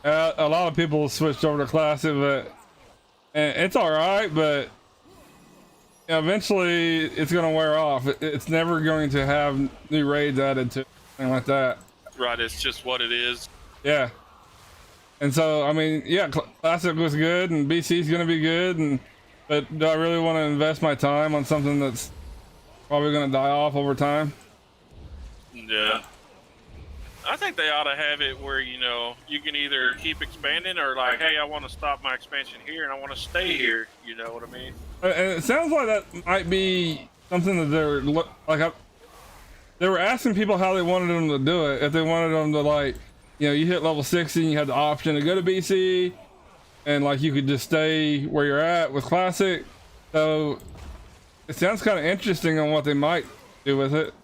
A lot of people switched over to Classic, but and it's all right. But eventually, it's gonna wear off. It's never going to have new raids added to anything like that. Right, it's just what it is. Yeah. And so, I mean, yeah, Classic was good, and BC's gonna be good, but do I really want to invest my time on something that's probably gonna die off over time? Yeah. I think they ought to have it where, you know, you can either keep expanding or like, hey, I want to stop my expansion here and I want to stay here. You know what I mean? And it sounds like that might be something that they're like, they were asking people how they wanted them to do it. If they wanted them to, like, you know, you hit level 60 and you had the option to go to BC, and like you could just stay where you're at with Classic. So it sounds kind of interesting on what they might do with it.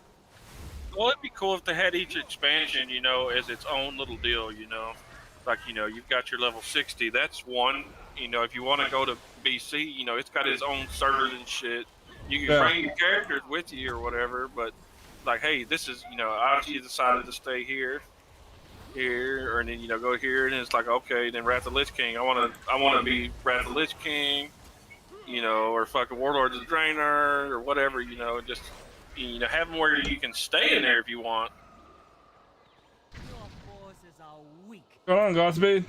Well, it'd be cool if they had each expansion, you know, as its own little deal, you know. Like, you know, you've got your level 60, that's one. You know, if you want to go to BC, you know, it's got its own servers and shit. You can bring your characters with you or whatever, but like, hey, this is, you know, obviously you decided to stay here, and then, you know, go here, and it's like, okay, then Wrath of the Lich King. I want to be Wrath of the Lich King, you know, or fucking Warlord of the Draenor, or whatever, you know, just, you know, have them where you can stay in there if you want. Your forces are weak. What's going on, Godspeed?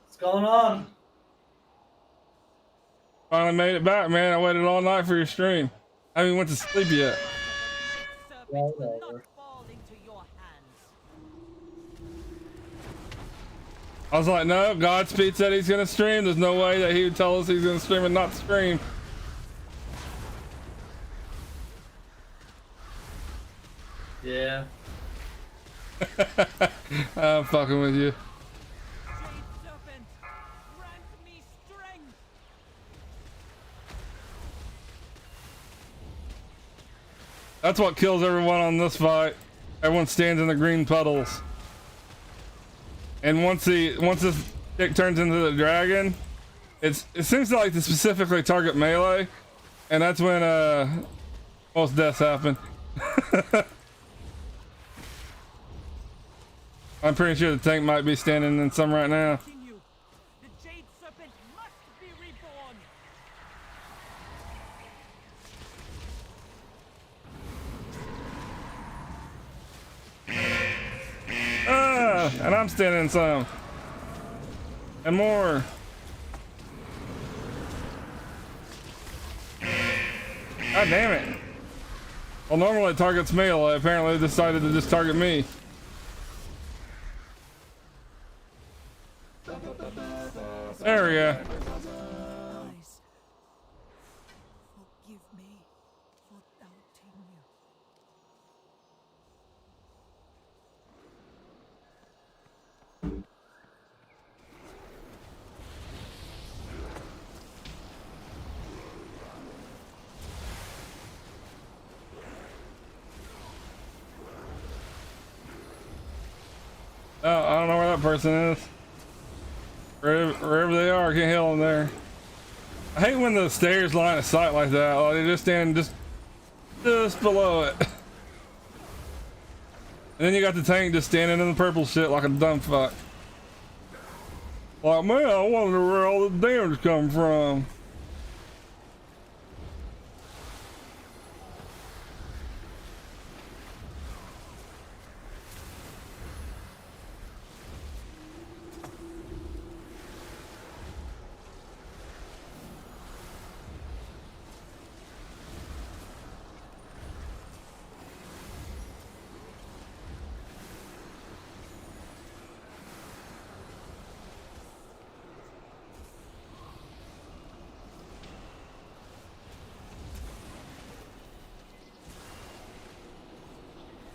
What's going on? Finally made it back, man. I waited all night for your stream. I haven't even went to sleep yet. I was like, no, Godspeed said he's gonna stream. There's no way that he would tell us he's gonna stream and not stream. Yeah. I'm fucking with you. That's what kills everyone on this fight. Everyone stands in the green puddles. And once this chick turns into the dragon, it seems to like to specifically target melee, and that's when Most deaths happen. I'm pretty sure the tank might be standing in some right now. Continue. The Jade Serpent must be reborn. Ah, and I'm standing in some. And more. God damn it. Well, normally it targets melee. Apparently it decided to just target me. There we go. Guys, forgive me for doubting you. Oh, I don't know where that person is. Wherever they are, I can't heal them there. I hate when the stairs line of sight like that. Like they just stand just below it. And then you got the tank just standing in the purple shit like a dumb fuck. Like, man, I wonder where all the damage come from.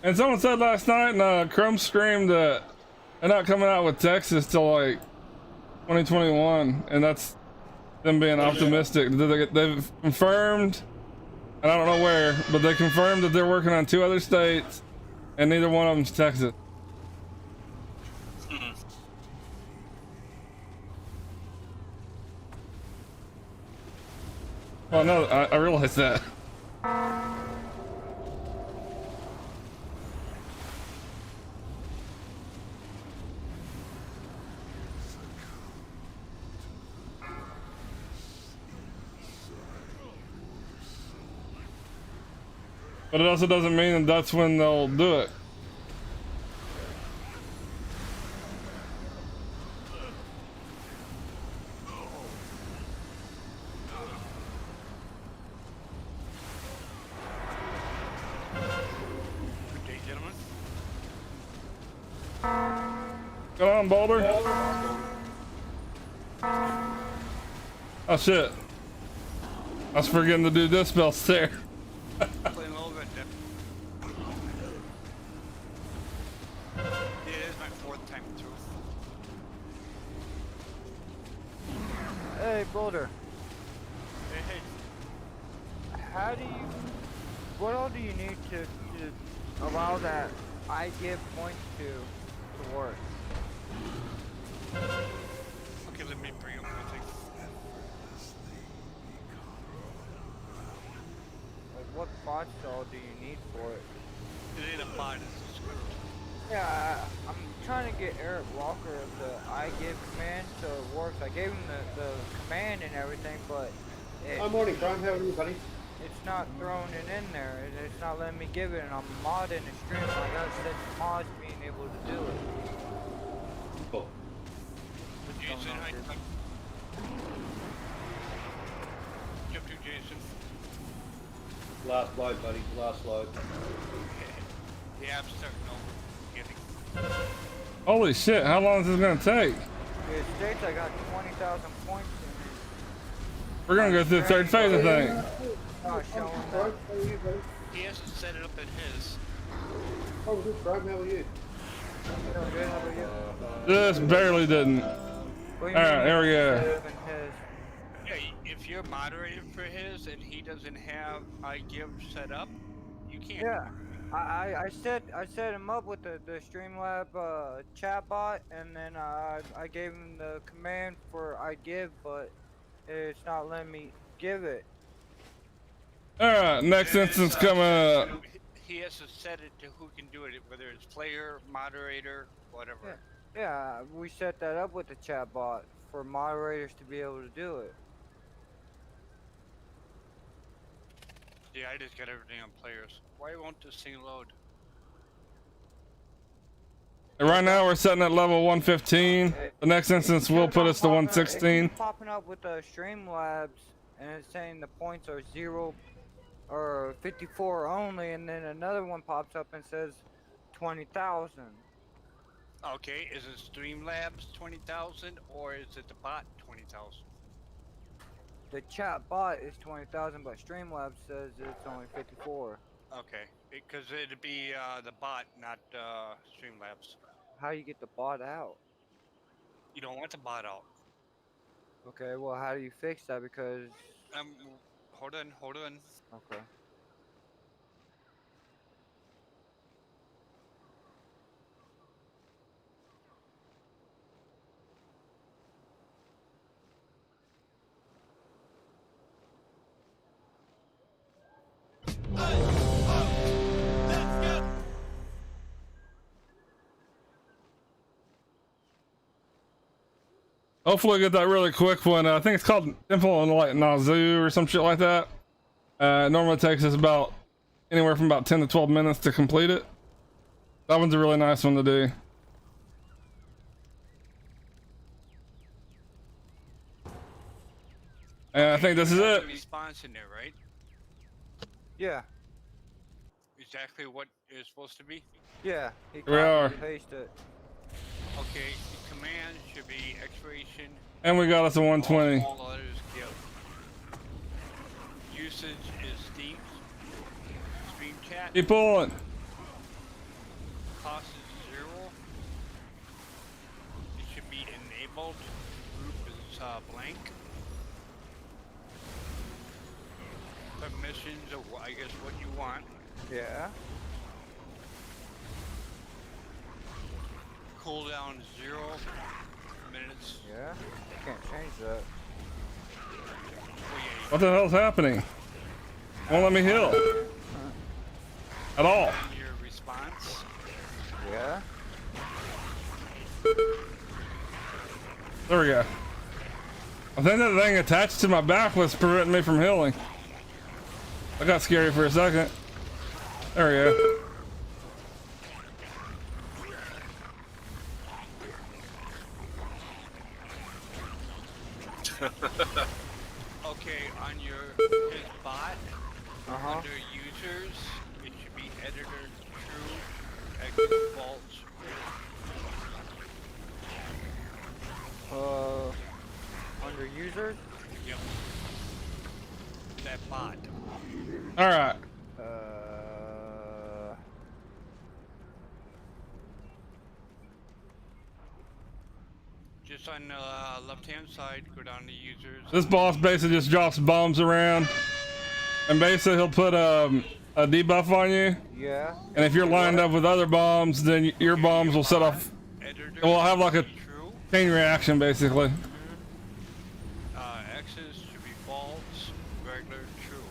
And someone said last night, and Chrome screamed that they're not coming out with Texas till like 2021, and that's them being optimistic. They've confirmed, and I don't know where, but they confirmed that they're working on 2 other states, and neither one of them's Texas. Well, no, I realize that. But it also doesn't mean that that's when they'll do it. Good day, gentlemen. Go on, Boulder. Oh shit. I was forgetting to do this spell there. Playing a little bit different. It is my 4th time through. Hey, Boulder. Hey, How do you... What all do you need to allow that I give points to work? okay, let me bring up my thing. Like, what bot cell do you need for it? It ain't a bot, it's a script. Yeah, I'm trying to get Eric Walker the I give command so it works. I gave him the command and everything, but Hi, morning, Prime. How are you, buddy? it's not throwing it in there. It's not letting me give it, and I'm modding the stream. I gotta set the mods being able to do it. Cool. Jason, hi. Jump to Jason. Last load, buddy. Last load. Yeah, I'm starting over. Getting. Holy shit, how long is this gonna take? It states I got 20,000 points in it. We're gonna go through the 3rd phase, I think. Not showing that. How are you, buddy? He hasn't set it up in his. Oh, good, Prime. How are you? Doing good, how about you? Just barely didn't. What do you Alright, mean there we you go. set it up in his? Yeah, if you're moderating for his and he doesn't have I give set up, you can't. Yeah, I set him up with the Streamlab chat bot, and then I gave him the command for I give, but it's not letting me give it. Alright, next instance coming up. He has to set it to who can do it, whether it's player, moderator, whatever. Yeah, we set that up with the chat bot for moderators to be able to do it. Yeah, I just got everything on players. Why won't this thing load? And right now we're setting at level 115. The next instance will put us to 116. It's popping up with the Streamlabs, and it's saying the points are 0 or 54 only, and then another one pops up and says 20,000. Okay, is it Streamlabs 20,000 or is it the bot 20,000? The chat bot is 20,000, but Streamlabs says it's only 54. Okay, because it'd be the bot, not Streamlabs. How do you get the bot out? You don't want the bot out. Okay, well, how do you fix that? Because hold on. Okay. Hopefully get that really quick one. I think it's called Temple on like Nazu or some shit like that. It normally takes us about anywhere from about 10 to 12 minutes to complete it. That one's a really nice one to do. And I think this is it. Response in there, right? Yeah. Exactly what it's supposed to be? Yeah. We are. Paste it. Okay, the command should be expiration. And we got us a 120. All letters give. Usage is Steam. Stream chat. Keep pulling. Cost is 0. It should be enabled. Group is blank. Permissions of I guess what you want. Yeah. Cooldown 0 minutes. Yeah. Can't change that. What the hell's happening? Won't let me heal. At all. Your response. Yeah. There we go. I think that thing attached to my back was preventing me from healing. I got scary for a second. There we go. Okay, on his bot, under users, it should be editor true, exit false. Under users? Yep. That bot. All right. Just on the left-hand side, go down to users. This boss basically just drops bombs around, and basically he'll put a debuff on you. Yeah. And if you're lined up with other bombs, then your bombs will set off. It will have like a chain reaction, basically. X's should be false, regular, true.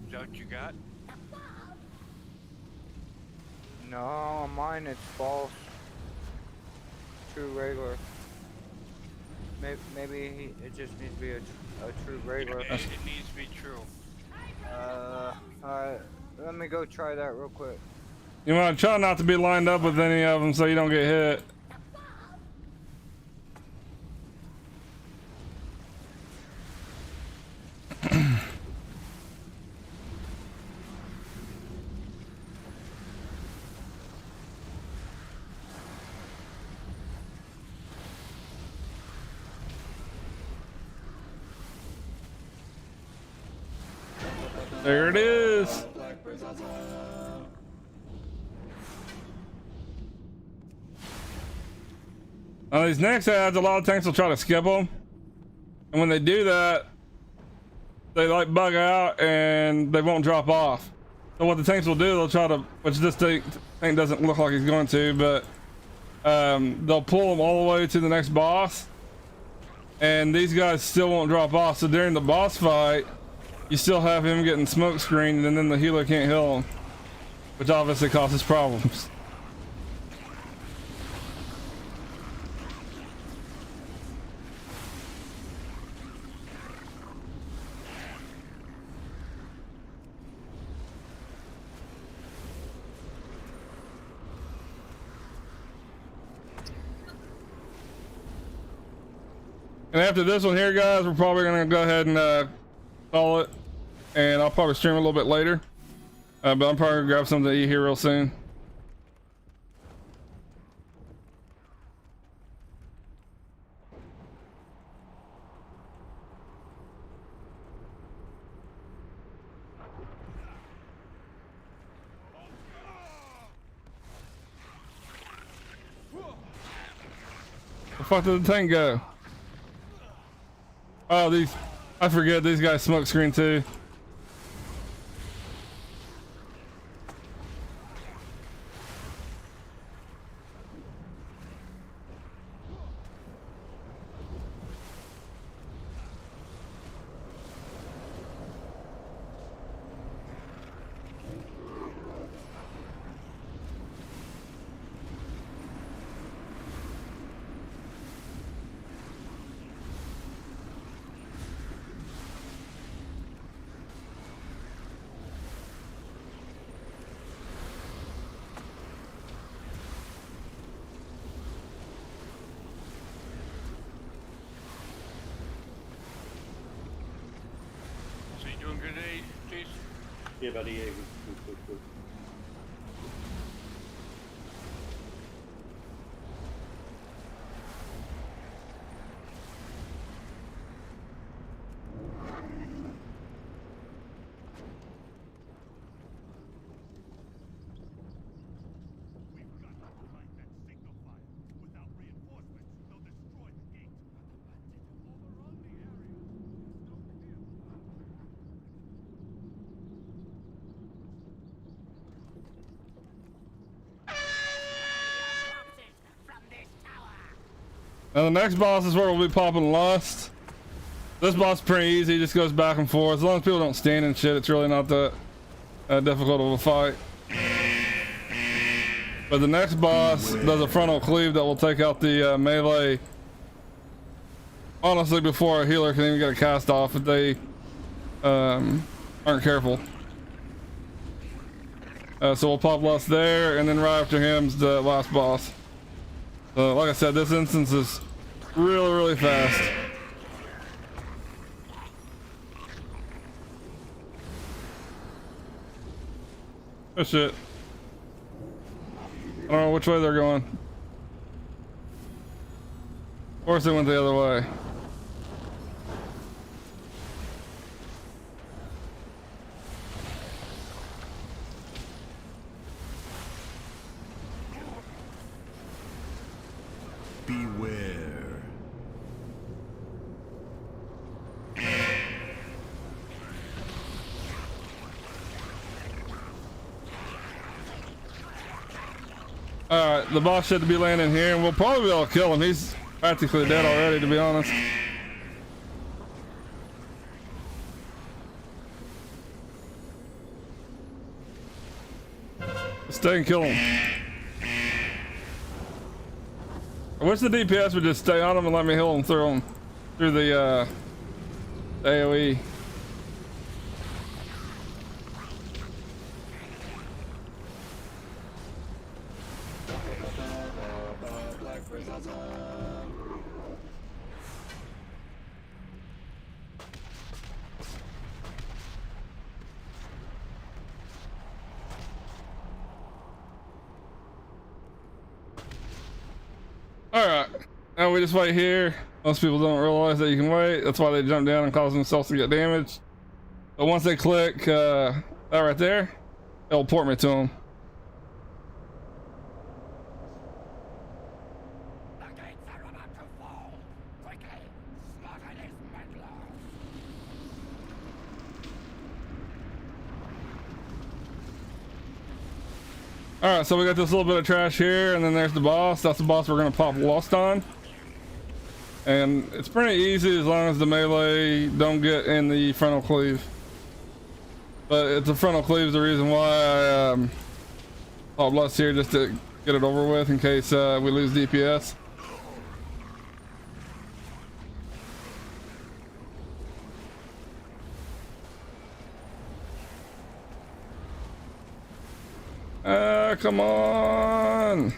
Is that what you got? No, on mine it's false. True regular. Maybe it just needs to be a true regular. It needs to be true. Alright. Let me go try that real quick. You want to try not to be lined up with any of them so you don't get hit. There it is. Now these next ads, a lot of tanks will try to skip them, and when they do that, they like bug out and they won't drop off. So what the tanks will do, they'll try to, which this tank doesn't look like he's going to, but they'll pull them all the way to the next boss, and these guys still won't drop off. So during the boss fight, you still have him getting smoke screened, and then the healer can't heal him, which obviously causes problems. And after this one here, guys, we're probably gonna go ahead and call it, and I'll probably stream a little bit later, but I'm probably gonna grab something to eat here real soon. Where the fuck did the tank go? Oh, I forget these guys smoke screen too. Yeah, buddy, yeah, good. Now the next boss is where we'll be popping Lust. This boss is pretty easy, just goes back and forth. As long as people don't stand and shit, it's really not that difficult of a fight. But the next boss does a frontal cleave that will take out the melee. Honestly, before a healer can even get a cast off if they aren't careful. So we'll pop Lust there, and then right after him's the last boss. So like I said, this instance is really fast. Oh shit. I don't know which way they're going. Of course they went the other way. Beware. Alright, the boss should be landing here, and we'll probably be able to kill him. He's practically dead already, to be honest. Stay and kill him. I wish the DPS would just stay on him and let me heal him through the AoE. Alright, now we just wait here. Most people don't realize that you can wait. That's why they jump down and cause themselves to get damaged. But once they click that right there, it'll port me to them. Alright, so we got this little bit of trash here, and then there's the boss. That's the boss we're gonna pop Lost on. And it's pretty easy as long as the melee don't get in the frontal cleave. But it's the frontal cleave is the reason why I bought Blust here, just to get it over with in case we lose DPS. Come on.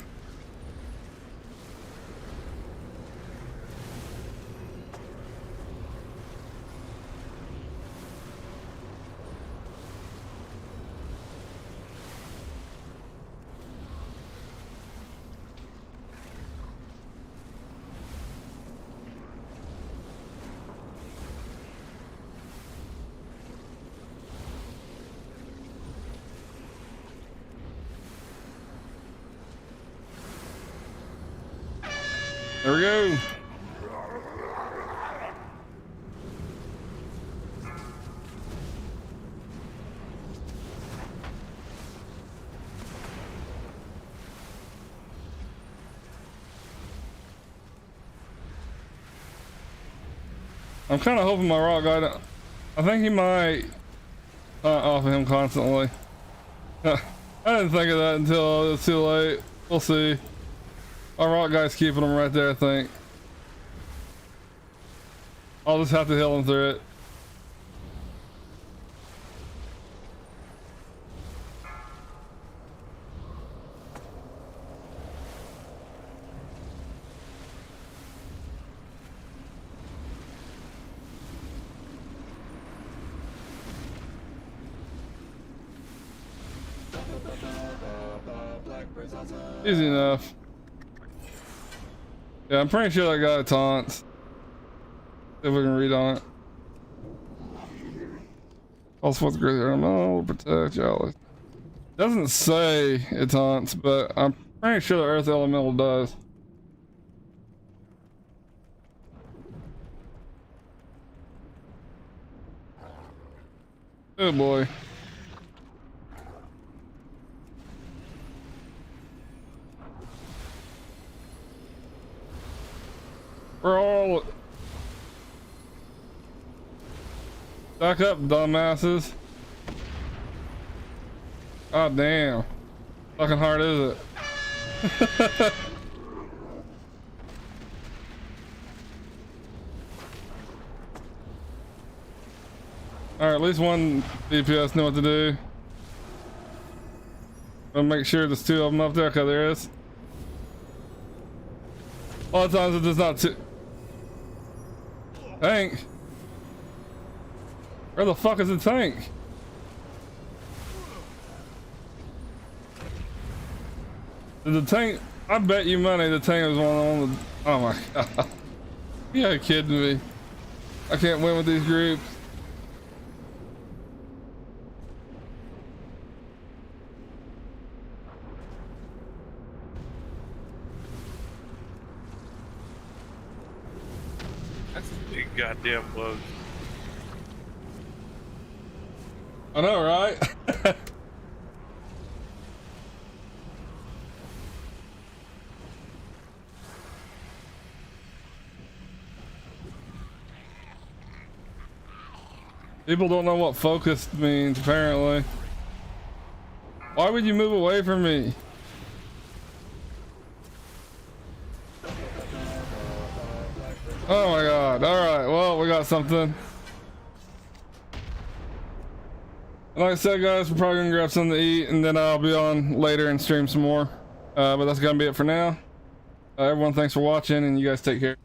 There we go. I'm kind of hoping my rock guy, I think he might off of him constantly. I didn't think of that until it was too late. We'll see. Our rock guy's keeping him right there, I think. I'll just have to heal him through it. Easy enough. Yeah, I'm pretty sure that guy taunts. See if we can read on it. Also, what's great animal protect y'all. Doesn't say it taunts, but I'm pretty sure the Earth Elemental does. Oh boy. We're all back up, dumbasses. God damn. Fucking hard is it? Alright, at least one DPS know what to do. I'll make sure there's two of them up there. Okay, there is. A lot of times it does not two. Tank. Where the fuck is the tank? Did the tank? I bet you money the tank was one on the. Oh my god! You gotta kidding me? I can't win with these groups. That's a big goddamn bug. I know, right? People don't know what focused means, apparently. Why would you move away from me? Oh my god. Alright, well, we got something. Like I said, guys, we're probably gonna grab something to eat, and then I'll be on later and stream some more. But that's gonna be it for now. Everyone, thanks for watching, and you guys take care.